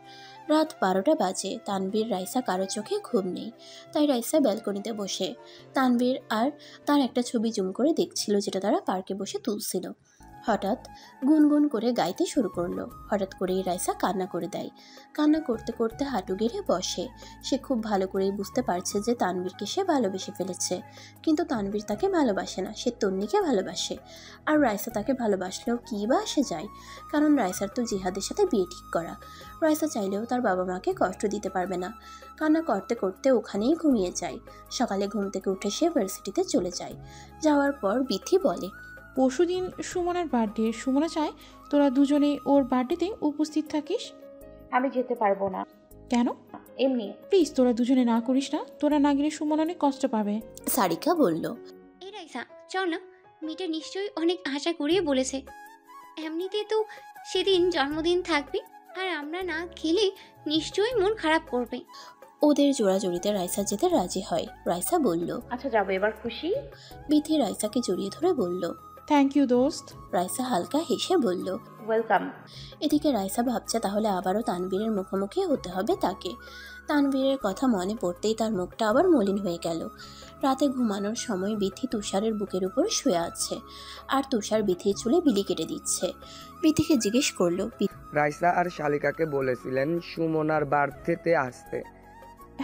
রাত 12টা বাজে। তানভীর রাইসা কারো চোখে ঘুম নেই। তাই রাইসা ব্যালকনিতে বসে তানভীর আর তার একটা ছবি জুম করে দেখছিল, যেটা তারা পার্কে বসে তুলছিল। হঠাৎ গুনগুন করে গাইতে শুরু করলো। হঠাৎ করেই রাইসা কান্না করে দেয়। কান্না করতে করতে হাঁটু গেড়ে বসে। সে খুব ভালো করেই বুঝতে পারছে যে তানভীরকে সে ভালোবেসে ফেলেছে। কিন্তু তানভীর তাকে ভালোবাসে না, সে তন্নিকে ভালোবাসে। আর রাইসা তাকে ভালোবাসলেও কী বা আসে যায়, কারণ রাইসার তো জিহাদের সাথে বিয়ে ঠিক করা। রাইসা চাইলেও তার বাবা মাকে কষ্ট দিতে পারবে না। কান্না করতে করতে ওখানেই ঘুমিয়ে যায়। সকালে ঘুম থেকে উঠে সে ভার্সিটিতে চলে যায়। যাওয়ার পর বিথি বলে, পরশুদিন সুমনার বার্থডে, সুমনা চায় তোরা দুজনে ওর বার্থডেতে উপস্থিত থাকিস। আমি যেতে পারবো না। কেন? এমনি। প্লিজ তোরা দুজনে না করিস না, তোরা না গেলে সুমন অনেক কষ্ট পাবে। সারিকা বলল, এই রাইসা চল না, মেয়েটা নিশ্চয়ই অনেক আশা করিয়ে বলেছে। এমনিতে তো সেদিন জন্মদিন থাকবে, আর আমরা না খেলে নিশ্চয়ই মন খারাপ করবে। ওদের জোড়াজড়িতে রাইসা যেতে রাজি হয়। রাইসা বলল, আচ্ছা যাবো, এবার খুশি? বিথি রাইসাকে জড়িয়ে ধরে বলল, থ্যাংক ইউ দোস্ত। রাইসা হালকা হেসে বলল, ওয়েলকাম। এদিকে রাইসা ভাবছে তাহলে আবারও তানভীরের মুখোমুখি হতে হবে তাকে। তানভীরের কথা মনে পড়তেই তার মুখটা আবার মলিন হয়ে গেল। রাতে ঘুমানোর সময় বিথি তুষারের বুকের উপর শুয়ে আছে, আর তুষার বিথির চুলে বিলি কেটে দিচ্ছে। বিথিকে জিজ্ঞেস করলো, রাইসা আর শালিকাকে বলেছিলেন সুমনার বার্থডেতে আসতে?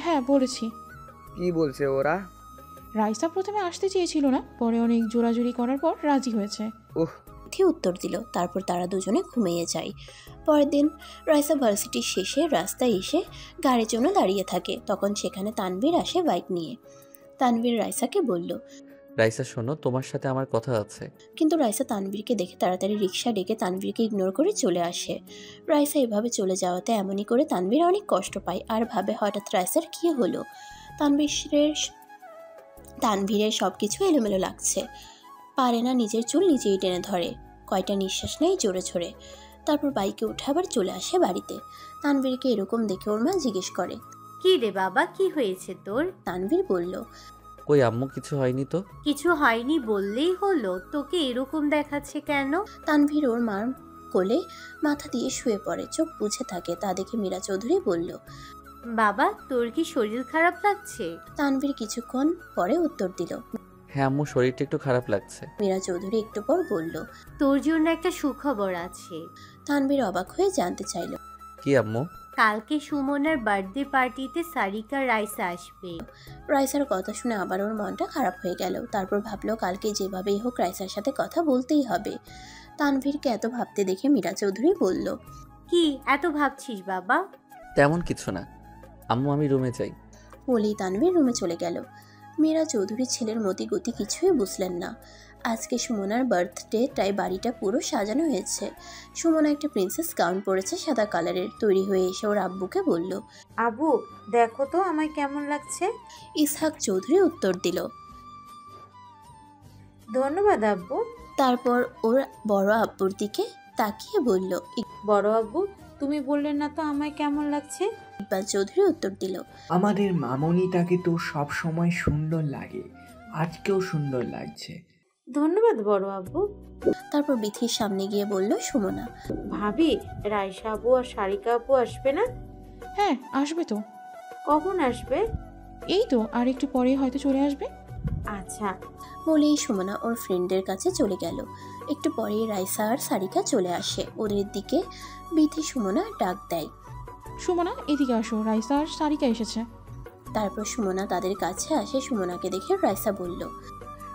হ্যাঁ বলেছি। কি বলছে ওরা? রাইসা প্রথমে আসতে চেয়েছিল না, পরে অনেক জোরাজুরি করার পর রাজি হয়েছে। বিথি উত্তর দিল। তারপর তারা দুজনে ঘুমিয়ে যায়। পরের দিন রাইসা ভার্সিটির শেষে রাস্তায় এসে গাড়ির জন্য দাঁড়িয়ে থাকে। তখন সেখানে তানভীর আসে বাইক নিয়ে। তানভীর রাইসাকে বলল, রাইসা শোনো, তোমার সাথে আমার কথা আছে। কিন্তু রাইসা তানভীরকে দেখে তাড়াতাড়ি রিক্সা ডেকে তানভীরকে ইগনোর করে চলে আসে। রাইসা এভাবে চলে যাওয়াতে এমনই করে তানভীর অনেক কষ্ট পায়, আর ভাবে হঠাৎ রাইসার কী হলো। তানভীরের সব কিছু এলোমেলো লাগছে। পারে না নিজের চুল নিজেই টেনে ধরে, কয়টা নিঃশ্বাস নেয় জোরে ঝরে। তারপর বাইকে উঠে আবার চলে আসে বাড়িতে। তানভীরকে এরকম দেখে ওর মা জিজ্ঞেস করে, কি রে বাবা, কি হয়েছে তোর? তানভীর বলল, কই আম্মু, কিছু হয়নি তো। কিছু হয়নি বললেই হলো, তোকে এরকম দেখাচ্ছে কেন? তানভীর ওর মার কোলে মাথা দিয়ে শুয়ে পড়ে, চোখ বুঝে থাকে। তা দেখে মীরা চৌধুরী বলল, বাবা তোর কি শরীর খারাপ লাগছে? তানভীর কিছুক্ষণ পরে উত্তর দিল, হ্যাঁ আম্মু, শরীরটা একটু খারাপ লাগছে। মীরা চৌধুরী একটু পর বলল, তোর জন্য একটা সুখবর আছে। তানভীর অবাক হয়ে জানতে চাইল, কি আম্মু? কালকে সুমনার বার্থডে পার্টিতে সারিকা রাইসা আসবে। রাইসার কথা শুনে আবার ওর মনটা খারাপ হয়ে গেল। তারপর ভাবলো কালকে যেভাবেই হোক রাইসার সাথে কথা বলতেই হবে। তানভীরকে এত ভাবতে দেখে মীরা চৌধুরী বলল, কি এত ভাবছিস বাবা? তেমন কিছু না আম্মু, আমি রুমে যাই। বলেই তানভীর রুমে চলে গেল। মীরা চৌধুরীর ছেলের মতি গতি কিছুই বুঝলেন না। আজকে সুমনার বার্থডে তাই বাড়িটা পুরো সাজানো হয়েছে। সুমনা একটা প্রিন্সেস গাউন পরেছে সাদা কালারের। তৈরি হয়ে এসে ওর আব্বুকে বলল, আবু দেখো তো আমায় কেমন লাগছে। ইসহাক চৌধুরী উত্তর দিল, ধন্যবাদ আব্বু। তারপর ওর বড় আব্বুর দিকে তাকিয়ে বলল, বড় আব্বু তুমি বললেন না তো আমায় কেমন লাগছে। ইকবাল চৌধুরী উত্তর দিল, আমাদের মামনিটাকে তো সব সময় সুন্দর লাগে, আজকেও সুন্দর লাগছে। ধন্যবাদ বড় আব্বু। তারপর বিথির সামনে গিয়ে বলল সুমনা, ভাবি রাইসা আপু আর সারিকা আপু আসবে না? হ্যাঁ আসবে তো। কখন আসবে? এই তো আর একটু পরে হয়তো চলে আসবে। আচ্ছা। বলেই সুমনা ওর ফ্রেন্ডের কাছে চলে গেল। একটু পরেই রাইসা আর সারিকা চলে আসে। ওদের দিকে বিথি সুমনা ডাক দেয়, সুমনা এদিকে আসো, রাইসা আর সারিকা এসেছে। তারপর সুমনা তাদের কাছে আসে। সুমনাকে দেখে রাইসা বলল,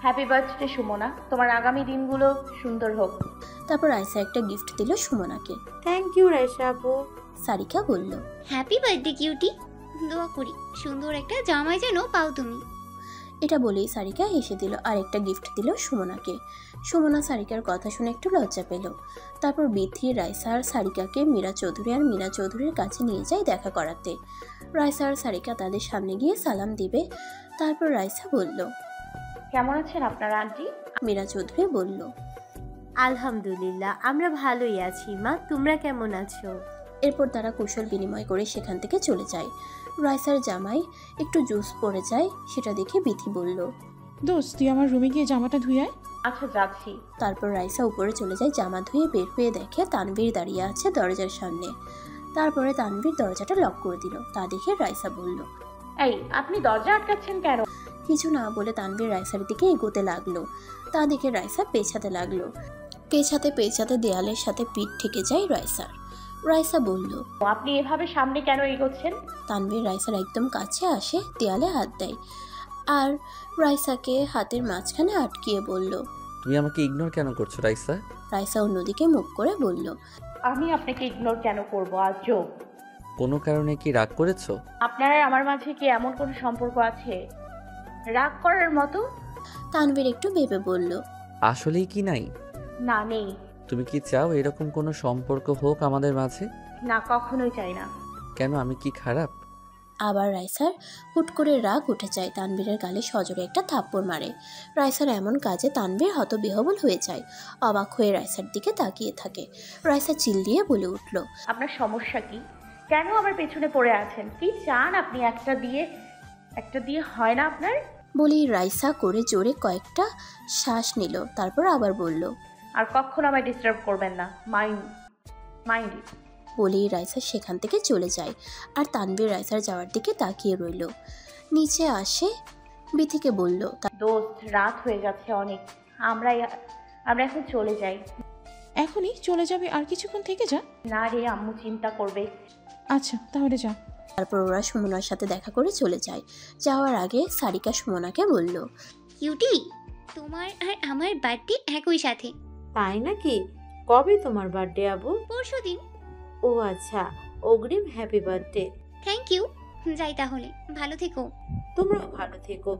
হ্যাপি বার্থডে সুমনা, তোমার আগামী দিনগুলো সুন্দর হোক। তারপর রাইসা একটা গিফট দিল সুমনাকে। থ্যাংক ইউ রাইসা আপু। সারিকা বলল, হ্যাপি বার্থডে কিউটি, দোয়া করি সুন্দর একটা জামাই যেন পাও তুমি। এটা বলেই সারিকা হেসে দিল আর একটা গিফট দিল সুমনাকে। সুমনা সারিকার কথা শুনে একটু লজ্জা পেল। তারপর বিথি রাইসা আর সারিকাকে মীরা চৌধুরী আর মীরা চৌধুরীর কাছে নিয়ে যায় দেখা করাতে। রাইসা আর সারিকা তাদের সামনে গিয়ে সালাম দিবে। তারপর রাইসা বলল, কেমন আছেন আপনারা আন্টি? মীরা চৌধুরী বলল, আলহামদুলিল্লাহ আমরা ভালোই আছি মা, তোমরা কেমন আছো? এরপর তারা কুশল বিনিময় করে সেখান থেকে চলে যায়। রাইসার জামাই একটু জুস পড়ে যায়, সেটা দেখে বিথি বলল, দোস্ত তুই আমার রুমে গিয়ে জামাটা ধুয়ে আয়। আচ্ছা যাচ্ছি। তারপর রাইসা উপরে চলে যায়। জামা ধুয়ে বের হয়ে দেখে তানভীর দাঁড়িয়ে আছে দরজার সামনে। তারপরে তানভীর দরজাটা লক করে দিল। তা দেখে রাইসা বলল, এই আপনি দরজা আটকাচ্ছেন কেন? কিছু না বলে তানভীর রাইসার দিকে এগোতে লাগলো। তা দেখে রাইসা পেছাতে লাগলো। পেছাতে পেছাতে দেয়ালের সাথে পিঠ ঠেকে যায় রাইসার। রাইসা বলল, আপনি এভাবে সামনে কেন এগোচ্ছেন? তানভীর রাইসার একদম কাছে আসে, দেয়ালে হাত দেয় আর রাইসাকে হাতের মাঝখানে আটকিয়ে বলল, তুমি আমাকে ইগনোর কেন করছো রাইসা? রাইসা অন্যদিকে মুখ করে বলল, আমি আপনাকে ইগনোর কেন করবো আজব? কোনো কারণে কি রাগ করেছো? আপনার আর আমার মাঝে কি এমন কোনো সম্পর্ক আছে রাগ করার মতো? তানভীর একটু ভেবে বলল, আসলেই কি নাই? না নেই। তুমি কি চাও এরকম কোনো সম্পর্ক হোক আমাদের মাঝে? না কখনোই চাই না। কেন, আমি কি খারাপ? আবার রাইসার হুট করে রাগ উঠে যায়। তানভীরের গালে সজোরে একটা থাপ্পড় মারে। রাইসার এমন কাজে তানভীর হতবিহ্বল হয়ে যায়। অবাক হয়ে রাইসার দিকে তাকিয়ে থাকে। রাইসা চিল্লিয়ে বলে উঠল, আপনার সমস্যা কি? কেন আমার পেছনে পড়ে আছেন? কি চান আপনি? একটা দিয়ে হয় না আপনার? বলেই রাইসা করে জোরে কয়েকটা শ্বাস নিল। তারপর আবার বলল, আর কখনো আমায় ডিস্টার্ব করবেন না, মাইন্ড ইট। বলেই রাইসা সেখান থেকে চলে যায়। আর তানভীর রাইসার যাওয়ার দিকে তাকিয়ে রইল। নিচে আসে বিথিকে বলল, দোস্ত রাত হয়ে যাচ্ছে অনেক, আমরা এখন চলে যাই। এখনই চলে যাবে? আর কিছুক্ষণ থেকে যা। না রে, আম্মু চিন্তা করবে। আচ্ছা তাহলে যা। তারপর ওরা সুমনার সাথে দেখা করে চলে যায়। যাওয়ার আগে সারিকা সুমনাকে বলল, কিউটি, তোমার আর আমার বার্থডে একই সাথে। তাই নাকি? কবে তোমার বার্থডে আবু? পরশুদিন। ও আচ্ছা, অগ্রিম হ্যাপি বার্থডে। Thank you. যাই তাহলে, ভালো থেকো। তোমরাও ভালো থেকো,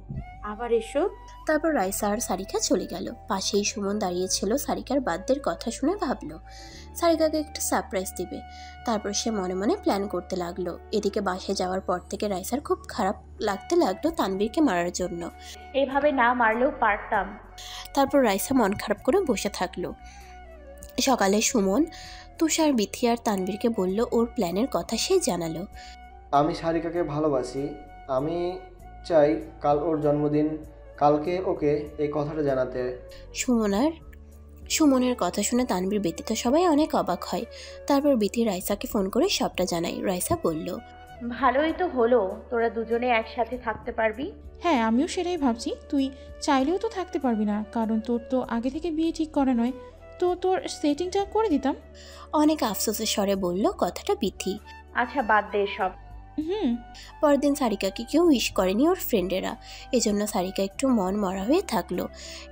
আবার এসো। তারপর রাইসা আর সারিকা চলে গেল। পাশেই সুমন দাঁড়িয়েছিল। সারিকার বার্থডের কথা শুনে ভাবলো সারিকাকে একটা সারপ্রাইজ দিবে। তারপর সে মনে মনে প্ল্যান করতে লাগলো। এদিকে বাসে যাওয়ার পর থেকে রাইসার খুব খারাপ লাগতে লাগলো তানভীরকে মারার জন্য। এইভাবে না মারলেও পারতাম। তারপর রাইসা মন খারাপ করে বসে থাকলো। সকালে সুমন তুষার, বিথি আর তানভীরকে বলল ওর প্ল্যানের কথা সে জানালো। আমি সারিকাকে ভালোবাসি। আমি চাই কাল ওর জন্মদিন, কালকে ওকে এই কথাটা জানাতে। সুমনের কথা শুনে তানভীর ব্যতীত সবাই অনেক অবাক হয়। তারপর বিথি রাইসাকে ফোন করে সবটা জানায়। রাইসা বলল, ভালোই তো হলো, তোরা দুজনে একসাথে থাকতে পারবি। হ্যাঁ আমিও সেটাই ভাবছি। তুই চাইলেও তো থাকতে পারবি না, কারণ তোর তো আগে থেকে বিয়ে ঠিক করা নয়। তো তোর সেটিংটা করে দিতাম। অনেক আফসোসের স্বরে বলল কথাটা বিথি। আচ্ছা বাদ দে সব। পরদিন সারিকাকে কেউ উইশ করেনি ওর ফ্রেন্ডেরা, এজন্য সারিকা একটু মন মরা হয়ে থাকলো।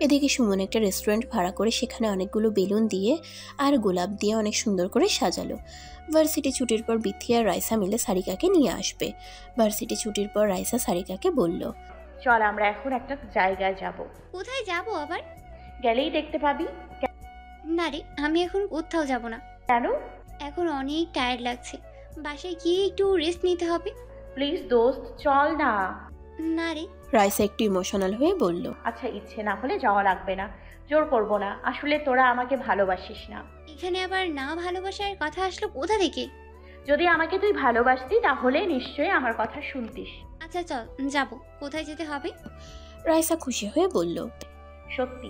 এদিকে সুমন একটা রেস্টুরেন্ট ভাড়া করে সেখানে অনেকগুলো বেলুন দিয়ে আর গোলাপ দিয়ে অনেক সুন্দর করে সাজালো। ভার্সিটি ছুটির পর বিথি আর রাইসা মিলে সারিকাকে নিয়ে আসবে। ভার্সিটি ছুটির পর রাইসা সারিকাকে বলল, চল আমরা এখন একটা জায়গায় যাব। কোথায় যাব আবার? গেলেই দেখতে পাবি। না রে, আমি এখন কোথাও যাব না। কেন? এখন অনেক টায়ার্ড লাগছে, বাসায় গিয়ে একটু রেস্ট নিতে হবে। প্লিজ দোস্ত চল না। না রে। রাইসা একটু ইমোশনাল হয়ে বলল, আচ্ছা ইচ্ছে না হলে যাওয়া লাগবে না, জোর করব না। আসলে তোরা আমাকে ভালোবাসিস না। এখানে আবার না ভালোবাসার কথা আসলো কোথা থেকে? যদি আমাকে তুই ভালোবাসতি তাহলে নিশ্চয়ই আমার কথা শুনতিস। আচ্ছা চল যাব। কোথায় যেতে হবে? রাইসা খুশি হয়ে বলল, সত্যি?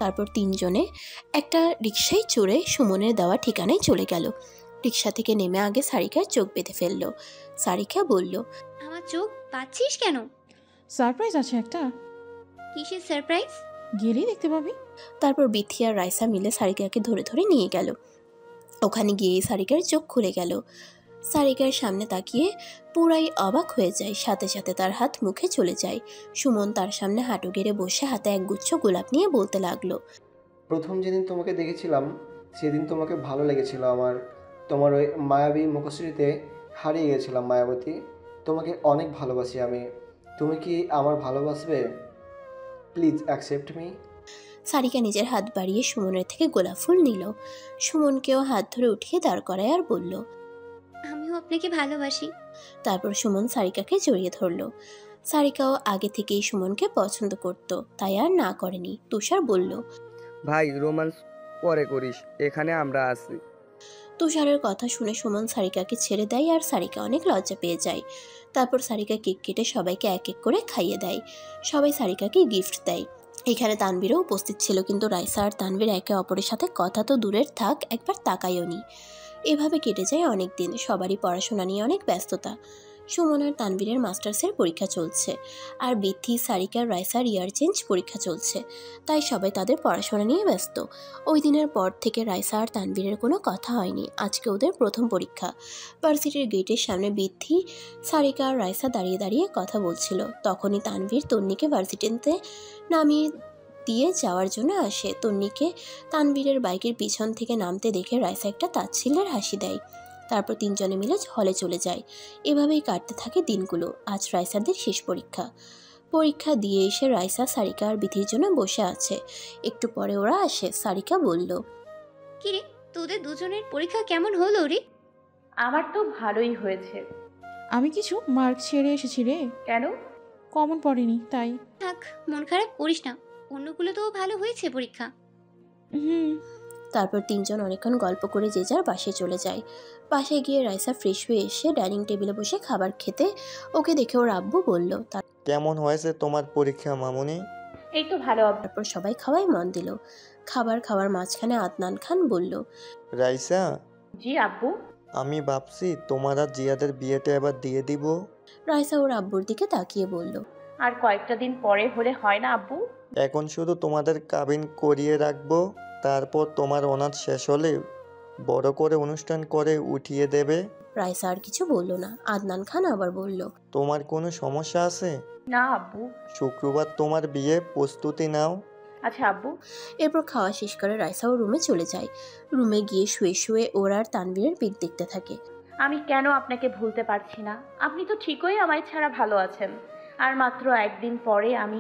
তারপর তিনজনে একটা রিকশায় চড়ে সুমনের দেওয়া ঠিকানায় চলে গেল। রিকশা থেকে নেমে আগে সারিকার চোখ বেঁধে ফেলল। সারিকা বলল, আমার চোখ পাচ্ছিস কেন? সারপ্রাইজ আছে একটা। কিসের সারপ্রাইজ? গেলেই দেখতে পাবি। তারপর বিথি আর রাইসা মিলে সারিকাকে ধরে ধরে নিয়ে গেল। ওখানে গিয়ে সারিকার চোখ খুলে গেল। সারিকার সামনে তাকিয়ে পুরাই অবাক হয়ে যায়, সাথে সাথে তার হাত মুখে চলে যায়। সুমন তার সামনে হাঁটু গেড়ে বসে হাতে একগুচ্ছ গোলাপ নিয়ে বলতে লাগলো, প্রথম যেদিন তোমাকে দেখেছিলাম সেদিন তোমাকে ভালো লেগেছিল আমার। তোমার ওই মায়াবী মুখশ্রীতে হারিয়ে গেছিলাম মায়াবতী। তোমাকে অনেক ভালোবাসি আমি। তুমি কি আমার ভালোবাসবে? Please accept me. সারিকা নিজের হাত বাড়িয়ে সুমনের থেকে গোলাপ ফুল নিল। সুমনকেও হাত ধরে উঠিয়ে দাঁড় করায় আর বলল, আমিও আপনাকে ভালোবাসি। তারপর সুমন সারিকাকে জড়িয়ে ধরল। সারিকাও আগে থেকেই সুমনকে পছন্দ করত, তাই আর না করেনি। তুষার বলল, ভাই রোমান্স পরে করিস, এখানে আমরা আছি। তুষারের কথা শুনে সুমন সারিকাকে ছেড়ে দেয় আর সারিকা অনেক লজ্জা পেয়ে যায়। তারপর সারিকা কেক কেটে সবাইকে এক এক করে খাইয়ে দেয়। সবাই সারিকাকে গিফট দেয়। এখানে তানভীরও উপস্থিত ছিল, কিন্তু রাইসা আর তানভীর একে অপরের সাথে কথা তো দূরের থাক, একবার তাকায়ও নি। এভাবে কেটে যায় অনেক দিন। সবারই পড়াশোনা নিয়ে অনেক ব্যস্ততা। সুমন আর তানভীরের মাস্টার্সের পরীক্ষা চলছে, আর বিথি, সারিকার, রাইসার ইয়ার চেঞ্জ পরীক্ষা চলছে, তাই সবাই তাদের পড়াশোনা নিয়ে ব্যস্ত। ওই দিনের পর থেকে রাইসা আর তানভীরের কোনো কথা হয়নি। আজকে ওদের প্রথম পরীক্ষা। ভার্সিটির গেটের সামনে বিথি, সারিকা আর রাইসা দাঁড়িয়ে দাঁড়িয়ে কথা বলছিল। তখনই তানভীর তন্নিকে ভার্সিটিতে নামিয়ে দিয়ে যাওয়ার জন্য আসে। তন্নিকে তানভীরের বাইকের পিছন থেকে নামতে দেখে রাইসা একটা তাচ্ছিল্যের হাসি দেয়। তারপর তিনজনে মিলে হলে চলে যায়। এভাবেই কাটতে থাকে দিনগুলো। আজ রাইসাদের শেষ পরীক্ষা। পরীক্ষা দিয়ে এসে রাইসা, সারিকা আর বিথির জন্য বসে আছে। একটু পরে ওরা আসে। সারিকা বলল, কিরে তোদের দুজনের পরীক্ষা কেমন হলো রে? আমার তো ভালোই হয়েছে। আমি কিছু মার্ক ছেড়ে এসেছি রে। কেন? কমন পড়েনি তাই। থাক, মন খারাপ করিস না, অন্যগুলো তো ভালো হয়েছে পরীক্ষা। তারপর তিনজন অনেকক্ষণ গল্প করে যে যার বাসায় চলে যায়। বাসায় গিয়ে রাইসা ফ্রেশ হয়ে এসে ডাইনিং টেবিলে বসে খাবার খেতে ওকে দেখে ওর আব্বু বলল, কেমন হয়েছে তোমার পরীক্ষা মামুনি? এই তো ভালো। তারপর সবাই খাওয়াই মন দিল। খাবার খাওয়ার মাঝখানে আদনান খান বলল, রাইসা। জি আব্বু। আমি ভাবছি তোমার আর জিয়াদের বিয়েটা এবার দিয়ে দিব। রাইসা ওর আব্বুর দিকে তাকিয়ে বলল, আর কয়েকটা দিন পরে হলে হয় না আব্বু? এখন শুধু তোমাদের কাবিন করিয়ে রাখবো, তারপর তোমার অনাথ শেষ হলে বড় করে অনুষ্ঠান করে উঠিয়ে দেবে। রাইসা আর কিছু বলল না। আদনান খান আবার বলল, তোমার কোনো সমস্যা আছে? না আব্বু। শুক্রবার তোমার বিয়ে, প্রস্তুতি নাও। আচ্ছা আব্বু। এরপর খাওয়া শেষ করে রাইসা ও রুমে চলে যায়। রুমে গিয়ে শুয়ে শুয়ে ওর আর তানভীরের পিক দেখতে থাকে। আমি কেন আপনাকে ভুলতে পারছি না? আপনি তো ঠিকই আমায় ছাড়া ভালো আছেন, আর মাত্র একদিন পরে আমি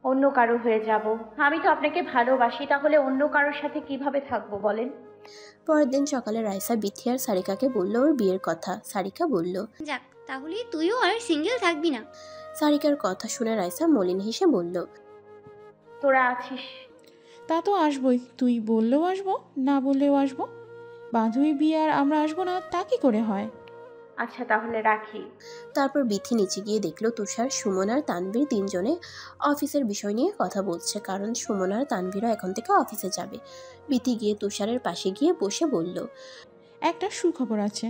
অন্য কারো হয়ে যাব। আমি তো আপনাকে ভালোবাসি, তাহলে অন্য কারোর সাথে কিভাবে থাকবো বলেন? পরের দিন সকালে রাইসা বিথি আর সারিকাকে বলল ওর বিয়ের কথা। সারিকা বলল, যাক, তাহলে তুইও আর সিঙ্গেল থাকবি না। সারিকার কথা শুনে রাইসা মলিন হেসে বলল, তোরা আছিস? তা তো আসবই, তুই বললেও আসবো, না বললেও আসবো। বান্ধবী বিয়ে আর আমরা আসবো না তা কি করে হয়? আচ্ছা তাহলে রাখি। তারপর বিথি নিচে গিয়ে দেখলো তুষার, সুমন আর তানভীর তিনজনে অফিসের বিষয় নিয়ে কথা বলছে, কারণ সুমন আর তানভীরও এখন থেকে অফিসে যাবে। বিথি গিয়ে তুষারের পাশে গিয়ে বসে বলল, একটা সুখবর আছে।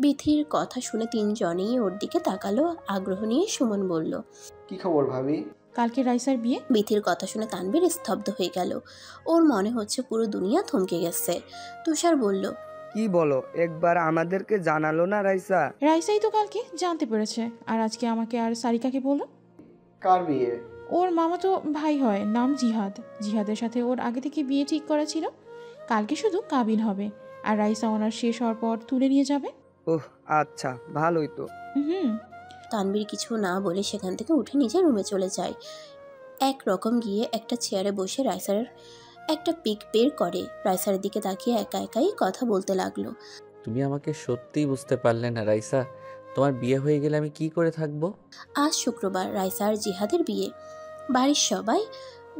বিথির কথা শুনে তিনজনেই ওর দিকে তাকালো আগ্রহ নিয়ে। সুমন বলল, কি খবর ভাবি? কালকে রাইসার বিয়ে। বিথির কথা শুনে তানভীর স্তব্ধ হয়ে গেল। ওর মনে হচ্ছে পুরো দুনিয়া থমকে গেছে। তুষার বলল, কি বলো, একবার আমাদেরকে জানালো না রাইসা? রাইসাই তো কালকে জানতে পেরেছে, আর আজকে আমাকে আর সারিকাকে বললো। কার বিয়ে? ওর মামা তো ভাই হয়, নাম জিহাদ। জিহাদের সাথে ওর আগে থেকে বিয়ে ঠিক করা ছিল, কালকে শুধু কাবিন হবে, আর রাইসা ওনার শেষ হওয়ার পর তুলে নিয়ে যাবে। ওহ আচ্ছা, ভালোই তো। হুম। তানবীর কিছু না বলে সেখান থেকে উঠে নিজের রুমে চলে যায়। এক রকম গিয়ে একটা চেয়ারে বসে রাইসার একটা পিক বের করে, রাইসার দিকে তাকিয়ে একা একাই কথা বলতে লাগলো। তুমি আমাকে সত্যিই বুঝতে পারলে না রাইসা? তোমার বিয়ে হয়ে গেলে আমি কি করে থাকবো? আজ শুক্রবার রাইসা আর জিহাদের বিয়ে। বাড়ির সবাই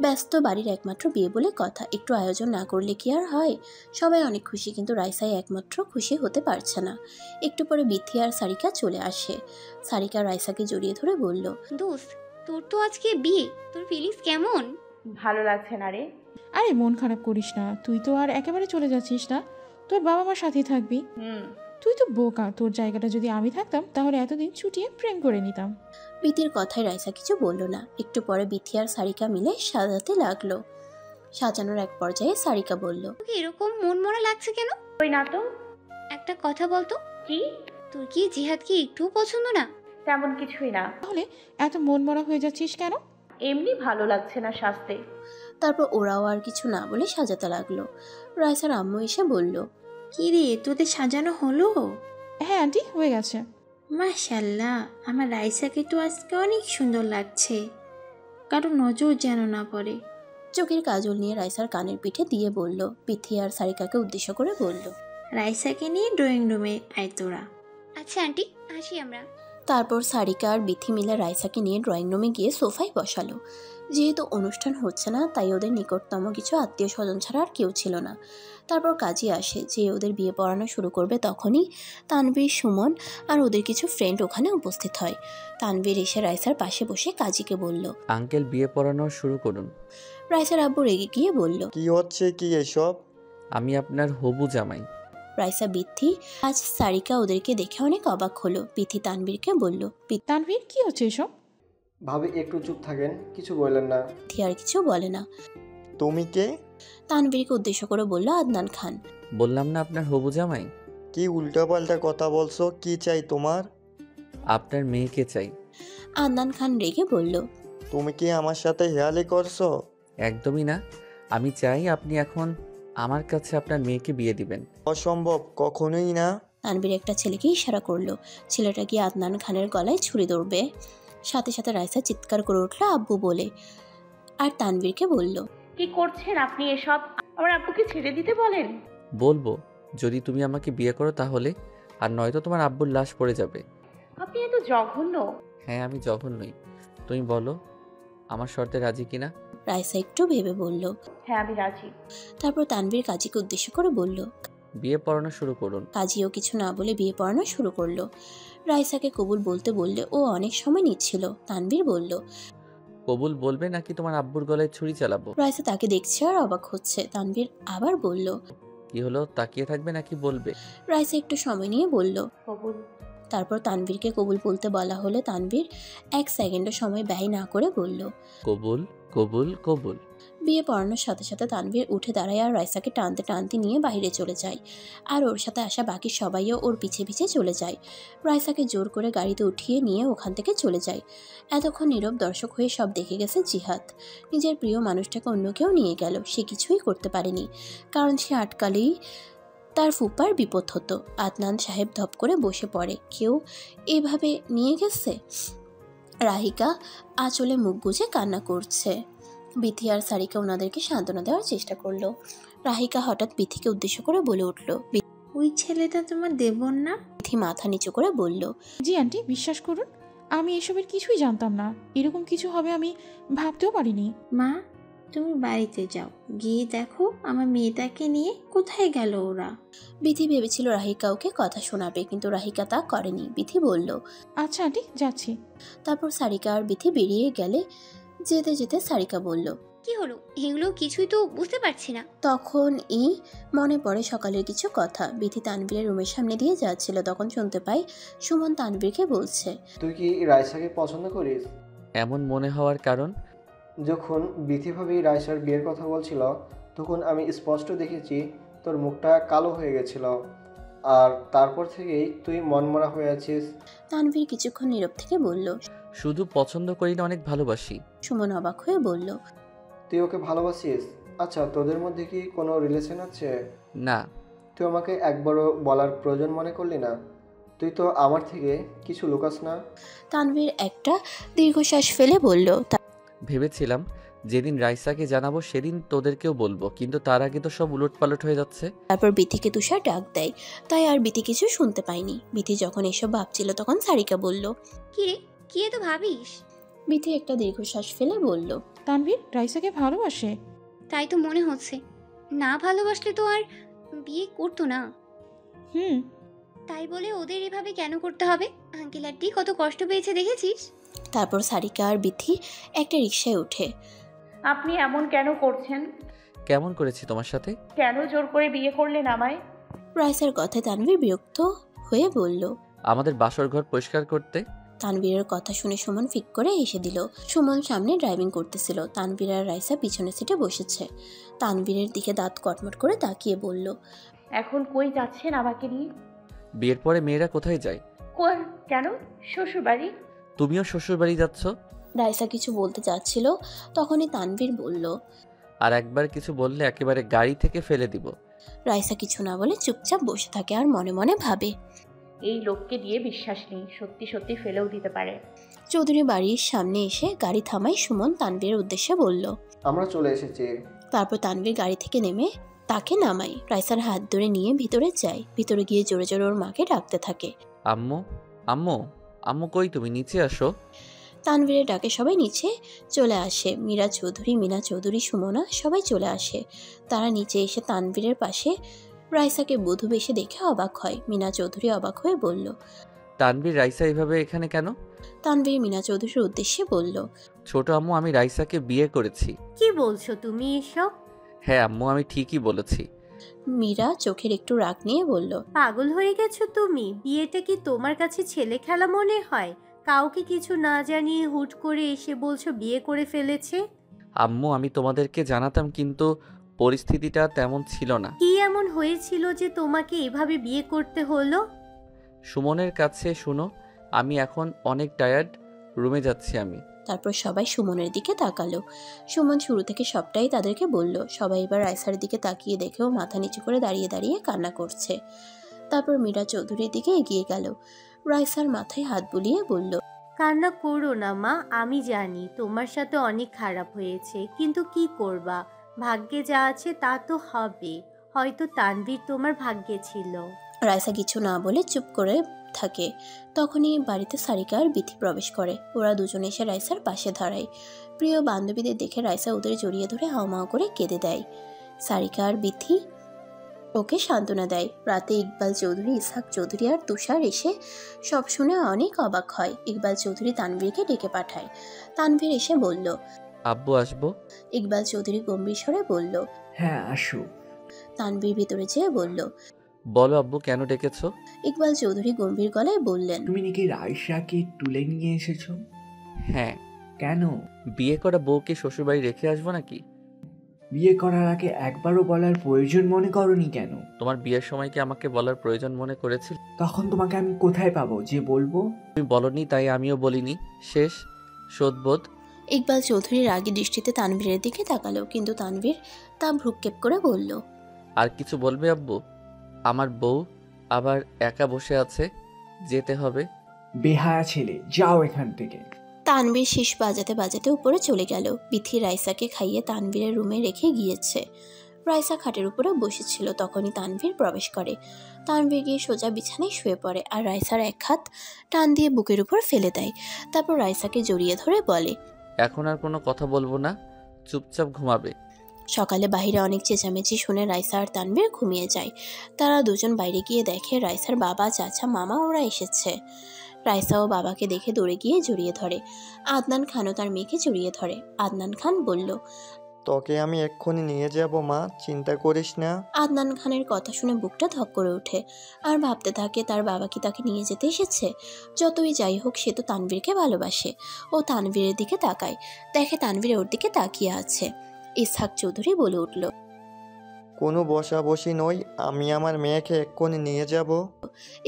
ব্যস্ত, বাড়ির একমাত্র বিয়ে বলে কথা, একটু আয়োজন না করলে কি আর হয়? সবাই অনেক খুশি, কিন্তু রাইসাই একমাত্র খুশি হতে পারছে না। একটু পরে বিথি আর সারিকা চলে আসে। সারিকা রাইসাকে জড়িয়ে ধরে বলল, দোস্ত, তোর তো আজকে বিয়ে, তোর ফিলিংস কেমন? ভালো লাগছে না রে। আরে মন খারাপ করিস না, তুই তো আর একেবারে চলে যাচ্ছিস না, তোর বাবা মার সাথেই থাকবি। তুই তো বোকা, তোর জায়গাটা যদি আমি থাকতাম তাহলে এতদিন ছুটিয়ে প্রেম করে নিতাম। বিথির কথায় রাইসা কিছু বলল না। একটু পরে বিথি আর সারিকা মিলে সাজাতে লাগলো। সাজানোর এক পর্যায়ে সারিকা বলল, তোকে এরকম মন মরা লাগছে কেন? ওই না তো। একটা কথা বলতো, কি? তোর কি জিহাদকে একটুও পছন্দ না? তেমন কিছুই না। তাহলে এত মন মরা হয়ে যাচ্ছিস কেন? এমনি ভালো লাগছে না সাজতে। তারপর ওরাও আর কিছু না বলে সাজাতে লাগলো। রাইসার আম্মু এসে বলল, কি রে, তোদের সাজানো হলো? হ্যাঁ আন্টি, হয়ে গেছে। মাশাল্লাহ, আমার রাইসাকে তো আজকে অনেক সুন্দর লাগছে, কারো নজর যেন না পড়ে। চোখের কাজল নিয়ে রাইসার কানের পিঠে দিয়ে বলল। বিথি আর সারিকাকে উদ্দেশ্য করে বলল, রাইসাকে নিয়ে ড্রয়িং রুমে আয় তোরা। আচ্ছা আন্টি, আসি আমরা। তারপর সারিকা আর বিথি মিলে রাইসাকে নিয়ে ড্রয়িং রুমে গিয়ে সোফায় বসালো। যেহেতু অনুষ্ঠান হচ্ছে না, তাই ওদের নিকটতম কিছু আত্মীয় স্বজন ছাড়া আর কেউ ছিল না। তারপর কাজী আসে, যে ওদের বিয়ে পড়ানো শুরু করবে তখনই তানভীর, সুমন আর ওদের কিছু ফ্রেন্ড ওখানে উপস্থিত হয়। তানভীর এসে রাইসার পাশে বসে কাজীকে বলল, আঙ্কেল বিয়ে পড়ানো শুরু করুন। রাইসার আব্বু রেগে গিয়ে বলল, কি হচ্ছে কি এসব? আমি আপনার হবু জামাই। রাইসা, বিথি আজ সারিকা ওদেরকে দেখে অনেক অবাক হলো। বিথি তানভীরকে বলল, তানভীর কি হচ্ছে এসব? ভাবি একটু চুপ থাকেন, কিছু বললেন না। বিথি আর কিছু বলে না। তুমি কে? তানভীরকে উদ্দেশ্য করে বলল আদনান খান। বললাম না আপনার হবু জামাই। কি উল্টাপাল্টা কথা বলছো? কি চাই তোমার? আপনার মেয়েকে চাই। আদনান খান রেগে বলল, তুমি কি আমার সাথে হেয়ালি করছো? একদমই না, আমি চাই আপনি এখন আমার কাছে আপনার মেয়েকে বিয়ে দিবেন। অসম্ভব, কখনোই না। তানভীর একটা ছেলেকে ইশারা করলো। ছেলেটা গিয়ে আদনান খানের গলায় ছুরি ধরবে, সাথে সাথে রাইসা চিৎকার করে উঠল আব্বু বলে, আর তানভীরকে বলল, কি করছেন আপনি এসব? আমার আব্বুকে ছেড়ে দিতে বলেন। বলবো যদি তুমি আমাকে বিয়ে করো তাহলে, আর নয়তো তোমার আব্বুর লাশ পড়ে যাবে। আপনি এত জঘন্য। হ্যাঁ, আমি জঘন্যই। তুমি বলো আমার শর্তে রাজি কিনা? রাইসা একটু ভেবে বলল, হ্যাঁ আমি রাজি। তারপর তানভীর কাজীকে উদ্দেশ্য করে বলল, বিয়ে পড়ানো শুরু করুন। কাজীও কিছু না বলে বিয়ে পড়ানো শুরু করলো। রাইসাকে কবুল বলতে বললে ও অনেক সময় নিচ্ছিল। তানভীর বলল, কবুল বলবে নাকি তোমার আব্বুর গলায় ছুরি চালাবো? রাইসা তাকে দেখছে আর অবাক হচ্ছে। তানভীর আবার বলল, কি হলো, তাকিয়ে থাকবে নাকি বলবে? রাইসা একটু সময় নিয়ে বলল, কবুল। তারপর তানভীরকে কবুল বলতে বলা হলে তানভীর 1 সেকেন্ডও সময় ব্যয় না করে বলল, কবুল কবুল কবুল। বিয়ে পড়ানোর সাথে সাথে তানভীর উঠে দাঁড়ায় আর রাইসাকে টানতে টানতে নিয়ে বাইরে চলে যায়। আর ওর সাথে আসা বাকি সবাইও ওর পিছে পিছে চলে যায়। রাইসাকে জোর করে গাড়িতে উঠিয়ে নিয়ে ওখান থেকে চলে যায়। এতক্ষণ নীরব দর্শক হয়ে সব দেখে গেছে জিহাদ। নিজের প্রিয় মানুষটাকে অন্য কেউ নিয়ে গেল, সে কিছুই করতে পারেনি, কারণ সে আটকালেই তার ফুপার বিপদ হতো। আদনান সাহেব ধপ করে বসে পড়ে, কেউ এইভাবে নিয়ে গেছে। রাহিকা আঁচলে মুখ গুজে কান্না করছে। বিথি আর সারিকা ওনাদেরকে সান্ত্বনা দেওয়ার চেষ্টা করলো। রাহিকা হঠাৎ বিথিকে উদ্দেশ্য করে বলে উঠল, ওই ছেলেটা তোমার দেবর না? বিথি মাথা নিচু করে বলল, জি আন্টি, বিশ্বাস করুন আমি এসবের কিছুই জানতাম না, এরকম কিছু হবে আমি ভাবতেও পারিনি। মা, তুমি বাড়িতে যাও, গিয়ে দেখো আমার মেয়েটাকে নিয়ে কোথায় গেল ওরা। বিথি ভেবেছিল রাহিকা ওকে কথা শোনাবে, কিন্তু রাহিকা তা করেনি। বিথি বলল, আচ্ছা আন্টি, যাচ্ছি। তারপর সারিকা আর বিথি বেরিয়ে গেলে যেতে যেতে সারিকা বলল, কি হলো, এগুলো কিছুই তো বুঝতে পারছি না। তখন মনে পড়ে সকালের কিছু কথা। বিথি তানভীরের রুমের সামনে দিয়ে যাচ্ছিল, তখন শুনতে পাই সুমন তানভীরকে বলছে, তুই কি রাইসাকে পছন্দ করিস? এমন মনে হওয়ার কারণ? যখন বিথি ভাবি রাইসার বিয়ের কথা বলছিল তখন আমি স্পষ্ট দেখেছি তোর মুখটা কালো হয়ে গেছিল। আর তারপর থেকেই তুই মনমরা হয়ে আছিস। তানভীর কিছুক্ষণ নীরব থেকে বলল। শুধু পছন্দ করি না, অনেক ভালোবাসি। সুমন অবাক হয়ে বলল। তুই ওকে ভালোবাসিস? আচ্ছা, তোদের মধ্যে কি কোনো রিলেশন আছে? না। তুই আমাকে একবারও বলার প্রয়োজন মনে করলি না? তুই তো আমার থেকে কিছু লুকাস না। তানভীর একটা দীর্ঘশ্বাস ফেলে বলল। ভেবেছিলাম যেদিন রাইসাকে জানাবো সেদিন তোদেরকেও বলবো, কিন্তু তার আগে তো সব উলটপালট হয়ে যাচ্ছে। তারপর বিথিকে তুষার ডাক দেয়, তাই আর বিথি কিছু শুনতে পায়নি। বিথি যখন এসব ভাবছিল তখন সারিকা বলল। কি রে, কি এত ভাবিস? বিথি একটা দীর্ঘশ্বাস ফেলে বলল। তানভীর রাইসাকে ভালোবাসে। তাই তো মনে হচ্ছে। না ভালোবাসলে তো আর বিয়ে করতো না। তাই বলে ওদের এভাবে কেন করতে হবে? আঙ্কেল আন্টি কত কষ্ট পেয়েছে দেখেছিস? তারপর সারিকা আর বিথি একটা রিকশায় ওঠে। আপনি এমন কেন করছেন? কেমন করেছি তোমার সাথে? কেন জোর করে বিয়ে করলেন আমায়? রাইসার কথায় তানভীর বিরক্ত হয়ে বলল। আমাদের বাসর ঘর পরিষ্কার করতে। তানভীরের কথা শুনে সুমন ফিক করে এসে দিল। সুমন সামনে ড্রাইভিং করতেছিল, তানভীর আর রাইসা পিছনের সিটে বসেছে। তানভীরের দিকে দাঁত কটমট করে তাকিয়ে বলল। এখন কই যাচ্ছেন আমাকে নিয়ে? বিয়ের পরে মেয়েরা কোথায় যায়? কেন? শ্বশুর বাড়ি। তুমিও শ্বশুর বাড়ি যাচ্ছ? রাইসা কিছু বলতে চাচ্ছিল, তখনই তানভীর বলল। আর একবার কিছু বললে একেবারে গাড়ি থেকে ফেলে দিব। রাইসা কিছু না বলে চুপচাপ বসে থাকে আর মনে মনে ভাবে, এই লোককে দিয়ে বিশ্বাস নেই, সত্যি সত্যি ফেলেও দিতে পারে। চৌধুরী বাড়ির সামনে এসে গাড়ি থামাই সুমন তানভীরের উদ্দেশ্যে বলল। আমরা চলে এসেছি। তারপর তানভীর গাড়ি থেকে নেমে তাকে নামাই, রাইসার হাত ধরে নিয়ে ভিতরে যায়। ভিতরে গিয়ে জোরে জোরে ওর মাকে ডাকতে থাকে। আম্মু, আম্মু, আম্মু কই তুমি? নিচে আসো। তানভীরের ডাকে সবাই নিচে চলে আসে। মীরা চৌধুরী, মিনা চৌধুরী, সুমনা সবাই চলে আসে। তারা নিচে এসে তানভীরের পাশে রাইসাকে বধূ বেশে দেখে অবাক হয়। মিনা চৌধুরী অবাক হয়ে বলল। তানভীর রাইসা এভাবে এখানে কেন? তানভীর মিনা চৌধুরীর উদ্দেশ্যে বলল। ছোট আম্মু, আমি রাইসাকে বিয়ে করেছি। কি বলছো তুমি এসব? হ্যাঁ আম্মু, আমি ঠিকই বলেছি। মীরা চোখের একটু রাগ নিয়ে বলল। পাগল হয়ে গেছো তুমি? বিয়েটা কি তোমার কাছে ছেলে খেলা মনে হয়? কাউকে কিছু না জানিয়ে হুট করে এসে বলছো বিয়ে করে ফেলেছে। আম্মু, আমি তোমাদেরকে জানাতাম, কিন্তু পরিস্থিতিটা তেমন ছিল না। কি এমন হয়েছিল যে তোমাকে এভাবে বিয়ে করতে হলো? সুমনের কাছে শুনো, আমি এখন অনেক টায়ার্ড, রুমে যাচ্ছি আমি। তারপর সবাই সুমনের দিকে তাকালো। সুমন শুরু থেকে সবটাই তাদেরকে বলল। সবাই এবার রাইসার দিকে তাকিয়ে দেখেও মাথা নিচু করে দাঁড়িয়ে দাঁড়িয়ে কান্না করছে। তারপর মীরা চৌধুরীর দিকে এগিয়ে গেল, রাইসার মাথায় হাত বুলিয়ে বলল। কান্না করো না মা, আমি জানি তোমার সাথে অনেক খারাপ হয়েছে, কিন্তু কি করবা, ভাগ্যে যা আছে তা তো হবে। হয়তো তানভীর তোমার ভাগ্যে ছিল। রাইসা কিছু না বলে চুপ করে থাকে। তখনই বাড়িতে সারিকা আর বিথি প্রবেশ করে। ওরা দুজনে এসে রাইসার পাশে দাঁড়ায়। প্রিয় বান্ধবীদের দেখে রাইসা ওদের জড়িয়ে ধরে হাওমাও করে কেঁদে দেয়। সারিকা আর বিথি ওকে সান্ত্বনা দেয়। রাতে ইকবাল চৌধুরী, ইসহাক চৌধুরী আর তুষার এসে সব শুনে অনেক অবাক হয়। ইকবাল চৌধুরী তানভীরকে ডেকে পাঠায়। তানভীর এসে বলল। আব্বু আসবো? ইকবাল চৌধুরী গম্ভীর স্বরে বলল। হ্যাঁ আসো। তানভীর ভিতরে যেয়ে বলল। বলো আব্বু, কেন ডেকেছো? ইকবাল চৌধুরী গম্ভীর গলায় বললেন। তুমি নাকি রাইসাকে তুলে নিয়ে এসেছো? হ্যাঁ। কেন? বিয়ে করা বউকে শ্বশুরবাড়ি রেখে আসবো নাকি? বিয়ে করার আগে একবারও বলার প্রয়োজন মনে করনি কেন? তোমার বিয়ের সময় কি আমাকে বলার প্রয়োজন মনে করেছিল? তখন তোমাকে আমি কোথায় পাবো যে বলবো? তুমি বলনি তাই আমিও বলিনি। শেষ শোধবোধ। ইকবাল চৌধুরী রাগী দৃষ্টিতে তানভীরের দিকে তাকালো, কিন্তু তানভীর তা ভ্রুক্ষেপ করে বলল। আর কিছু বলবে আব্বু? আমার বউ আবার একা বসে আছে, যেতে হবে। বেহায়া ছেলে, যাও এখান থেকে। তানভীর শীষ বাজাতে বাজাতে উপরে চলে গেল। বিথি রাইসাকে খাইয়ে তানভীরের রুমে রেখে গিয়েছে। রাইসা খাটের উপরে বসেছিল, তখনই তানভীর প্রবেশ করে। তানভীর গিয়ে সোজা বিছানায় শুয়ে পড়ে আর রাইসার এক হাত টান দিয়ে বুকের উপর ফেলে দেয়। তারপর রাইসাকে জড়িয়ে ধরে বলে। এখন আর কোনো কথা বলবো না, চুপচাপ ঘুমাবে। সকালে বাইরে অনেক চেঁচামেচি শুনে রাইসা আর তানভীর ঘুমিয়ে যায়। তারা দুজন বাইরে গিয়ে দেখে রাইসার বাবা, চাচা, মামা ওরা এসেছে। রাইসা ও বাবাকে দেখে দৌড়ে গিয়ে জড়িয়ে ধরে। আদনান খানও তার মেয়েকে জড়িয়ে ধরে। আদনান খান বলল। তোকে আমি এক্ষুনি নিয়ে যাব মা, চিন্তা করিস না। আদনান খানের কথা শুনে বুকটা ধক করে ওঠে আর ভাবতে থাকে তার বাবা কি তাকে নিয়ে যেতে এসেছে। যতই যাই হোক, সে তো তানভীরকে ভালোবাসে। ও তানভীরের দিকে তাকায়, দেখে তানভীর ওর দিকে তাকিয়ে আছে। ইসহাক চৌধুরী বলে উঠল। কোনো বসাবসি নই, আমি আমার মেয়েকে এক্ষুনি নিয়ে যাব।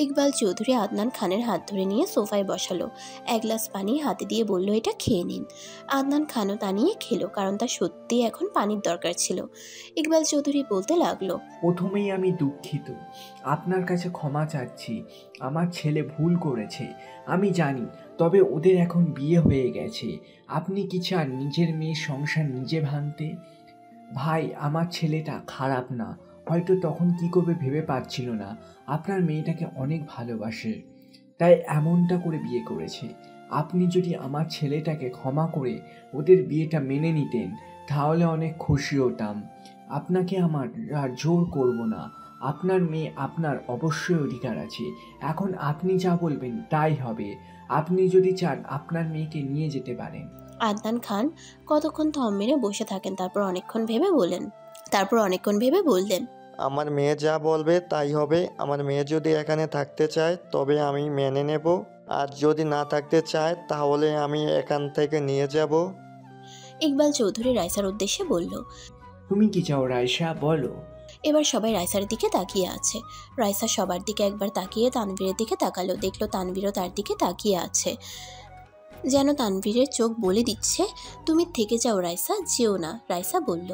ইকবাল চৌধুরী আদনান খানের হাত ধরে নিয়ে সোফায় বসালো। এক গ্লাস পানি হাতে দিয়ে বলল, এটা খেয়ে নিন। আদনান খানও তা নিয়ে খেলো, কারণ তার সত্যিই এখন পানির দরকার ছিল। ইকবাল চৌধুরী বলতে লাগলো, প্রথমেই আমি দুঃখিত, আপনার কাছে ক্ষমা চাচ্ছি। আমার ছেলে ভুল করেছে, আমি জানি, তবে ওদের এখন বিয়ে হয়ে গেছে। আপনি কি চান নিজের মেয়ের সংসার নিজে ভাঙতে? ভাই, আমার ছেলেটা খারাপ না, হয়তো তখন কি করবে ভেবে পাচ্ছিল না। আপনার মেয়েটাকে অনেক ভালোবাসে, তাই এমনটা করে বিয়ে করেছে। আপনি যদি আমার ছেলেটাকে ক্ষমা করে ওদের বিয়েটা মেনে নিতেন, তাহলে অনেক খুশি হতাম। আপনাকে আমার আর জোর করব না। আপনার মেয়ে, আপনার অবশ্যই অধিকার আছে। এখন আপনি যা বলবেন তাই হবে। আপনি যদি চান আপনার মেয়েকে নিয়ে যেতে পারেন। আদনান খান কতক্ষণ থম মেরে বসে থাকেন, তারপর অনেকক্ষণ ভেবে বললেন, আমার মেয়ে যা বলবে তাই হবে। আমার মেয়ে যদি এখানে থাকতে চায় তবে আমি মেনে নেব, আর যদি না থাকতে চায় তাহলে আমি এখান থেকে নিয়ে যাব। ইকবাল চৌধুরী রাইসার উদ্দেশ্যে বলল, তুমি কি চাও রাইসা, বলো। এবার সবাই রাইসার দিকে তাকিয়ে আছে। রাইসা সবার দিকে একবার তাকিয়ে তানভীরের দিকে তাকালো, দেখলো তানভীরও তার দিকে তাকিয়ে আছে, যেন তানভীরের চোখ বলে দিচ্ছে, তুমি থেকে যাও রাইসা, যেও না। রাইসা বলল,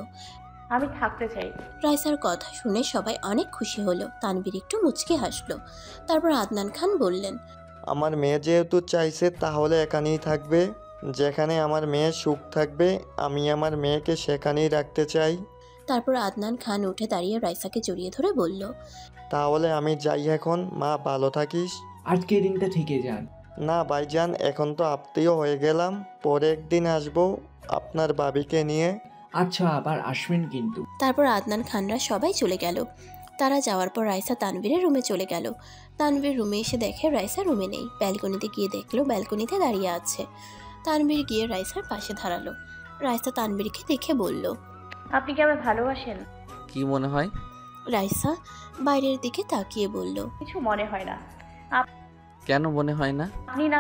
আমি থাকতে চাই। রাইসার কথা শুনে সবাই অনেক খুশি হলো। তানভীর একটু মুচকে হাসলো। তারপর আদনান খান বললেন, আমার মেয়ে যেহেতু চাইছে তাহলে এখানেই থাকবে। যেখানে আমার মেয়ে সুখ থাকবে আমি আমার মেয়েকে সেখানেই রাখতে চাই। তারপর আদনান খান উঠে দাঁড়িয়ে রাইসাকে জড়িয়ে ধরে বলল, তাহলে আমি যাই এখন, মা ভালো থাকিস। আজকের দিনটা থেকে যান। না ভাইজান, এখন তো আত্মীয় হয়ে গেলাম, পরে একদিন আসবো আপনার ভাবিকে নিয়ে। আচ্ছা, আবার আসবেন কিন্তু। তারপর আদনান খানরা সবাই চলে গেল। তারা যাওয়ার পর রাইসা তানভীরের রুমে চলে গেল। তানভীর রুমে এসে দেখে রাইসা রুমে নেই। ব্যালকনিতে গিয়ে দেখলো ব্যালকনিতে দাঁড়িয়ে আছে। তানভীর গিয়ে রাইসার পাশে দাঁড়ালো। রাইসা তানভীরকে দেখে বলল, আপনি কি আমায় ভালোবাসেন? কি মনে হয়? রাইসা বাইরের দিকে তাকিয়ে বলল, কিছু মনে হয় না। কেন মনে হয় না? আপনি না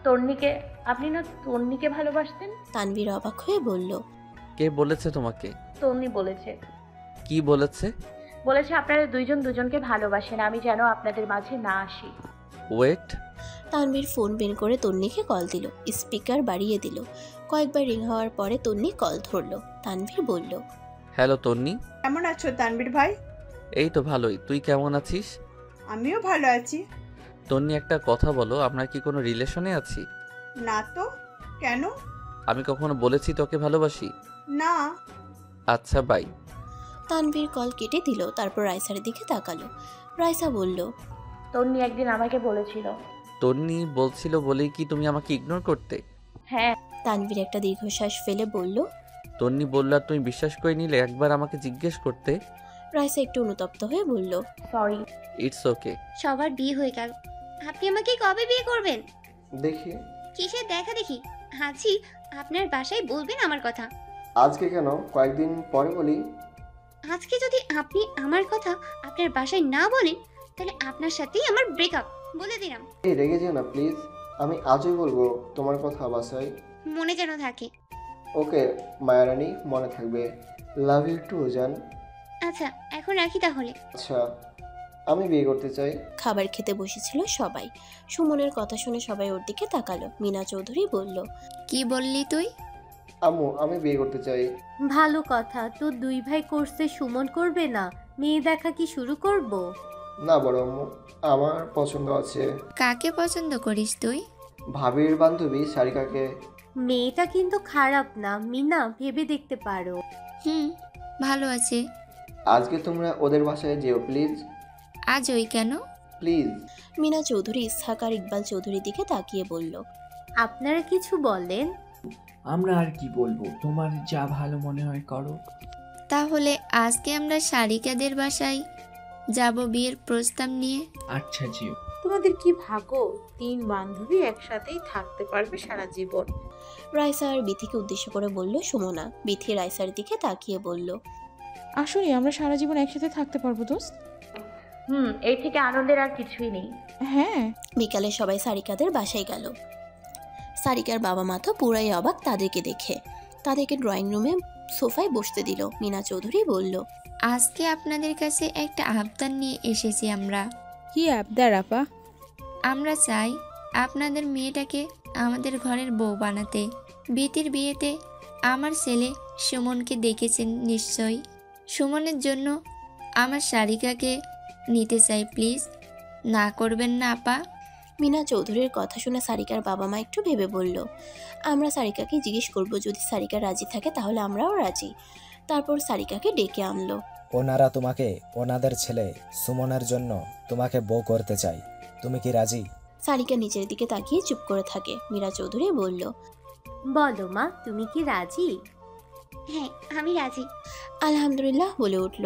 তন্নিকে ভালোবাসতেন? তানভীর অবাক হয়ে বলল, কে বলেছে তোমাকে? তন্নি বলেছে। কি বলেছে? বলেছে আপনারা দুইজন দুজনকে ভালোবাসেন, আমি যেন আপনাদের মাঝে না আসি। ওয়েট। তানভীর ফোন বের করে তন্নিকে কল দিল। স্পিকার বাড়িয়ে দিল। কয়েকবার রিং হওয়ার পরে তন্নি কল ধরলো। তানভীর বলল, হ্যালো তন্নি। কেমন আছো তানভীর ভাই? এই তো ভালোই, তুই কেমন আছিস? আমিও ভালো আছি। তন্নি, একটা কথা বলো, আমরা কি কোনো রিলেশনে আছি? না তো, কেন? আমি কখনো বলেছি তোকে ভালোবাসি? না। আচ্ছা, বাই। তানভীর কল কেটে দিল। তারপর রাইসার দিকে তাকালো। রাইসা বলল, তন্নি একদিন আমাকে বলেছিল। তন্নি বলছিল বলেই কি তুমি আমাকে ইগনোর করতে? হ্যাঁ। তানভীর একটা দীর্ঘশ্বাস ফেলে বলল, তন্নি বলল আর তুমি বিশ্বাস করে নিলে? একবার আমাকে জিজ্ঞেস করতে। রাইসা একটু অনুতপ্ত হয়ে বলল, সরি। It's okay. সবার বিয়ে হয়ে গেল, আপনি আমাকে কবে বিয়ে করবেন? দেখি। কিসের দেখা দেখি? আছি আপনার বাসায়, বলবেন আমার কথা। আজকে কেন, কয়েকদিন পরে বলি। আজকে যদি আপনি আমার কথা আপনার বাসায় না বলেন, তাহলে আপনার সাথেই আমার ব্রেকআপ, বলে দিলাম। এই রেগে যেও না প্লিজ, আমি আজই বলবো তোমার কথা বাসায়। মনে যেন থাকে। ওকে মায়ারানী, মনে থাকবে। লাভ ইউ টু জান। আচ্ছা, এখন রাখি তাহলে। আচ্ছা, আমি বিয়ে করতে চাই। খাবার খেতে বসেছিল সবাই। সুমনের কথা শুনে সবাই ওর দিকে তাকালো। মিনা চৌধুরী বলল, কি বললি তুই? আম্মু, আমি বিয়ে করতে চাই। ভালো কথা, তো দুই ভাই করছে, সুমন করবে না? মেয়ে দেখা কি শুরু করব? না বড় আম্মু, আমার পছন্দ আছে। কাকে পছন্দ করিস তুই? ভাবির বান্ধবী সারিকাকে। মেয়েটা কিন্তু খারাপ না, মিনা, ভেবে দেখতে পারো। ভালো আছে। আজকে তোমরা ওদের বাসায় যেও প্লিজ। আজ ওই কেন? প্লিজ। মিনা চৌধুরী ইসহাক আর ইকবাল চৌধুরীর দিকে তাকিয়ে বলল, আপনারা কিছু বলেন। আমরা আর কি বলবো, তোমার যা ভালো মনে হয় করো। তাহলে আজকে আমরা সারিকাদের বাসায় যাব বিয়ের প্রস্তাব নিয়ে। আচ্ছা জিও। তোমাদের কি ভাগ্য, 3 বান্ধবী একসাথেই থাকতে পারবে সারা জীবন। রাইসা আর বিথিকে উদ্দেশ্য করে বলল সুমনা। বিথি রাইসার দিকে তাকিয়ে বলল, আসলে আমরা সারা জীবন একসাথে থাকতে পারবো দোস্ত। এই থেকে আনন্দের আর কিছুই নেই। হ্যাঁ। বিকালে সবাই সারিকাদের বাসায় গেল। সারিকার বাবা মা তো পুরাই অবাক তাদেরকে দেখে। তাদেরকে ড্রয়িং রুমে সোফায় বসতে দিল। মিনা চৌধুরী বলল, আজকে আপনাদের কাছে একটা আবদার নিয়ে এসেছি আমরা। কি আবদার আপা? আমরা চাই আপনাদের মেয়েটাকে আমাদের ঘরের বউ বানাতে। বিতির বিয়েতে আমার ছেলে সুমনকে দেখেছেন নিশ্চয়ই। সুমনের জন্য আমার সারিকাকে নিতে চাই, প্লিজ। না করবেন না আপা? মিনা চৌধুরীর কথা শুনে সারিকার বাবা মা একটু ভেবে বলল, আমরা সারিকাকে জিজ্ঞেস করব, যদি সারিকা রাজি থাকে তাহলে আমরাও রাজি। তারপর সারিকাকে ডেকে আনলো। ওনারা তোমাকে ওনাদের ছেলে সুমনের জন্য তোমাকে বউ করতে চাই, তুমি কি রাজি? সারিকা নিচের দিকে তাকিয়ে চুপ করে থাকে। মীরা চৌধুরী বলল, বলো মা, তুমি কি রাজি? হ্যাঁ, আমি রাজি। আলহামদুলিল্লাহ বলে উঠল।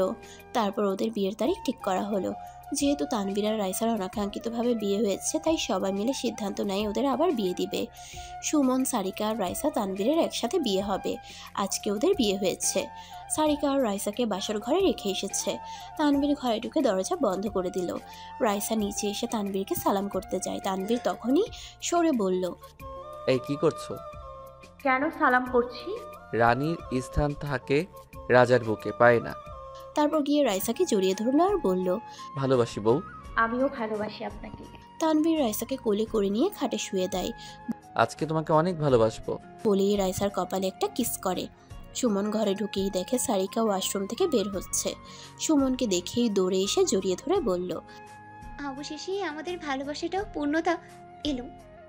তারপর ওদের বিয়ের তারিখ ঠিক করা হলো। যেহেতু তানভীর আর রাইসার অনাকাঙ্ক্ষিতভাবে বিয়ে হয়েছে, তাই সবাই মিলে সিদ্ধান্ত নেয় ওদের আবার বিয়ে দিবে। সুমন, সারিকা আর রাইসা তানভীরের একসাথে বিয়ে হবে। আজকে ওদের বিয়ে হয়েছে। সারিকা আর রাইসাকে বাসার ঘরে রেখে এসেছে। তানভীর ঘরে ঢুকে দরজা বন্ধ করে দিল। রাইসা নিচে এসে তানভীরকে সালাম করতে যায়। তানভীর তখনই সরে বলল, এই কি করছো? কেন সালাম করছি? রানীর স্থান থাকে রাজার বুকে, পায় না। তারপর গিয়ে রাইসাকে জড়িয়ে ধরলো আর বলল, ভালোবাসি বউ। আমিও ভালোবাসি আপনাকে। তানভীর রাইসাকে কোলে করে নিয়ে খাটে শুয়ে দেয়। আজকে তোমাকে অনেক ভালোবাসবো বলেই রাইসার কপালে একটা কিস করে। সুমন ঘরে ঢুকেই দেখে সারিকা ওয়াশরুম থেকে বের হচ্ছে। সুমনকে দেখেই দৌড়ে এসে জড়িয়ে ধরে বলল, অবশেষে আমাদের ভালোবাসাটাও পূর্ণতা এলো।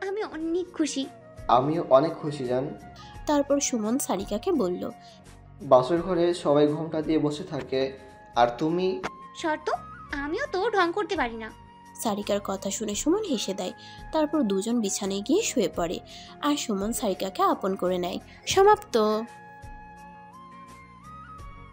আমি অনেক খুশি। আমিও অনেক খুশি জান। তারপর সুমন সারিকাকে বলল, বাসর ঘরে সবাই ঘোমটা দিয়ে বসে থাকে আর তুমি? শর্ত, আমিও তো ঢং করতে পারি না। সারিকার কথা শুনে সুমন হেসে দেয়। তারপর দুজন বিছানায় গিয়ে শুয়ে পড়ে আর সুমন সারিকাকে আপন করে নেয়। সমাপ্ত।